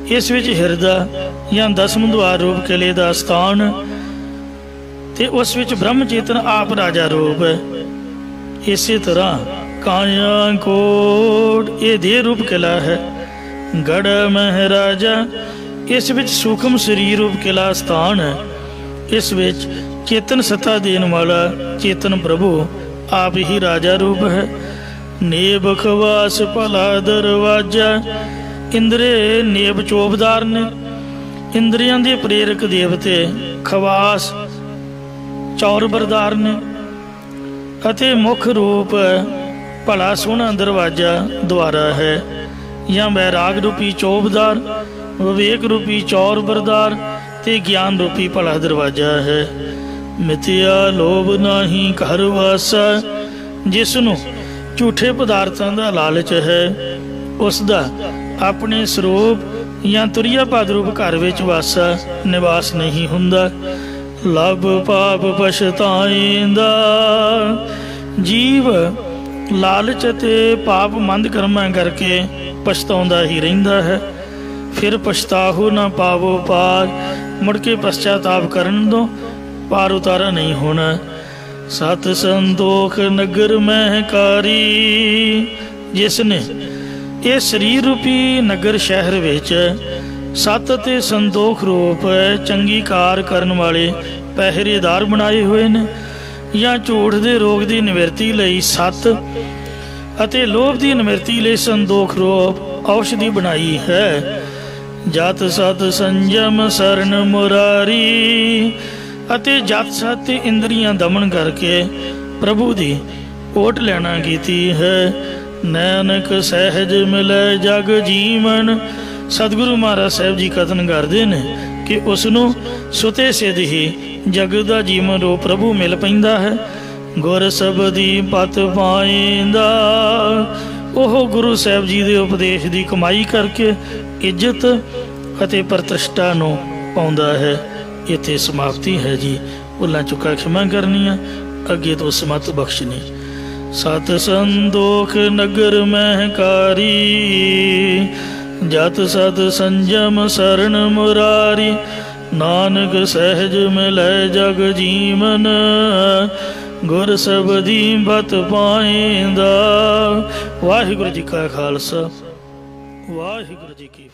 ਇਸ ਵਿੱਚ ਹਿਰਦਾ ਜਾਂ ਦਸਮ ਦੁਆਰ ਰੂਪ ਕਿਲੇ ਦਾ ਸਥਾਨ, ਤੇ ਉਸ ਵਿੱਚ ਬ੍ਰਹਮ ਚੇਤਨ ਆਪ ਰਾਜਾ ਰੂਪ ਹੈ। ਇਸੇ ਤਰ੍ਹਾਂ ਕਾਇਆ ਕੋਟ ਇਹ ਦੇਹ ਰੂਪ ਕਿਲਾ ਹੈ, ਗੜ ਮਹਾਰਾਜਾ ਇਸ ਵਿੱਚ ਸੂਖਮ ਸਰੀਰ ਰੂਪ ਕਿਲਾ ਸਥਾਨ ਹੈ। ਇਸ ਵਿੱਚ ਚੇਤਨ ਸੱਤਾ ਦੇਣ ਵਾਲਾ ਚੇਤਨ ਪ੍ਰਭੂ ਆਪ ਹੀ ਰਾਜਾ ਰੂਪ ਹੈ। ਨੇਬ ਖਵਾਸ ਭਲਾ ਦਰਵਾਜਾ, ਇੰਦਰੇ ਨੇਬ ਚੋਬਦਾਰ ਨੇ, ਇੰਦਰੀਆਂ ਦੇ ਪ੍ਰੇਰਕ ਦੇਵਤੇ ਖਵਾਸ ਚੌਰ ਬਰਦਾਰ ਨੇ, ਅਤੇ ਮੁੱਖ ਰੂਪ ਭਲਾ ਸੋਹਣਾ ਦਰਵਾਜ਼ਾ ਦੁਆਰਾ ਹੈ। ਜਾਂ ਵੈਰਾਗ ਰੂਪੀ ਚੋਬਦਾਰ, ਵਿਵੇਕ ਰੂਪੀ ਚੌਰ ਬਰਦਾਰ ਤੇ ਗਿਆਨ ਰੂਪੀ ਭਲਾ ਦਰਵਾਜ਼ਾ ਹੈ। ਮਿਥਿਆ ਲੋਭ ਨਾਹੀ ਘਰ ਵਾਸਾ, ਜਿਸ ਨੂੰ ਝੂਠੇ ਪਦਾਰਥਾਂ ਦਾ ਲਾਲਚ ਹੈ, ਉਸ ਦਾ ਆਪਣੇ ਸਰੂਪ ਜਾਂ ਤੁਰੀਆ ਪਦ ਰੂਪ ਘਰ ਵਿੱਚ ਵਾਸਾ ਨਿਵਾਸ ਨਹੀਂ ਹੁੰਦਾ। ਲਭ ਪਾਪ ਪਛਤਾਏਂਦਾ, ਜੀਵ ਲਾਲਚ ਅਤੇ ਪਾਪ ਮੰਦ ਕਰਮਾਂ ਕਰਕੇ ਪਛਤਾਉਂਦਾ ਹੀ ਰਹਿੰਦਾ ਹੈ। ਫਿਰ ਪਛਤਾਹੋ ਨਾ ਪਾਵੋ ਪਾਰ, ਮੁੜ ਕੇ ਪਛਤਾਤਾਪ ਕਰਨ ਤੋਂ ਪਾਰ ਉਤਾਰਾ ਨਹੀਂ ਹੋਣਾ। ਸਤ ਸੰਤੋਖ ਨਗਰ ਮਹਿਕਾਰੀ, ਜਿਸ ਨੇ ਇਹ ਸਰੀਰ ਰੂਪੀ ਨਗਰ ਸ਼ਹਿਰ ਵਿੱਚ ਸਤ ਅਤੇ ਸੰਤੋਖ ਰੂਪ ਚੰਗੀ ਕਾਰ ਕਰਨ ਵਾਲੇ ਪਹਿਰੇਦਾਰ ਬਣਾਏ ਹੋਏ ਨੇ। ਜਾਂ ਝੂਠ ਦੇ ਰੋਗ ਦੀ ਨਿਵਰਤੀ ਲਈ ਸਤ ਅਤੇ ਲੋਭ ਦੀ ਨਿਵਰਤੀ ਲਈ ਸੰਤੋਖ ਰੂਪ ਔਸ਼ਧੀ ਬਣਾਈ ਹੈ। ਜਤ ਸਤ ਸੰਜਮ ਸਰਨ ਮੁਰਾਰੀ, ਅਤੇ ਜਤ ਸਤ ਇੰਦਰੀਆਂ ਦਮਨ ਕਰਕੇ ਪ੍ਰਭੂ ਦੀ ਓਟ ਲੈਣਾ ਕੀਤੀ ਹੈ। ਨਾਨਕ ਸਹਿਜ ਮਿਲੈ ਜਗ ਜੀਵਨ, ਸਤਿਗੁਰੂ ਮਹਾਰਾਜ ਸਾਹਿਬ ਜੀ ਕਥਨ ਕਰਦੇ ਨੇ ਕਿ ਉਸ ਨੂੰ ਸੁਤੇ ਸਿਧ ਹੀ ਜਗ ਦਾ ਜੀਵਨ ਰੂਪ ਪ੍ਰਭੂ ਮਿਲ ਪੈਂਦਾ ਹੈ। ਗੁਰ ਸਬਦੀ ਪਤ ਪਾਏਂਦਾ, ਉਹ ਗੁਰੂ ਸਾਹਿਬ ਜੀ ਦੇ ਉਪਦੇਸ਼ ਦੀ ਕਮਾਈ ਕਰਕੇ ਇੱਜ਼ਤ ਅਤੇ ਪ੍ਰਤਿਸ਼ਠਾ ਨੂੰ ਪਾਉਂਦਾ ਹੈ। ਇੱਥੇ ਸਮਾਪਤੀ ਹੈ ਜੀ। ਭੁੱਲਾਂ ਚੁੱਕਾ ਖਿਮਾ ਕਰਨੀਆਂ, ਅੱਗੇ ਤੋਂ ਸਮਤ ਬਖਸ਼ਣੀ। ਸਤ ਸੰਤੋਖ ਨਗਰ ਮਹਿਕਾਰੀ, ਜਤ ਸਤ ਸੰਜਮ ਸਰਨ ਮੁਰਾਰੀ, ਨਾਨਕ ਸਹਿਜ ਮਿਲੈ ਜਗ ਜੀਵਨ, ਗੁਰ ਸਬਦੀ ਬਤ ਪਾਏਂਦਾ। ਵਾਹਿਗੁਰੂ ਜੀ ਕਾ ਖਾਲਸਾ, ਵਾਹਿਗੁਰੂ ਜੀ ਕੀ